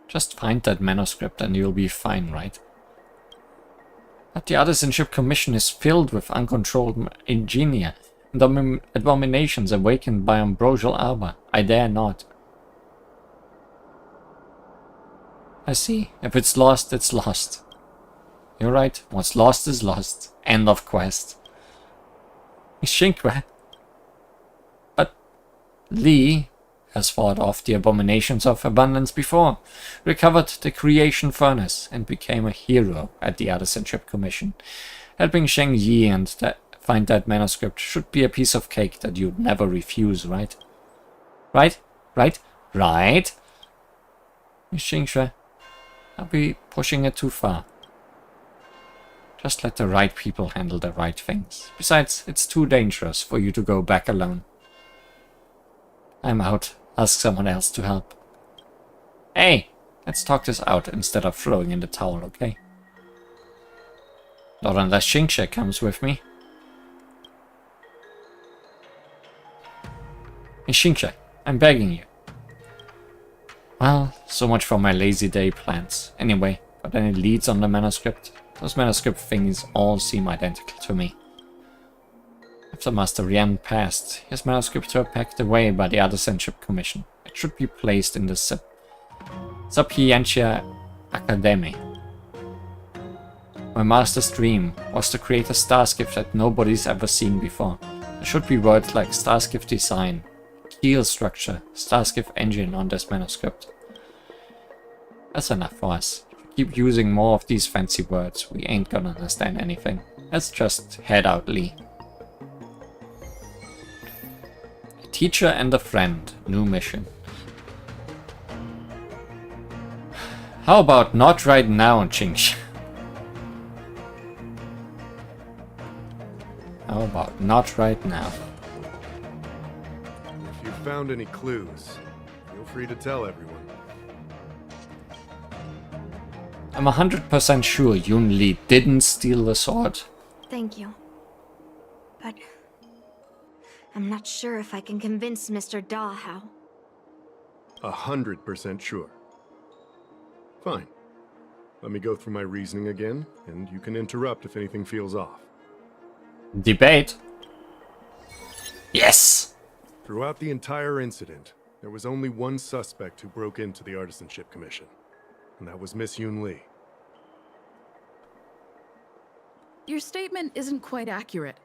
Just find that manuscript and you'll be fine, right? But the Artisanship Commission is filled with uncontrolled ingenia and abominations awakened by ambrosial arbor. I dare not. I see. If it's lost, it's lost. You're right. What's lost is lost. End of quest. Shinkwe. But Li has fought off the abominations of abundance before, recovered the creation furnace, and became a hero at the Artisanship Commission. Helping Sheng Yi and find that manuscript should be a piece of cake that you'd never refuse, right? Right? Right? Right? Xingxue, I'll be pushing it too far. Just let the right people handle the right things. Besides, it's too dangerous for you to go back alone. I'm out. Ask someone else to help. Hey, let's talk this out instead of throwing in the towel, okay? Not unless Xingxue comes with me. Hey Xingxue, I'm begging you. Well, so much for my lazy day plans. Anyway, got any leads on the manuscript? Those manuscript things all seem identical to me. After Master Rian passed, his manuscripts were packed away by the Artisanship Commission. It should be placed in the Sapientia Academy. My master's dream was to create a starskiff that nobody's ever seen before. There should be words like starskiff design, keel structure, starskiff engine on this manuscript. That's enough for us. If we keep using more of these fancy words, we ain't gonna understand anything. Let's just head out, Lee. A teacher and a friend. New mission. How about not right now, Qingxi? How about not right now? If you found any clues, feel free to tell everyone. I'm 100% sure Yun Li didn't steal the sword. Thank you. But I'm not sure if I can convince Mr. Da how. 100% sure. Fine. Let me go through my reasoning again, and you can interrupt if anything feels off. Debate. Yes! Throughout the entire incident, there was only one suspect who broke into the Artisanship Commission, and that was Miss Yun Li. Your statement isn't quite accurate.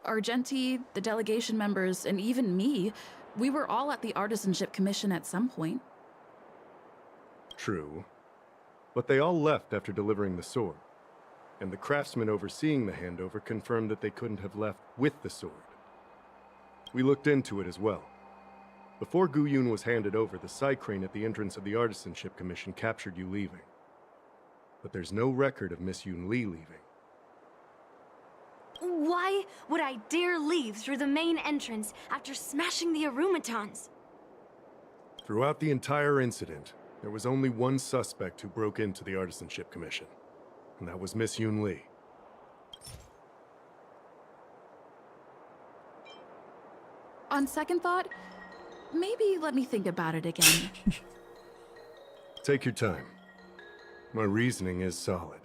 Argenti, the delegation members, and even me, we were all at the Artisanship Commission at some point. True. But they all left after delivering the sword. And the craftsman overseeing the handover confirmed that they couldn't have left with the sword. We looked into it as well. Before Guyun was handed over, the Psy crane at the entrance of the Artisanship Commission captured you leaving. But there's no record of Miss Yun Li leaving. Why would I dare leave through the main entrance after smashing the Arumatons? Throughout the entire incident, there was only one suspect who broke into the Artisanship Commission, and that was Miss Yun Li. On second thought, maybe let me think about it again. Take your time. My reasoning is solid.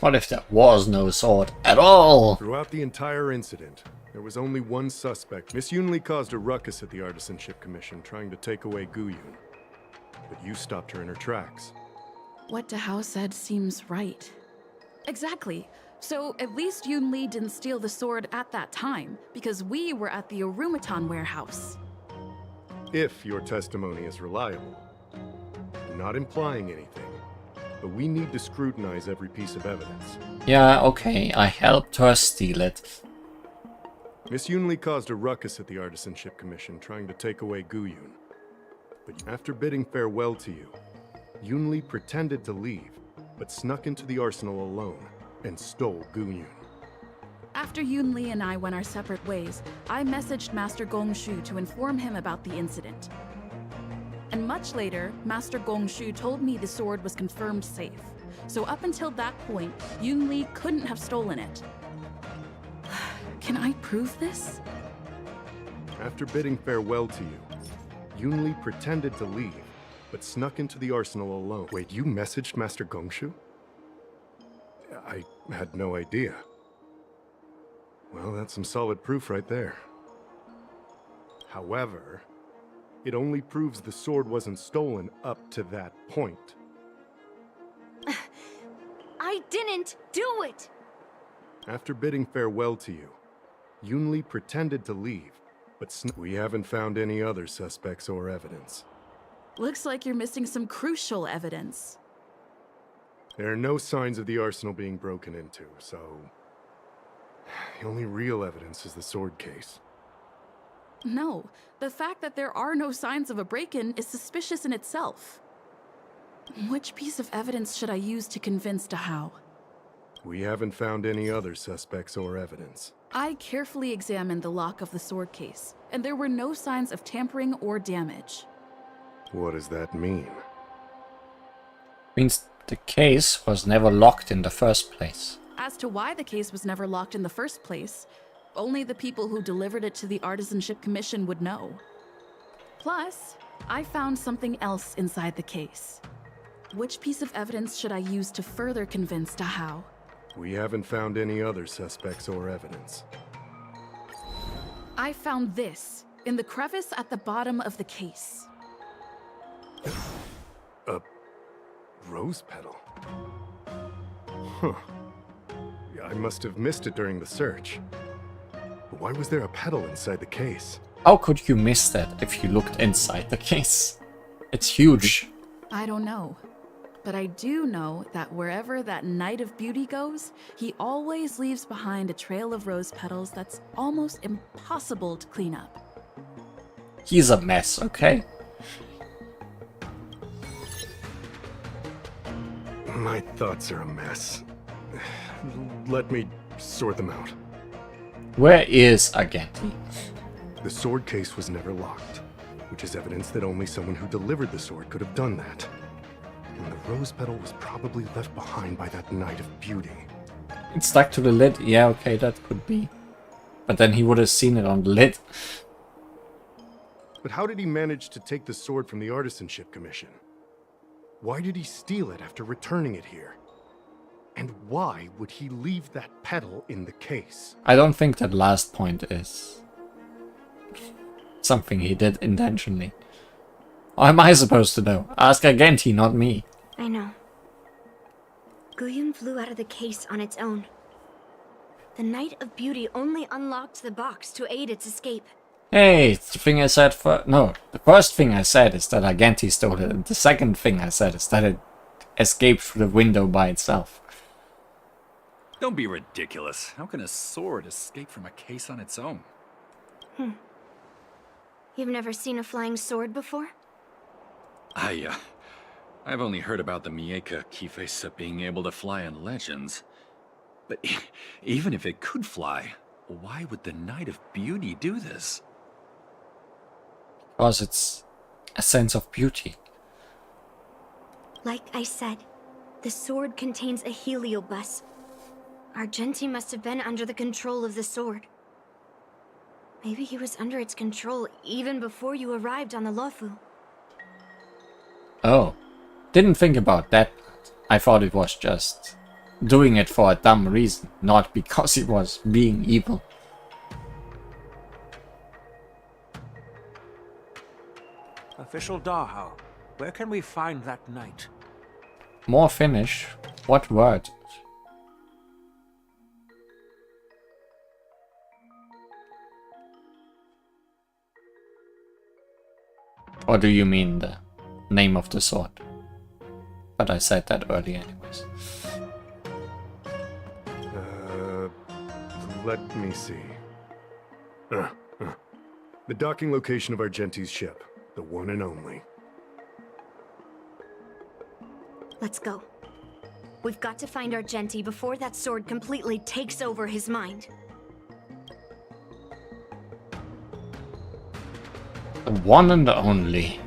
What if there was no sword at all? Throughout the entire incident, there was only one suspect. Miss Yun Li caused a ruckus at the Artisanship Commission, trying to take away Guyun. But you stopped her in her tracks. What Dahao said seems right. Exactly. So at least Yun Li didn't steal the sword at that time, because we were at the Arumaton warehouse. If your testimony is reliable. I'm not implying anything, but we need to scrutinize every piece of evidence. Yeah, okay, I helped her steal it. Miss Yun Li caused a ruckus at the Artisanship Commission, trying to take away Guyun. But after bidding farewell to you, Yun Li pretended to leave, but snuck into the arsenal alone and stole Guyun. After Yun Li and I went our separate ways, I messaged Master Gongshu to inform him about the incident. And much later, Master Gongshu told me the sword was confirmed safe. So up until that point, Yun Li couldn't have stolen it. Can I prove this? After bidding farewell to you, Yun Li pretended to leave, but snuck into the arsenal alone. Wait, you messaged Master Gongshu? I had no idea. Well, that's some solid proof right there. However, it only proves the sword wasn't stolen up to that point. I didn't do it! After bidding farewell to you, Yun Li pretended to leave, but we haven't found any other suspects or evidence. Looks like you're missing some crucial evidence. There are no signs of the arsenal being broken into, so... the only real evidence is the sword case. No, the fact that there are no signs of a break-in is suspicious in itself. Which piece of evidence should I use to convince Dahao? We haven't found any other suspects or evidence. I carefully examined the lock of the sword case, and there were no signs of tampering or damage. What does that mean? Means the case was never locked in the first place. As to why the case was never locked in the first place, only the people who delivered it to the Artisanship Commission would know. Plus, I found something else inside the case. Which piece of evidence should I use to further convince Dahao? We haven't found any other suspects or evidence. I found this in the crevice at the bottom of the case. A rose petal? Huh. I must have missed it during the search. But why was there a petal inside the case? How could you miss that if you looked inside the case? It's huge. I don't know. But I do know that wherever that Knight of Beauty goes, he always leaves behind a trail of rose petals that's almost impossible to clean up. He's a mess, okay? My thoughts are a mess. Let me sort them out. Where is Agenti? The sword case was never locked, which is evidence that only someone who delivered the sword could have done that. And the rose petal was probably left behind by that Knight of Beauty. It's stuck to the lid? Yeah, okay, that could be. But then he would have seen it on the lid. But how did he manage to take the sword from the Artisanship Commission? Why did he steal it after returning it here? And why would he leave that petal in the case? I don't think that last point is something he did intentionally. How am I supposed to know? Ask Agenti, not me. I know. Guyun flew out of the case on its own. The Knight of Beauty only unlocked the box to aid its escape. Hey, the thing I said for... No, the first thing I said is that Agenti stole it, and the second thing I said is that it escaped through the window by itself. Don't be ridiculous. How can a sword escape from a case on its own? You've never seen a flying sword before? I've only heard about the Mieka Kifesa being able to fly in legends. But even if it could fly, why would the Knight of Beauty do this? Because it's a sense of beauty. Like I said, the sword contains a heliobus. Argenti must have been under the control of the sword. Maybe he was under its control even before you arrived on the Lofu. Oh, didn't think about that. I thought it was just doing it for a dumb reason, not because it was being evil. Official Dahao, where can we find that knight? More Finnish? What word? Or do you mean the name of the sword? But I said that earlier anyways. Let me see. The docking location of Argenti's ship. The one and only. Let's go. We've got to find Argenti before that sword completely takes over his mind. The one and only.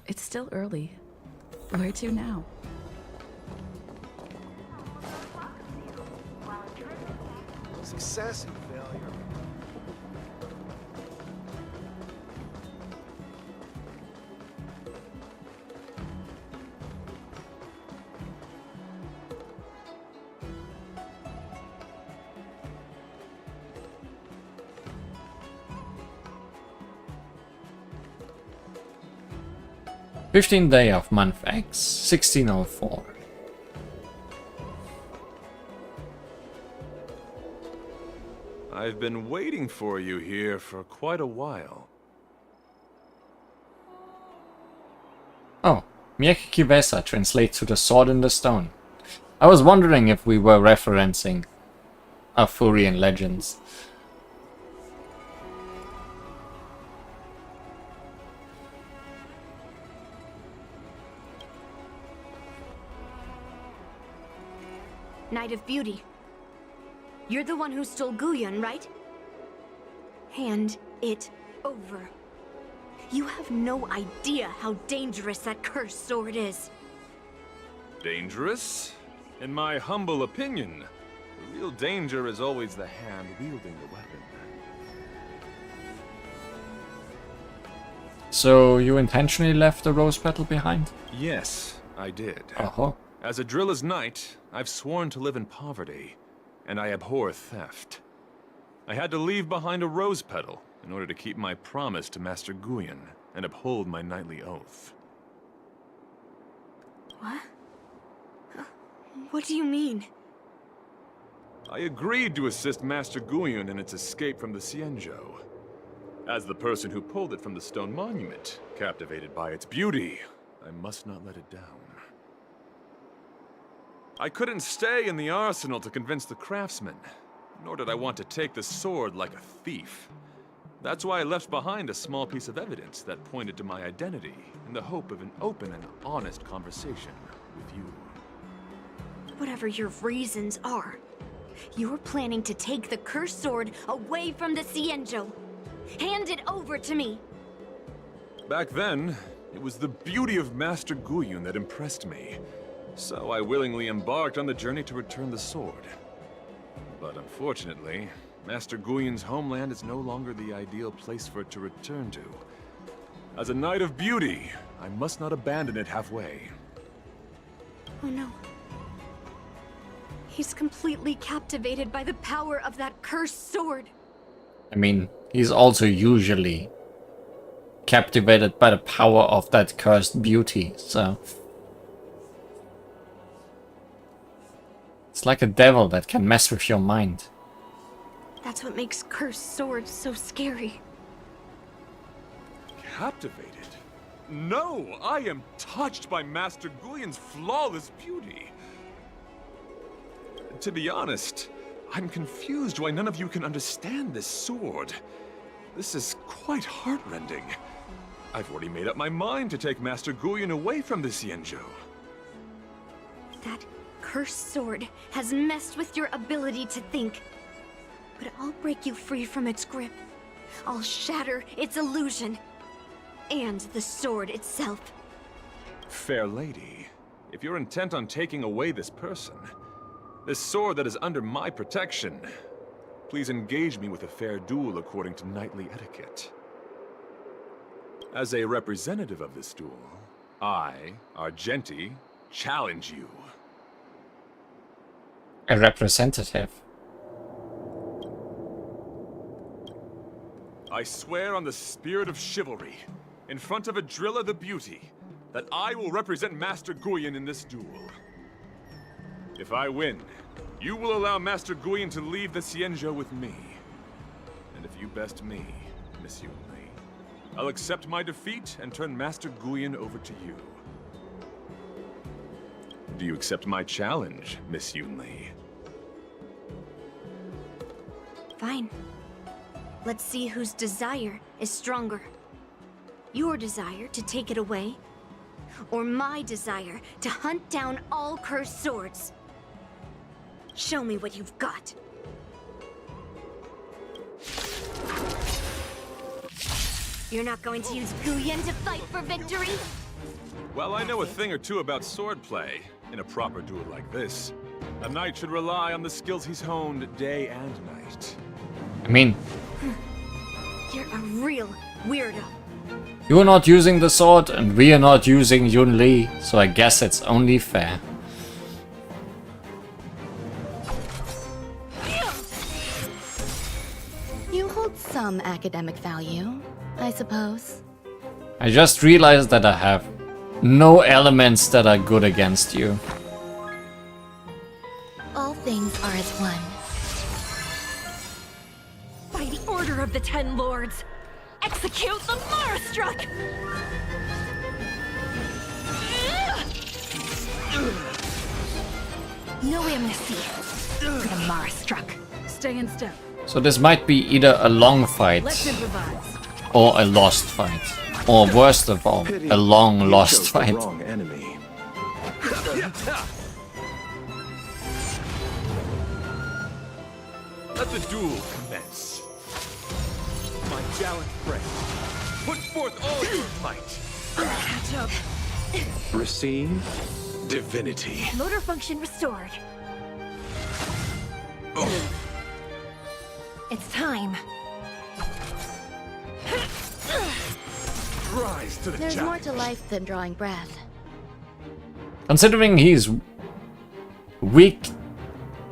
It's still early. Where to now? Success and failure. Fifteenth day of month X, 1604. I've been waiting for you here for quite a while. Oh, Mieka Kivesa translates to the sword in the stone. I was wondering if we were referencing Arthurian legends. Knight of Beauty. You're the one who stole Guyun, right? Hand it over. You have no idea how dangerous that cursed sword is. Dangerous? In my humble opinion, the real danger is always the hand wielding the weapon. So you intentionally left the rose petal behind? Yes, I did. Uh-huh. As a Drilla's knight, I've sworn to live in poverty, and I abhor theft. I had to leave behind a rose petal in order to keep my promise to Master Guyun and uphold my knightly oath. What? What do you mean? I agreed to assist Master Guyun in its escape from the Xianzhou. As the person who pulled it from the stone monument, captivated by its beauty, I must not let it down. I couldn't stay in the arsenal to convince the craftsmen, nor did I want to take the sword like a thief. That's why I left behind a small piece of evidence that pointed to my identity in the hope of an open and honest conversation with you. Whatever your reasons are, you're planning to take the cursed sword away from the Xianzhou. Hand it over to me! Back then, it was the beauty of Master Guyun that impressed me. So I willingly embarked on the journey to return the sword. But unfortunately, Master Guyun's homeland is no longer the ideal place for it to return to. As a Knight of Beauty, I must not abandon it halfway. Oh no. He's completely captivated by the power of that cursed sword. I mean, he's also usually captivated by the power of that cursed beauty, so... It's like a devil that can mess with your mind. That's what makes cursed swords so scary. Captivated? No, I am touched by Master Guyon's flawless beauty. To be honest, I'm confused why none of you can understand this sword. This is quite heartrending. I've already made up my mind to take Master Guyon away from the Xianzhou. That cursed sword has messed with your ability to think. But I'll break you free from its grip. I'll shatter its illusion. And the sword itself. Fair lady, if you're intent on taking away this person, this sword that is under my protection, please engage me with a fair duel according to knightly etiquette. As a representative of this duel, I, Argenti, challenge you. A representative? I swear on the spirit of chivalry, in front of Adrilla the Beauty, that I will represent Master Guyon in this duel. If I win, you will allow Master Guyon to leave the Xianzhou with me. And if you best me, Miss Yunli, I'll accept my defeat and turn Master Guyon over to you. Do you accept my challenge, Miss Yunli? Fine. Let's see whose desire is stronger. Your desire to take it away, or my desire to hunt down all cursed swords. Show me what you've got. You're not going to use Guyon to fight for victory? Well, I know a thing or two about swordplay. In a proper duel like this, a knight should rely on the skills he's honed day and night. I mean, you're a real weirdo. you're not using the sword and we are not using Yunli, so I guess it's only fair. You hold some academic value, I suppose. I just realized that I have no elements that are good against you. All things are as one. By the order of the Ten Lords, execute the Marastruck! No amnesty for the Marastruck. Stay in step. So this might be either a long fight Let's improvise. or a lost fight. Or worst of all, a long lost fight. Wrong enemy. Let the duel commence. My gallant friend, put forth all your might. Catch up. Receive divinity. Motor function restored. It's time. Rise to the There's challenge. more to life than drawing breath. Considering he's weak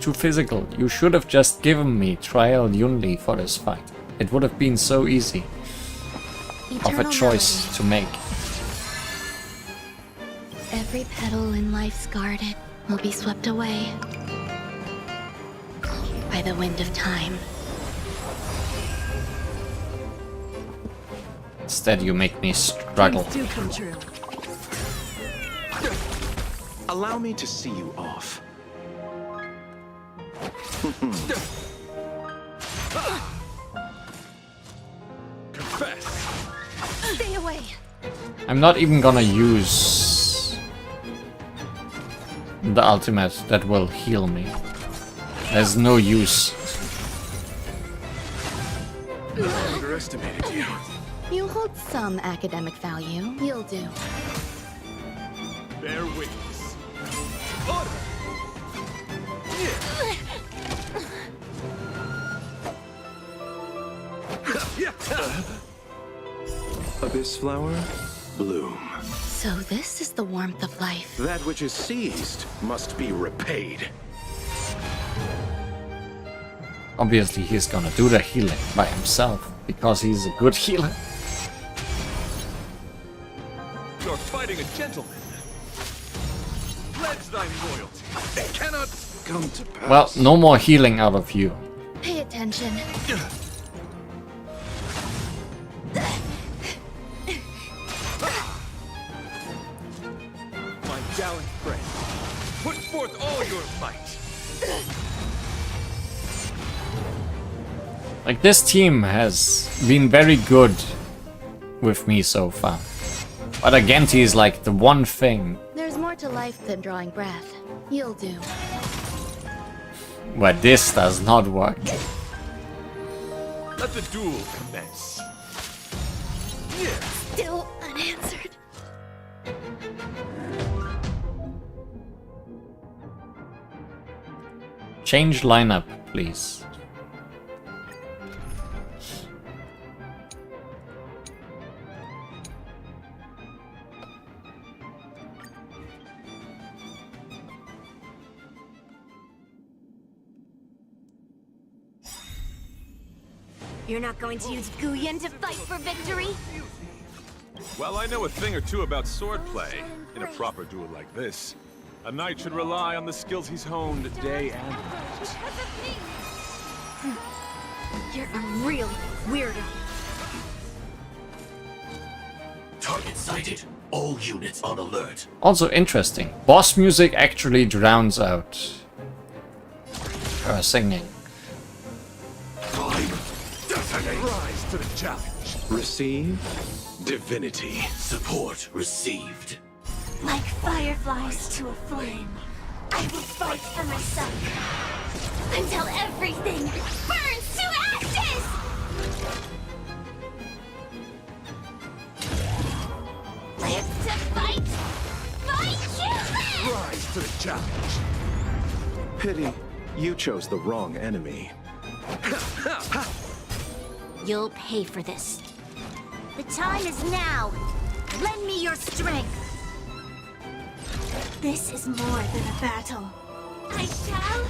to physical, you should have just given me Trial Yunli for this fight. It would have been so easy of a Eternal choice to make. Every petal in life's garden will be swept away by the wind of time. Instead, you make me struggle. Dreams do come true. Allow me to see you off. Confess. Stay away. I'm not even gonna use the ultimate that will heal me. There's no use. I underestimated you. You hold some academic value. You'll do. Bear witness. Order. Abyss flower, bloom. So this is the warmth of life. That which is seized must be repaid. Obviously, he's gonna do the healing by himself because he's a good healer. You're fighting a gentleman. Pledge thine loyalty. It cannot come to pass. Well, no more healing out of you. Pay attention. Like, this team has been very good with me so far. But Agenti is like the one thing There's more to life than drawing breath. You'll do. where this does not work. Let the duel commence. Still unanswered. Change lineup, please. You're not going to use Guyen to fight for victory? Well, I know a thing or two about swordplay. In a proper duel like this, a knight should rely on the skills he's honed day and night. You're a real weirdo. Target sighted. All units on alert. Also interesting. Boss music actually drowns out her singing. Rise to the challenge. Receive divinity. Support received. Like fireflies to a flame, I will fight for myself until everything burns to ashes! Live to fight! Fight you live! Rise to the challenge. Pity, you chose the wrong enemy. You'll pay for this. The time is now. Lend me your strength. This is more than a battle. I shall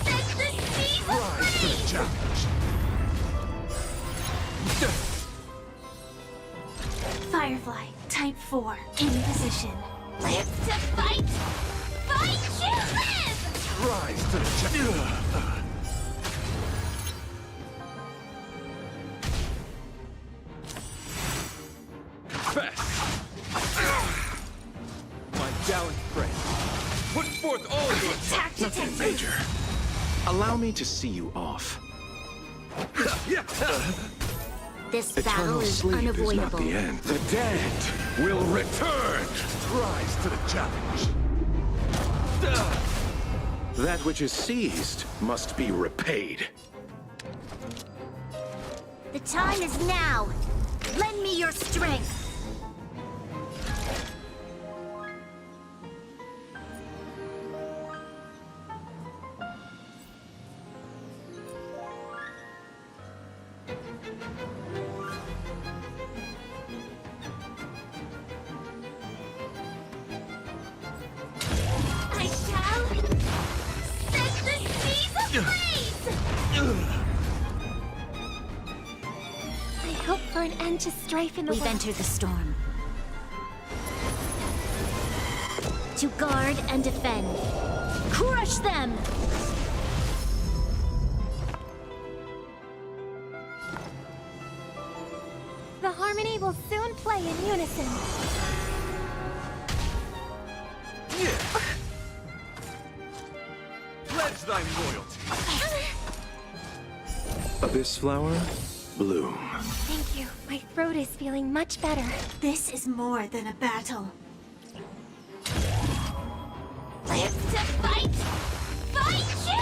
set the seas Rise to the challenge. Firefly, type 4, in position. Live to fight! Fight you live! Rise to the challenge. My gallant friend, put forth all your Attack detected! Major, allow me to see you off. This Eternal battle is sleep unavoidable. is not the end. The dead will return. Rise to the challenge. That which is seized must be repaid. The time is now. Lend me your strength. I shall set the seas ablaze! I hope for an end to strife in the We've world. entered the storm. To guard and defend. Crush them! The harmony will soon play in unison. pledge thy loyalty. Abyss flower, bloom. Thank you. My throat is feeling much better. This is more than a battle. Live to fight! Fight you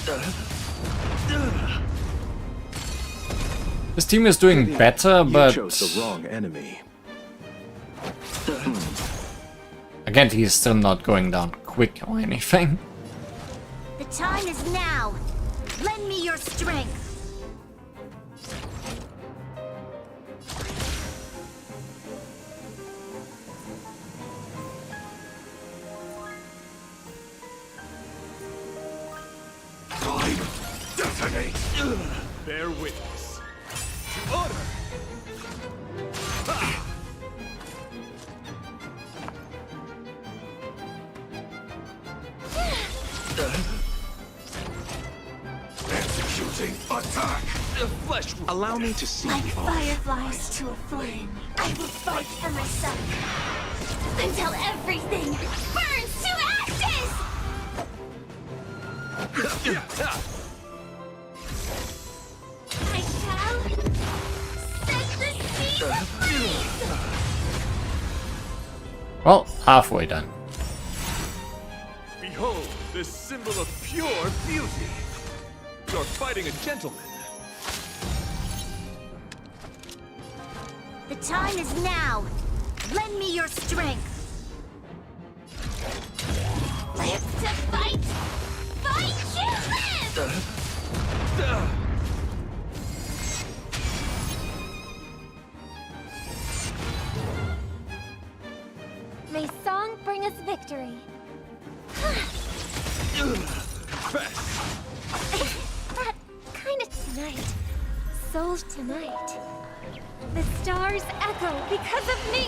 live! This team is doing better, You but chose the wrong enemy. again, he's still not going down quick or anything. The time is now. Lend me your strength. Time detonate. Bear witness. To order. Ha! Executing attack. Flesh. Allow me to see Like you off. fireflies to a flame, I will fight for myself until everything burns to ashes! Well, halfway done. Behold, this symbol of pure beauty. You're fighting a gentleman. The time is now. Lend me your strength. Live to fight! Fight to live! May song bring us victory. That kind of tonight. Soul tonight. The stars echo because of me.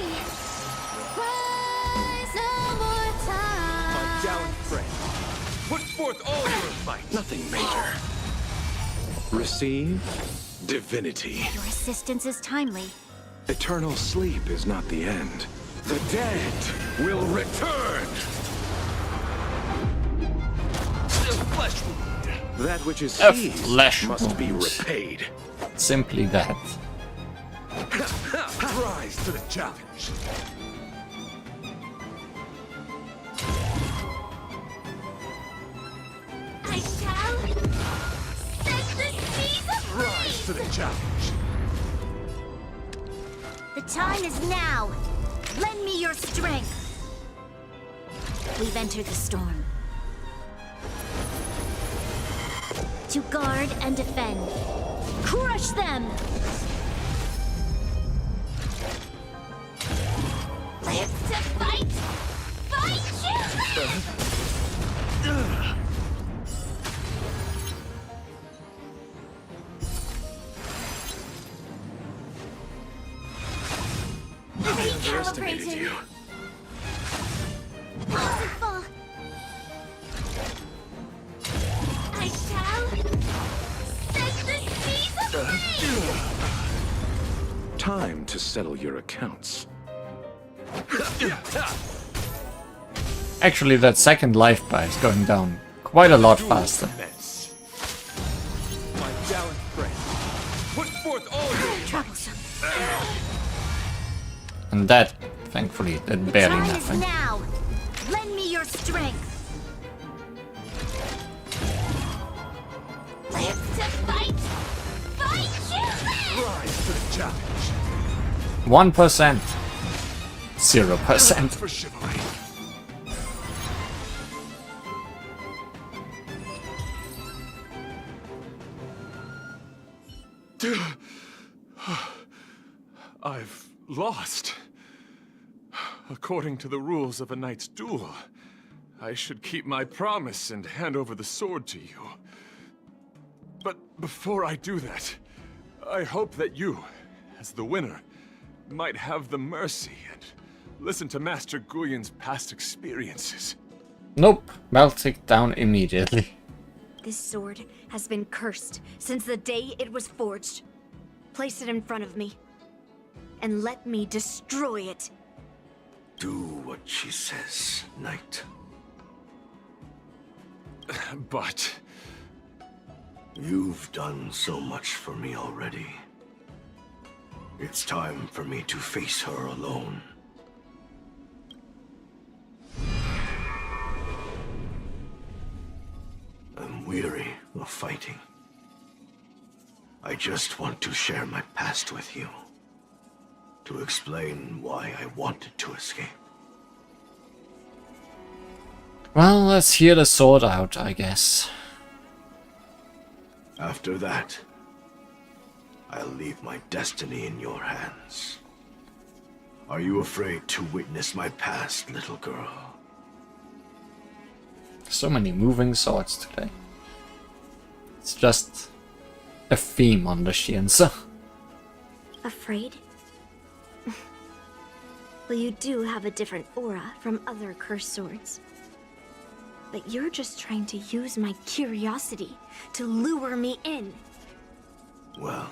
Rise no more time. My gallant friend, put forth all your might. Nothing major. Receive divinity. Your assistance is timely. Eternal sleep is not the end. The dead will return. A flesh wound. That which is A seized flesh must be wound. repaid. Simply that. Rise to the challenge. I shall set the seas Rise to the challenge. The time is now. Lend me your strength. We've entered the storm. To guard and defend. Crush them! live to fight! Fight to live! Underestimated you. Merciful! I shall set the seas ablaze! Time to settle your accounts. Actually, that second life bar is going down quite a lot faster. My gallant friend, put forth all your Troublesome. And that, thankfully, did barely Time is nothing. now. Lend me your strength. Live to fight! Fight to live! Rise to the challenge. 1%. 0%. For chivalry. I've lost. According to the rules of a knight's duel, I should keep my promise and hand over the sword to you. But before I do that, I hope that you, as the winner, might have the mercy and listen to Master Guyon's past experiences. Nope, melt it down immediately. This sword has been cursed since the day it was forged. Place it in front of me. And let me destroy it. Do what she says, knight. But You've done so much for me already. It's time for me to face her alone. I'm weary of fighting. I just want to share my past with you. To explain why I wanted to escape. Well, let's hear the sword out, I guess. After that, I'll leave my destiny in your hands. Are you afraid to witness my past, little girl? So many moving swords today. It's just a theme on the Shiensa. Afraid? Well, you do have a different aura from other cursed swords. But you're just trying to use my curiosity to lure me in. Well,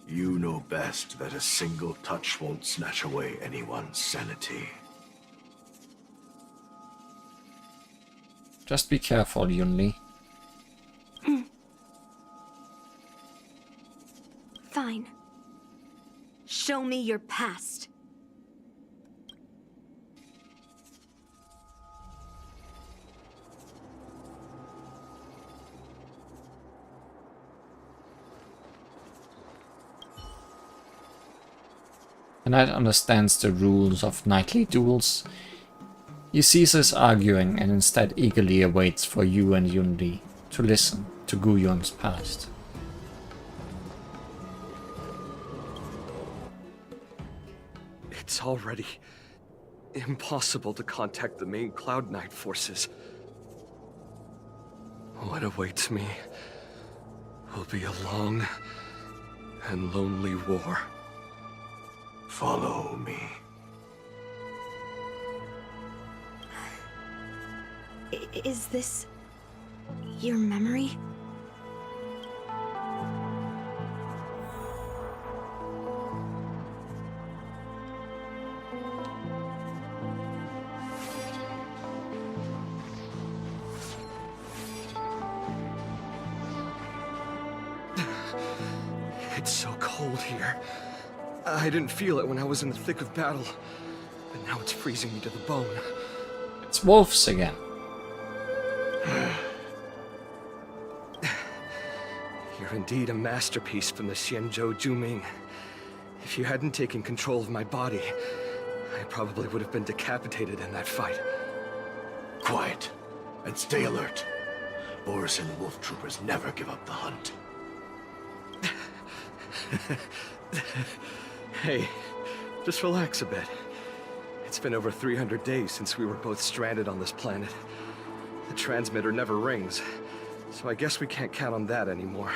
you know best that a single touch won't snatch away anyone's sanity. Just be careful, Yunli. Fine. Show me your past. The knight understands the rules of knightly duels. He ceases arguing and instead eagerly awaits for you and Yunli to listen to Guyon's past. It's already impossible to contact the main Cloud Knight forces. What awaits me will be a long and lonely war. Follow me. Is this your memory? It's so cold here. I didn't feel it when I was in the thick of battle, but now it's freezing me to the bone. It's wolves again. You're indeed a masterpiece from the Xianzhou Juming. If you hadn't taken control of my body, I probably would have been decapitated in that fight. Quiet, and stay alert. Boris and Wolf Troopers never give up the hunt. Hey, just relax a bit. It's been over 300 days since we were both stranded on this planet. The transmitter never rings, so I guess we can't count on that anymore.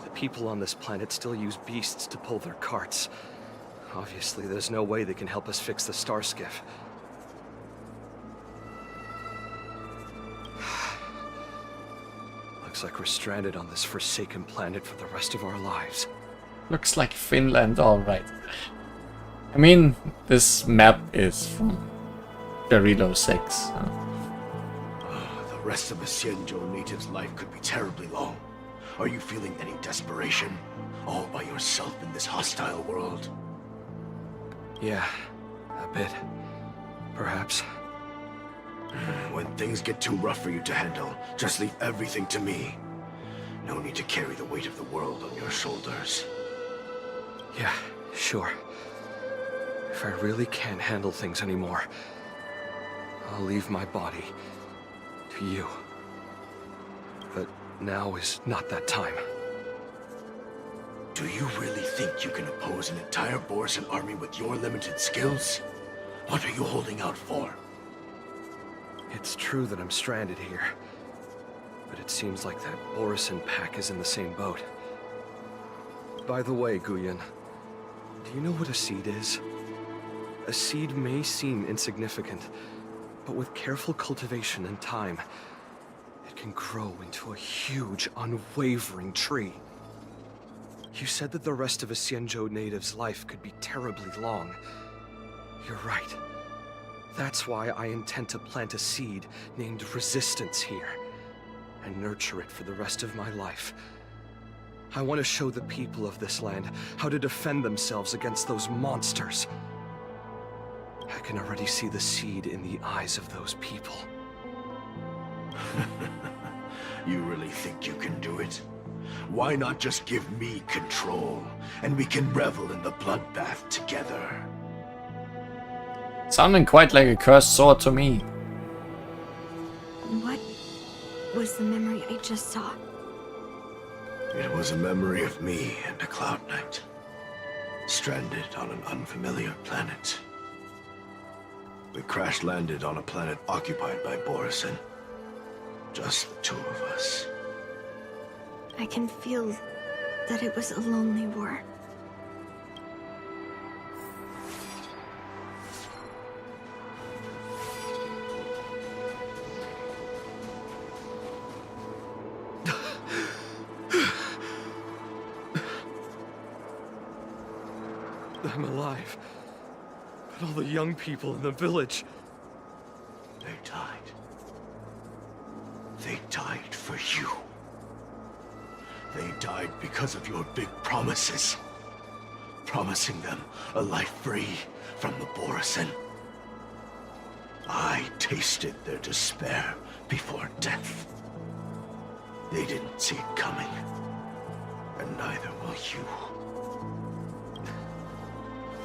The people on this planet still use beasts to pull their carts. Obviously, there's no way they can help us fix the star skiff. Looks like we're stranded on this forsaken planet for the rest of our lives. Looks like Finland, alright. I mean, this map is from Jarilo 6. The rest of the Xianzhou native's life could be terribly long. Are you feeling any desperation? All by yourself in this hostile world? Yeah, a bit. Perhaps. When things get too rough for you to handle, just leave everything to me. No need to carry the weight of the world on your shoulders. Yeah, sure. If I really can't handle things anymore, I'll leave my body to you. But now is not that time. Do you really think you can oppose an entire Borisan army with your limited skills? What are you holding out for? It's true that I'm stranded here, but it seems like that Borisan pack is in the same boat. By the way, Guyon, do you know what a seed is? A seed may seem insignificant, but with careful cultivation and time, it can grow into a huge, unwavering tree. You said that the rest of a Xianzhou native's life could be terribly long. You're right. That's why I intend to plant a seed named Resistance here, and nurture it for the rest of my life. I want to show the people of this land how to defend themselves against those monsters. I can already see the seed in the eyes of those people. You really think you can do it? Why not just give me control, and we can revel in the bloodbath together? Sounding quite like a cursed sword to me. What was the memory I just saw? It was a memory of me and a Cloud Knight, stranded on an unfamiliar planet. We crash-landed on a planet occupied by Borisan. Just the two of us. I can feel that it was a lonely war. I'm alive, but all the young people in the village... They died. They died for you. They died because of your big promises. promising them a life free from the Borisin. I tasted their despair before death. They didn't see it coming, and neither will you.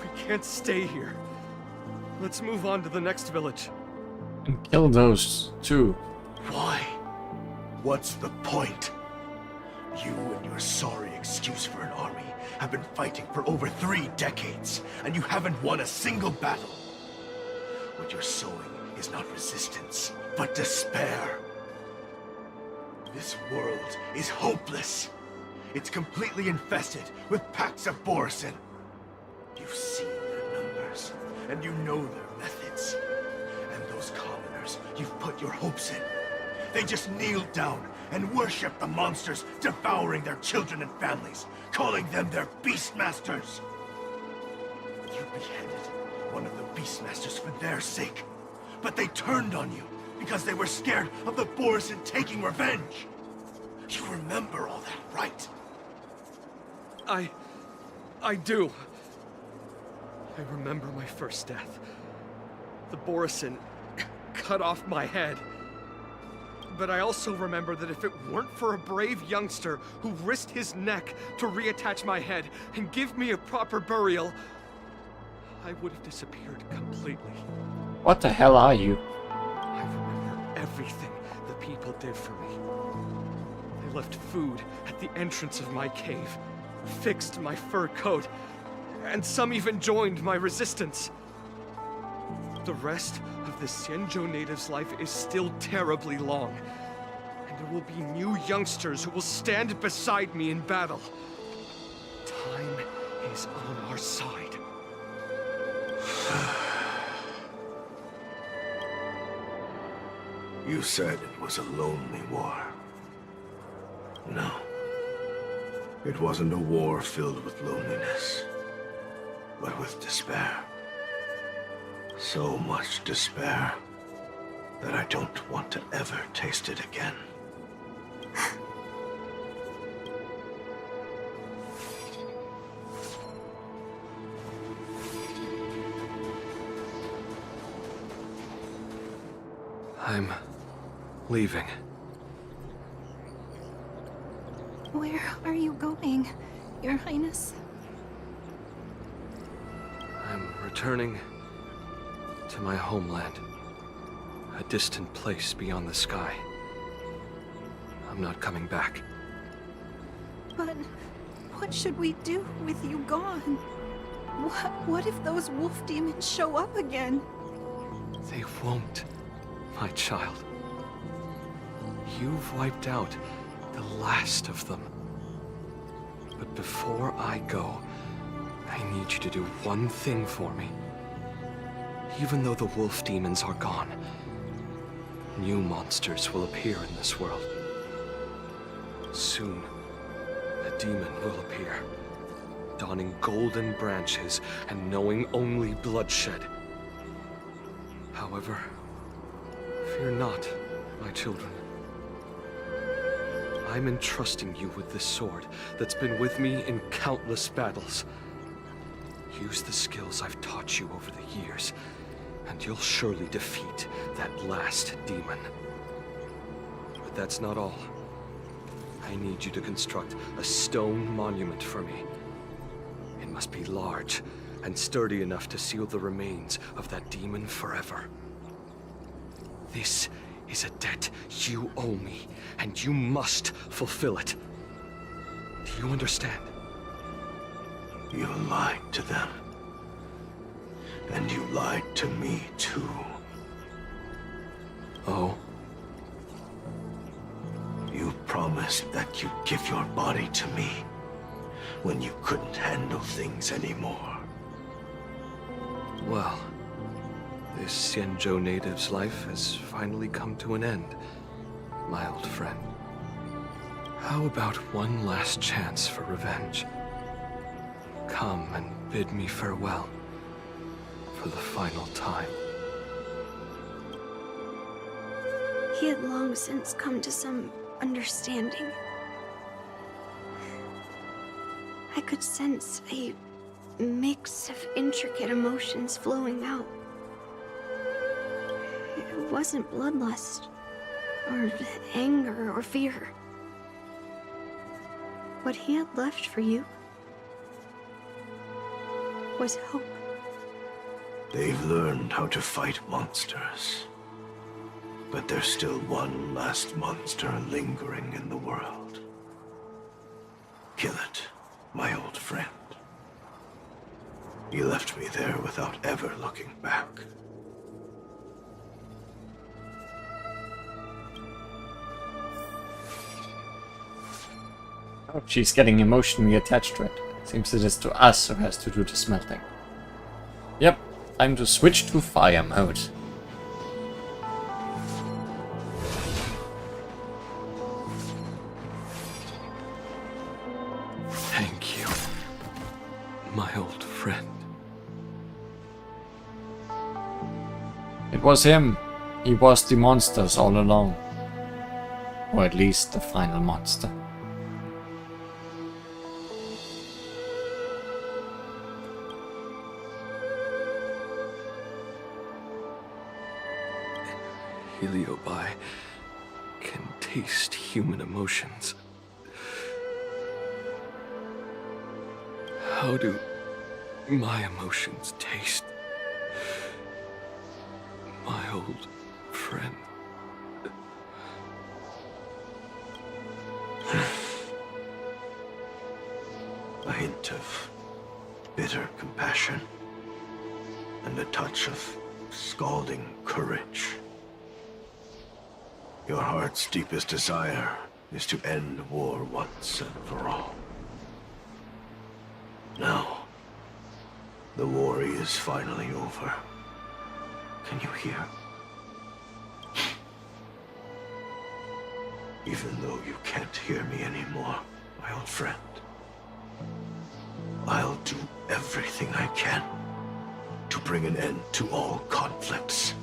We can't stay here. Let's move on to the next village. And kill those two. Why? What's the point? You and your sorry excuse for an army have been fighting for over 3 decades, and you haven't won a single battle. What you're sowing is not resistance, but despair. This world is hopeless. It's completely infested with packs of Borisin. You've seen their numbers, and you know their methods. And those commoners you've put your hopes in, they just kneel down and worship the monsters devouring their children and families, calling them their Beastmasters. You beheaded one of the Beastmasters for their sake, but they turned on you because they were scared of the Borisin taking revenge. You remember all that, right? I do. I remember my first death. The Borisin cut off my head. But I also remember that if it weren't for a brave youngster who risked his neck to reattach my head and give me a proper burial, I would have disappeared completely. What the hell are you? I remember everything the people did for me. They left food at the entrance of my cave, fixed my fur coat, and some even joined my resistance. The rest of the Xianzhou native's life is still terribly long, and there will be new youngsters who will stand beside me in battle. Time is on our side. You said it was a lonely war. No. It wasn't a war filled with loneliness, but with despair. So much despair that I don't want to ever taste it again. I'm leaving. Where are you going, Your Highness? I'm returning to my homeland. A distant place beyond the sky. I'm not coming back. But what should we do with you gone? What if those wolf demons show up again? They won't, my child. You've wiped out the last of them. But before I go, I need you to do one thing for me. Even though the wolf demons are gone, new monsters will appear in this world. Soon, a demon will appear, donning golden branches and knowing only bloodshed. However, fear not, my children. I'm entrusting you with this sword that's been with me in countless battles. Use the skills I've taught you over the years, and you'll surely defeat that last demon. But that's not all. I need you to construct a stone monument for me. It must be large and sturdy enough to seal the remains of that demon forever. This is a debt you owe me, and you must fulfill it. Do you understand? You lied to them. And you lied to me, too. Oh? You promised that you'd give your body to me when you couldn't handle things anymore. Well, this Xianzhou native's life has finally come to an end, my old friend. How about one last chance for revenge? Come and bid me farewell for the final time. He had long since come to some understanding. I could sense a mix of intricate emotions flowing out. It wasn't bloodlust, or anger, or fear. What he had left for you was hope. They've learned how to fight monsters. But there's still one last monster lingering in the world. Kill it, my old friend. He left me there without ever looking back. Oh, she's getting emotionally attached to it. Seems it is to us who has to do the smelting. Yep, time to switch to fire mode. Thank you, my old friend. It was him. He was the monsters all along. Or at least the final monster. Heliobi can taste human emotions. How do my emotions taste? My old friend. A hint of bitter compassion and a touch of scalding courage. Your heart's deepest desire is to end war once and for all. Now, the war is finally over. Can you hear? Even though you can't hear me anymore, my old friend, I'll do everything I can to bring an end to all conflicts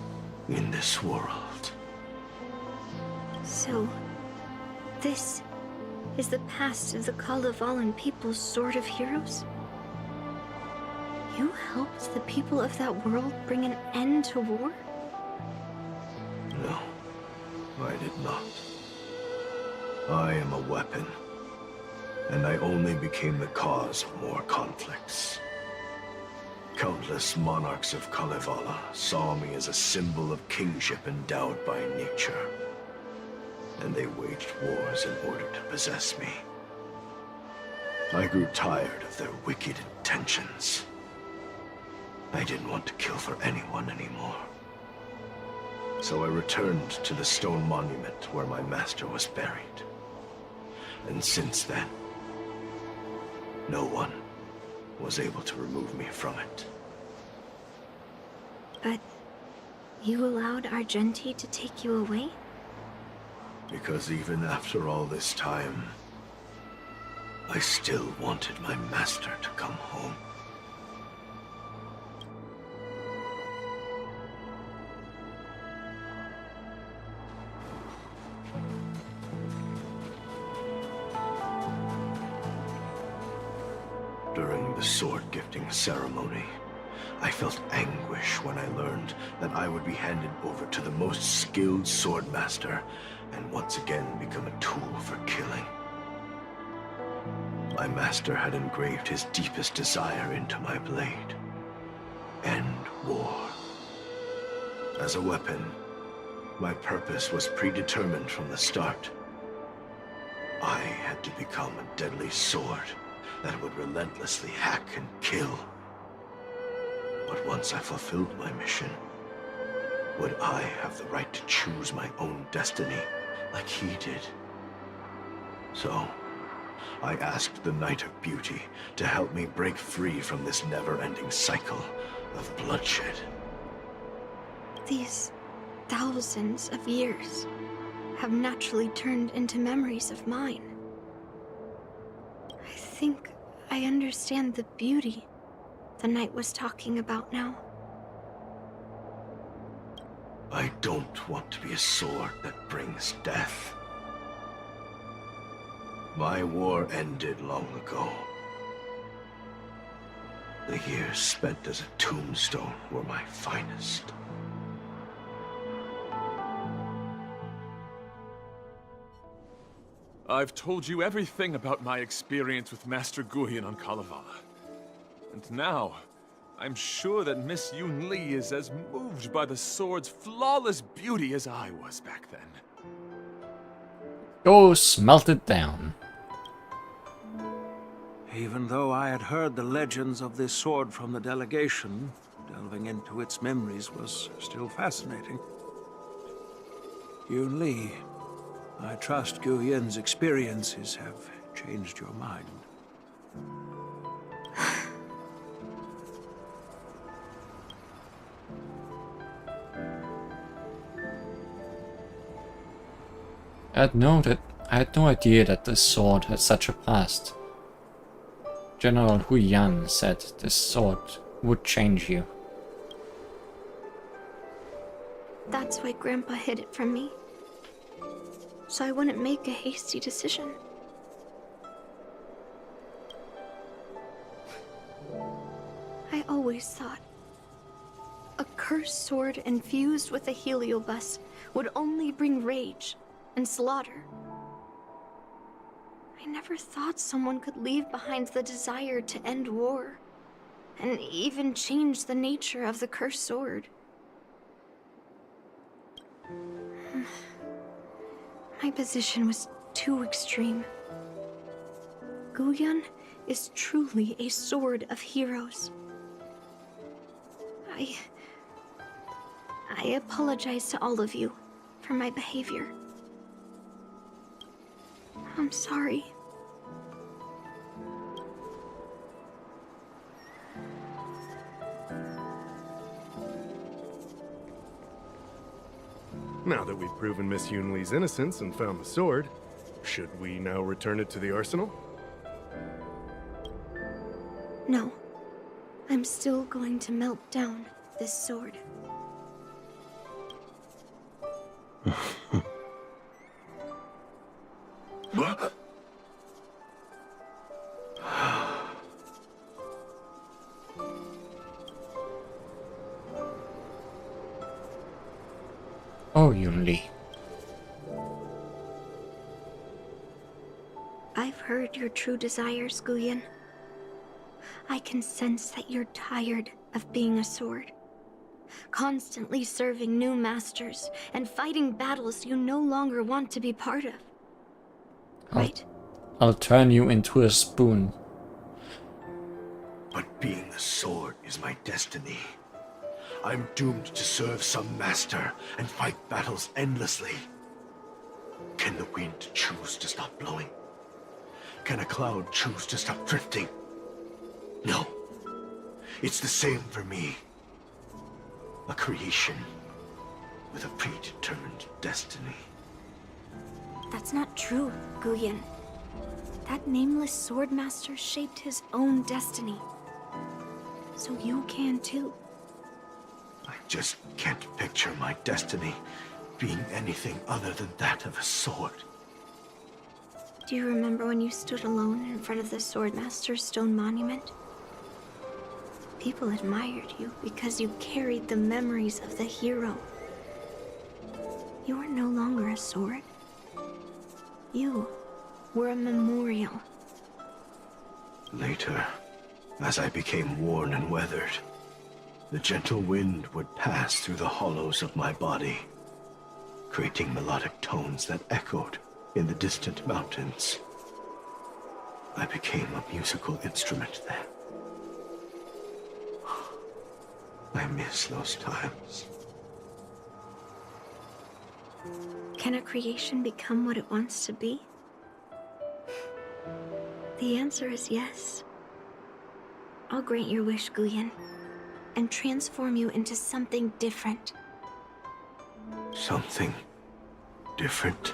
in this world. So, this is the past of the Kalevalan people's Sword of Heroes? You helped the people of that world bring an end to war? No, I did not. I am a weapon, and I only became the cause of more conflicts. Countless monarchs of Kalevala saw me as a symbol of kingship endowed by nature, and they waged wars in order to possess me. I grew tired of their wicked intentions. I didn't want to kill for anyone anymore. So I returned to the stone monument where my master was buried. And since then, no one was able to remove me from it. But you allowed Argenti to take you away? Because even after all this time, I still wanted my master to come home. During the sword gifting ceremony, I felt anguish when I learned that I would be handed over to the most skilled swordmaster and once again become a tool for killing. My master had engraved his deepest desire into my blade. End war. As a weapon, my purpose was predetermined from the start. I had to become a deadly sword that would relentlessly hack and kill. But once I fulfilled my mission, would I have the right to choose my own destiny like he did? So, I asked the Knight of Beauty to help me break free from this never-ending cycle of bloodshed. These thousands of years have naturally turned into memories of mine. I think I understand the beauty the Knight was talking about now. I don't want to be a sword that brings death. My war ended long ago. The years spent as a tombstone were my finest. I've told you everything about my experience with Master Guyan on Kalevala. And now, I'm sure that Miss Yun Li is as moved by the sword's flawless beauty as I was back then. Go smelt it down. Even though I had heard the legends of this sword from the delegation, delving into its memories was still fascinating. Yun Li, I trust Guyan's experiences have changed your mind. I had no idea that this sword had such a past. General Hu Yan said this sword would change you. That's why Grandpa hid it from me. So I wouldn't make a hasty decision. I always thought a cursed sword infused with a heliobus would only bring rage and slaughter. I never thought someone could leave behind the desire to end war, and even change the nature of the cursed sword. My position was too extreme. Guyan is truly a sword of heroes. I apologize to all of you for my behavior. I'm sorry. Now that we've proven Miss Yun Li's innocence and found the sword, should we now return it to the arsenal? No. I'm still going to melt down this sword. Oh, Yun Li. I've heard your true desires, Guyan. I can sense that you're tired of being a sword. Constantly serving new masters and fighting battles you no longer want to be part of. Right? I'll turn you into a spoon. But being the sword is my destiny. I'm doomed to serve some master and fight battles endlessly. Can the wind choose to stop blowing? Can a cloud choose to stop drifting? No. It's the same for me. A creation with a predetermined destiny. That's not true, Guyan. That nameless swordmaster shaped his own destiny. So you can too. I just can't picture my destiny being anything other than that of a sword. Do you remember when you stood alone in front of the Swordmaster's stone monument? People admired you because you carried the memories of the hero. You were no longer a sword. You were a memorial. Later, as I became worn and weathered, the gentle wind would pass through the hollows of my body, creating melodic tones that echoed in the distant mountains. I became a musical instrument then. I miss those times. Can a creation become what it wants to be? The answer is yes. I'll grant your wish, Guyan, and transform you into something different. Something different?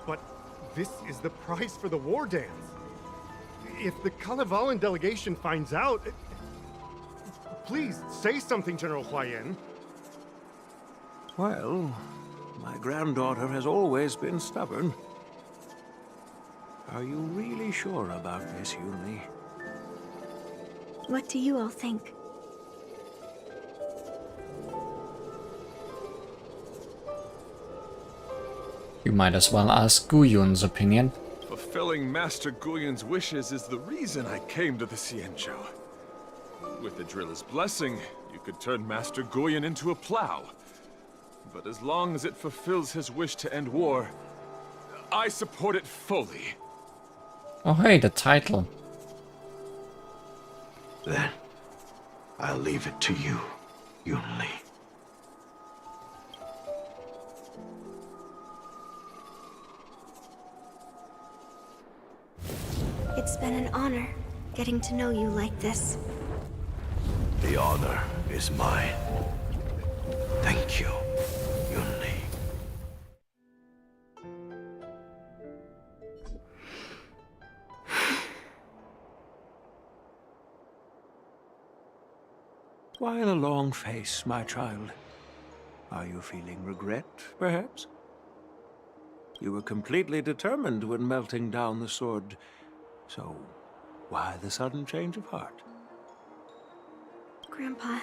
But this is the price for the war dance. If the Kalevalan delegation finds out... Please, say something, General Huayan. Well, my granddaughter has always been stubborn. Are you really sure about Miss Yun Li? What do you all think? You might as well ask Guyun's opinion. Fulfilling Master Guyun's wishes is the reason I came to the Xianzhou. With the driller's blessing, you could turn Master Guyun into a plow. But as long as it fulfills his wish to end war, I support it fully. Oh hey, the title. Then, I'll leave it to you, Yunli. It's been an honor getting to know you like this. The honor is mine. Thank you, Yunli. Why the long face, my child? Are you feeling regret, perhaps? You were completely determined when melting down the sword, so why the sudden change of heart? Grandpa,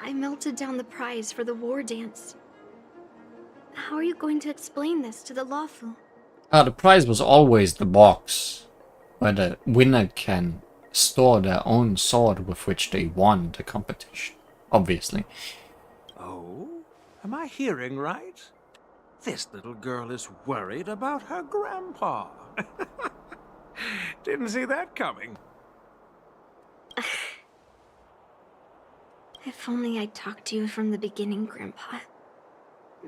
I melted down the prize for the war dance. How are you going to explain this to the Lawfu? The prize was always the box, where the winner can store their own sword with which they won the competition, obviously. Oh? Am I hearing right? This little girl is worried about her grandpa. Didn't see that coming. If only I'd talked to you from the beginning, Grandpa.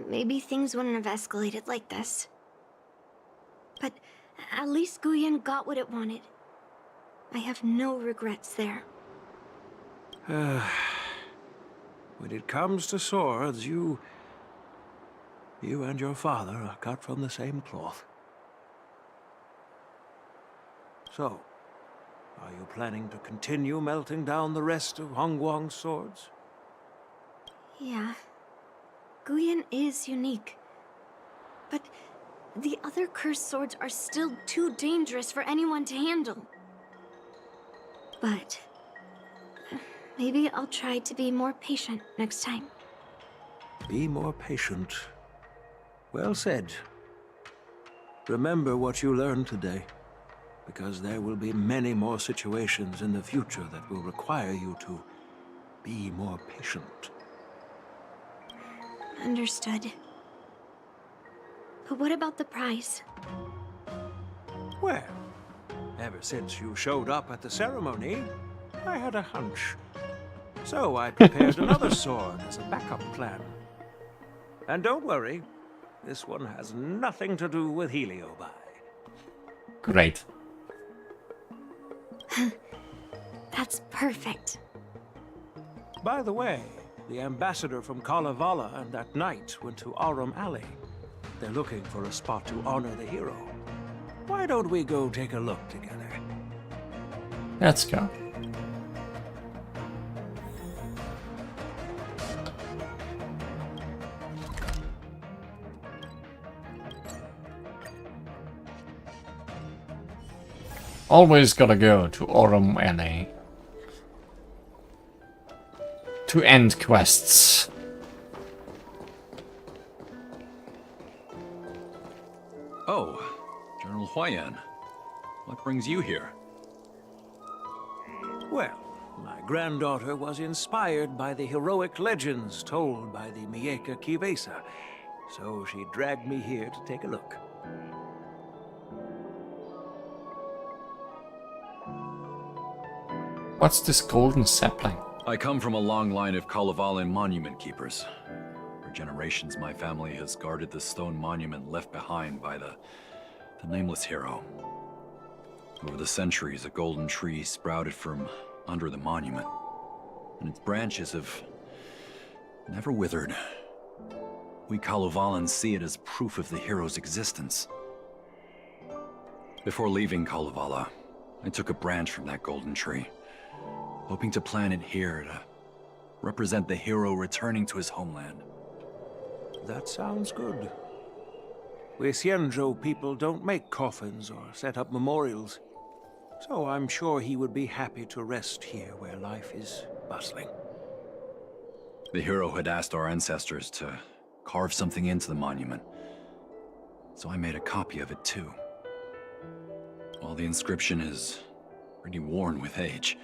Maybe things wouldn't have escalated like this. But at least Guyun got what it wanted. I have no regrets there. When it comes to swords, you and your father are cut from the same cloth. So, are you planning to continue melting down the rest of Hongguang's swords? Yeah. Guyun is unique. But the other cursed swords are still too dangerous for anyone to handle. But maybe I'll try to be more patient next time. Be more patient. Well said. Remember what you learned today, because there will be many more situations in the future that will require you to be more patient. Understood. But what about the prize? Well, ever since you showed up at the ceremony, I had a hunch. So I prepared another sword as a backup plan. And don't worry, this one has nothing to do with Heliobi. Great. That's perfect. By the way, the ambassador from Kalevala and that knight went to Arum Alley. They're looking for a spot to honor the hero. Why don't we go take a look together? Let's go. Always gotta go to Aurum Alley to end quests. Oh, General Huayan. What brings you here? Well, my granddaughter was inspired by the heroic legends told by the Mieka Kivesa, so she dragged me here to take a look. What's this golden sapling? I come from a long line of Kalevalan monument keepers. For generations, my family has guarded the stone monument left behind by the nameless hero. Over the centuries, a golden tree sprouted from under the monument, and its branches have never withered. We Kalevalans see it as proof of the hero's existence. Before leaving Kalevala, I took a branch from that golden tree, hoping to plant it here to represent the hero returning to his homeland. That sounds good. We Xianzhou people don't make coffins or set up memorials. So I'm sure he would be happy to rest here where life is bustling. The hero had asked our ancestors to carve something into the monument, so I made a copy of it too. While the inscription is pretty worn with age,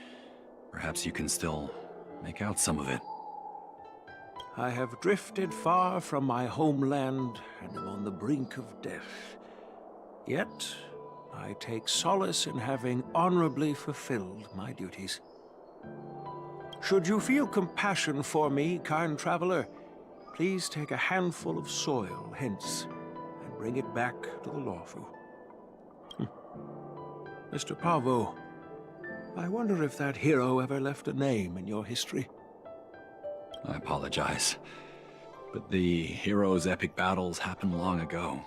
perhaps you can still make out some of it. I have drifted far from my homeland and am on the brink of death. Yet, I take solace in having honorably fulfilled my duties. Should you feel compassion for me, kind traveler, please take a handful of soil hence and bring it back to the Lawfu. Mr. Pavo, I wonder if that hero ever left a name in your history. I apologize, but the hero's epic battles happened long ago,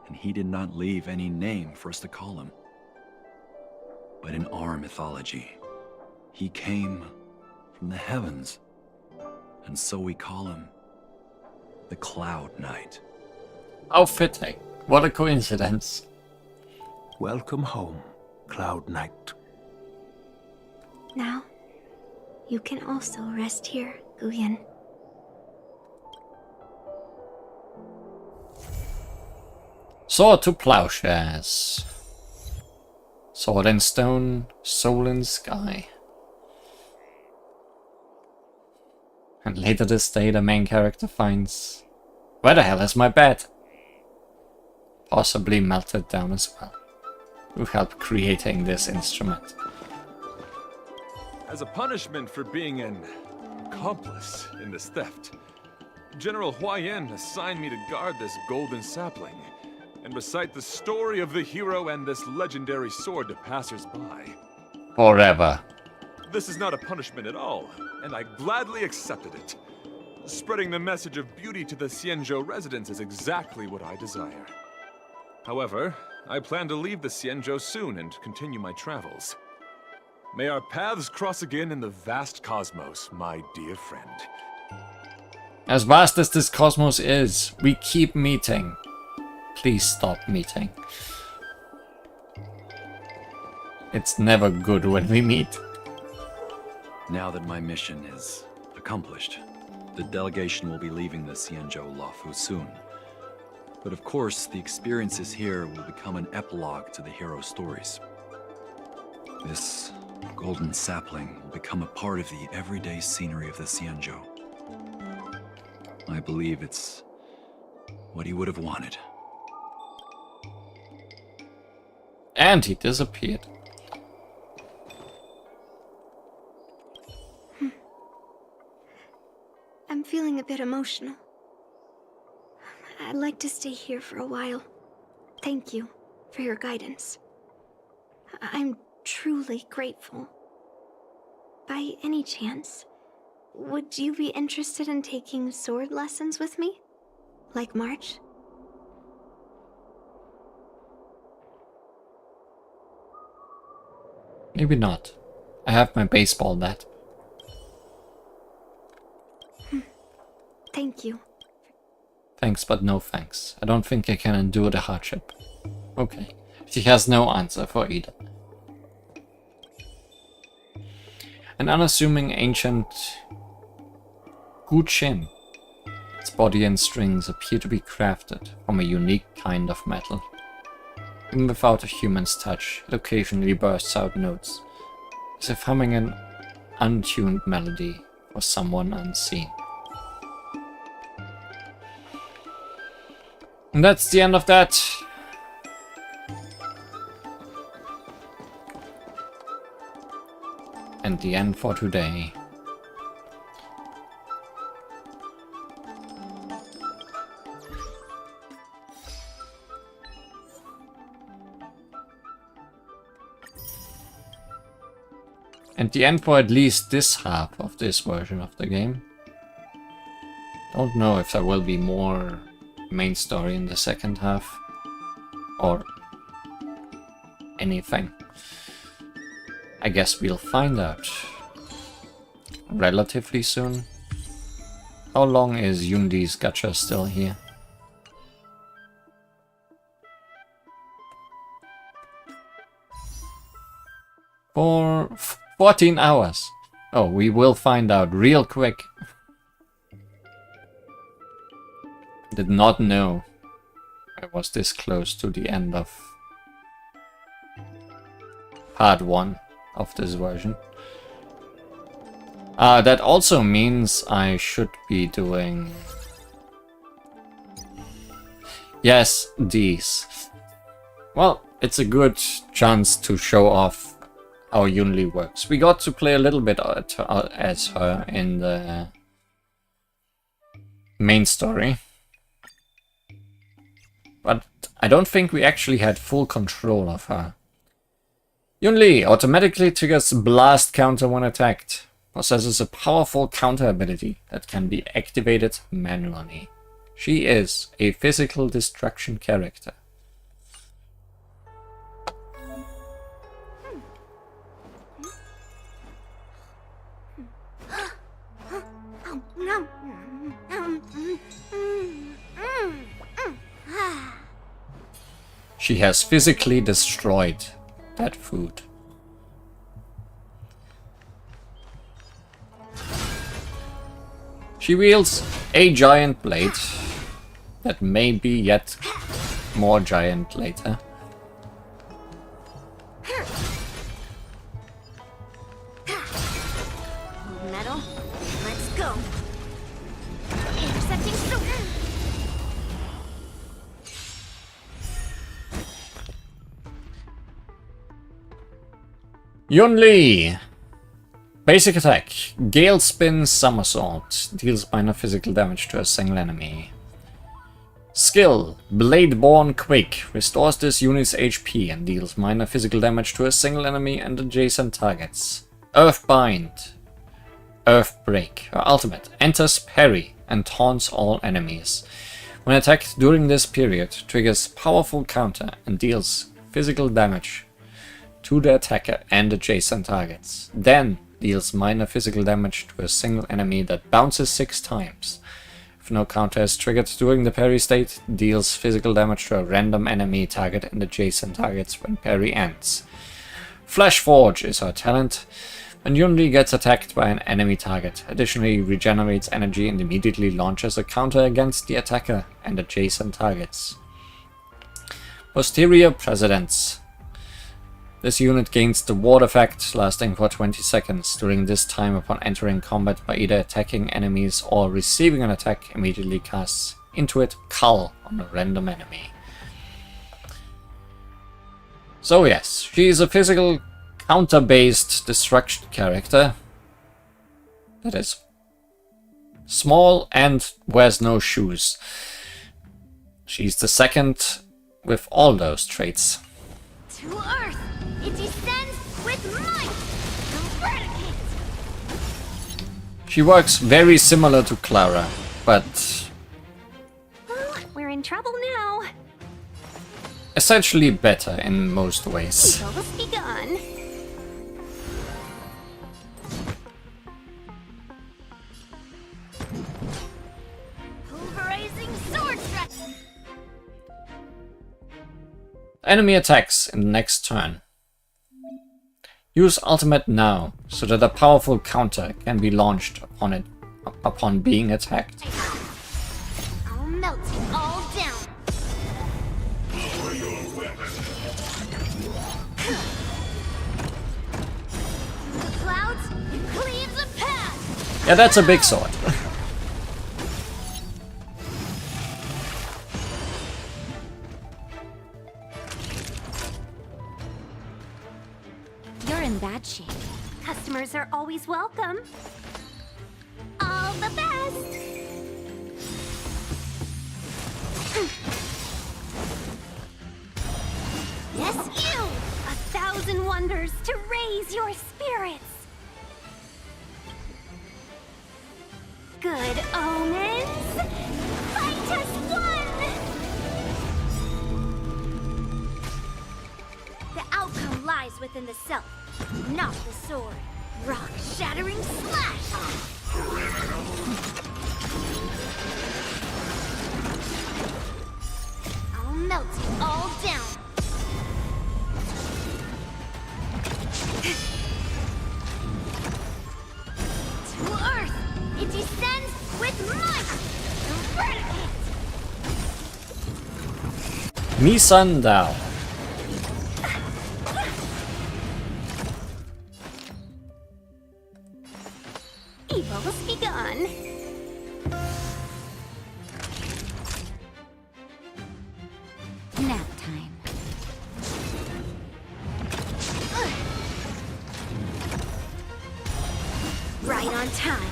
and he did not leave any name for us to call him. But in our mythology, he came from the heavens, and so we call him the Cloud Knight. How fitting. What a coincidence. Welcome home, Cloud Knight. Now, you can also rest here, Guyen. Sword to Plowshares. Sword in stone, soul in sky. And later this day the main character finds... Where the hell is my bed? Possibly melted down as well. Who helped creating this instrument. As a punishment for being an accomplice in this theft, General Huayan assigned me to guard this golden sapling and recite the story of the hero and this legendary sword to passers-by. Forever. This is not a punishment at all, and I gladly accepted it. Spreading the message of beauty to the Xianzhou residents is exactly what I desire. However, I plan to leave the Xianzhou soon and continue my travels. May our paths cross again in the vast cosmos, my dear friend. As vast as this cosmos is, we keep meeting. Please stop meeting. It's never good when we meet. Now that my mission is accomplished, the delegation will be leaving the Xianzhou Lawfu soon. But of course, the experiences here will become an epilogue to the hero stories. This golden sapling will become a part of the everyday scenery of the Xianzhou. I believe it's what he would have wanted. And he disappeared. I'm feeling a bit emotional. I'd like to stay here for a while. Thank you for your guidance. I'm truly grateful. By any chance, would you be interested in taking sword lessons with me? Like March? Maybe not. I have my baseball bat. Thank you. Thanks, but no thanks. I don't think I can endure the hardship. Okay. She has no answer for either. An unassuming ancient Guqin. Its body and strings appear to be crafted from a unique kind of metal. Even without a human's touch, it occasionally bursts out notes, as if humming an untuned melody for someone unseen. And that's the end of that. And the end for today. And the end for at least this half of this version of the game. Don't know if there will be more main story in the second half. Or anything. I guess we'll find out relatively soon. How long is Yundi's gacha still here? For 14 hours. Oh, we will find out real quick. Did not know I was this close to the end of part 1 of this version. That also means I should be doing... Yes, these. Well, it's a good chance to show off how Yunli works. We got to play a little bit as her in the main story. But I don't think we actually had full control of her. Yunli automatically triggers blast counter when attacked. Possesses a powerful counter ability that can be activated manually. She is a physical destruction character. She has physically destroyed that food. She wields a giant blade that may be yet more giant later. Metal, let's go. Intercepting sword. Yunli! Basic attack. Gale Spin Somersault. Deals minor physical damage to a single enemy. Skill. Bladeborn Quake. Restores this unit's HP and deals minor physical damage to a single enemy and adjacent targets. Earthbind. Earthbreak. Her ultimate. Enters parry and taunts all enemies. When attacked during this period, triggers powerful counter and deals physical damage to the attacker and adjacent targets. Then deals minor physical damage to a single enemy that bounces 6 times. If no counter is triggered during the parry state, deals physical damage to a random enemy target and adjacent targets when parry ends. Flash Forge is her talent. When Yunli gets attacked by an enemy target, additionally regenerates energy and immediately launches a counter against the attacker and adjacent targets. Posterior Precedence. This unit gains the ward effect, lasting for 20 seconds. During this time, upon entering combat by either attacking enemies or receiving an attack, immediately casts into it Cull on a random enemy. So yes, she is a physical counter-based destruction character that is small and wears no shoes. She's the second with all those traits. To Earth! It descends with might! Eradicate! She works very similar to Clara, but Well, we're in trouble now. essentially better in most ways. Troubles begun. Pulverizing sword strike! Enemy attacks in the next turn. Use ultimate now, so that a powerful counter can be launched upon it upon being attacked. I'll melt it all down. The clouds, it cleaves a path. Yeah, that's a big sword. You're in bad shape. Customers are always welcome. All the best! Yes, you! 1,000 wonders to raise your spirits! Good omens! Fight us one! The outcome lies within the self, not the sword. Rock-shattering slash! I'll melt it all down. Misandao. Evil's begun. Nap time. Right on time.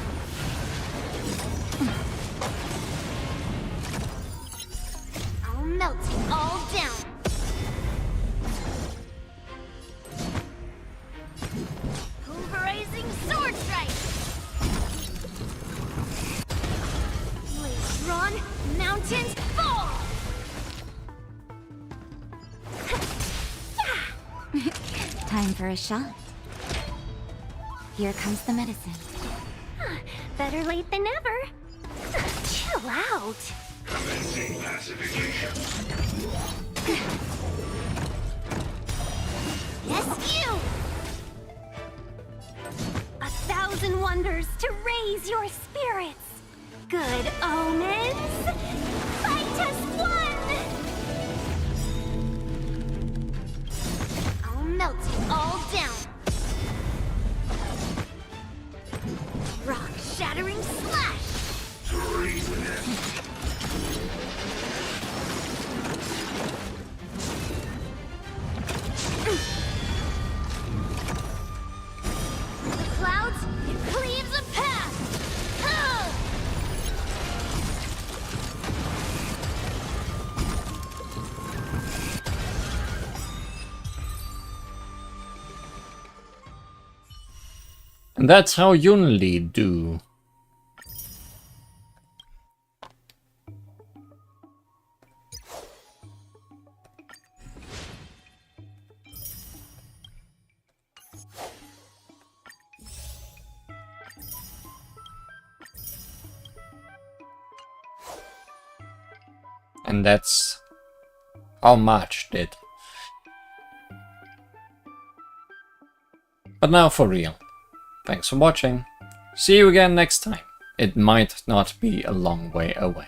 I'll melt it all down. Pulverizing sword strike. Blades drawn, mountains fall. Time for a shot. Here comes the medicine. Better late than never. Chill out. Commencing pacification. Yes, you! 1,000 wonders to raise your spirits. Good omens. Fight as one! I'll melt it all down. Rock shattering slash. The clouds, it cleaves a path. Huh! And that's how Yunli do. And that's how March did. But now for real. Thanks for watching. See you again next time. It might not be a long way away.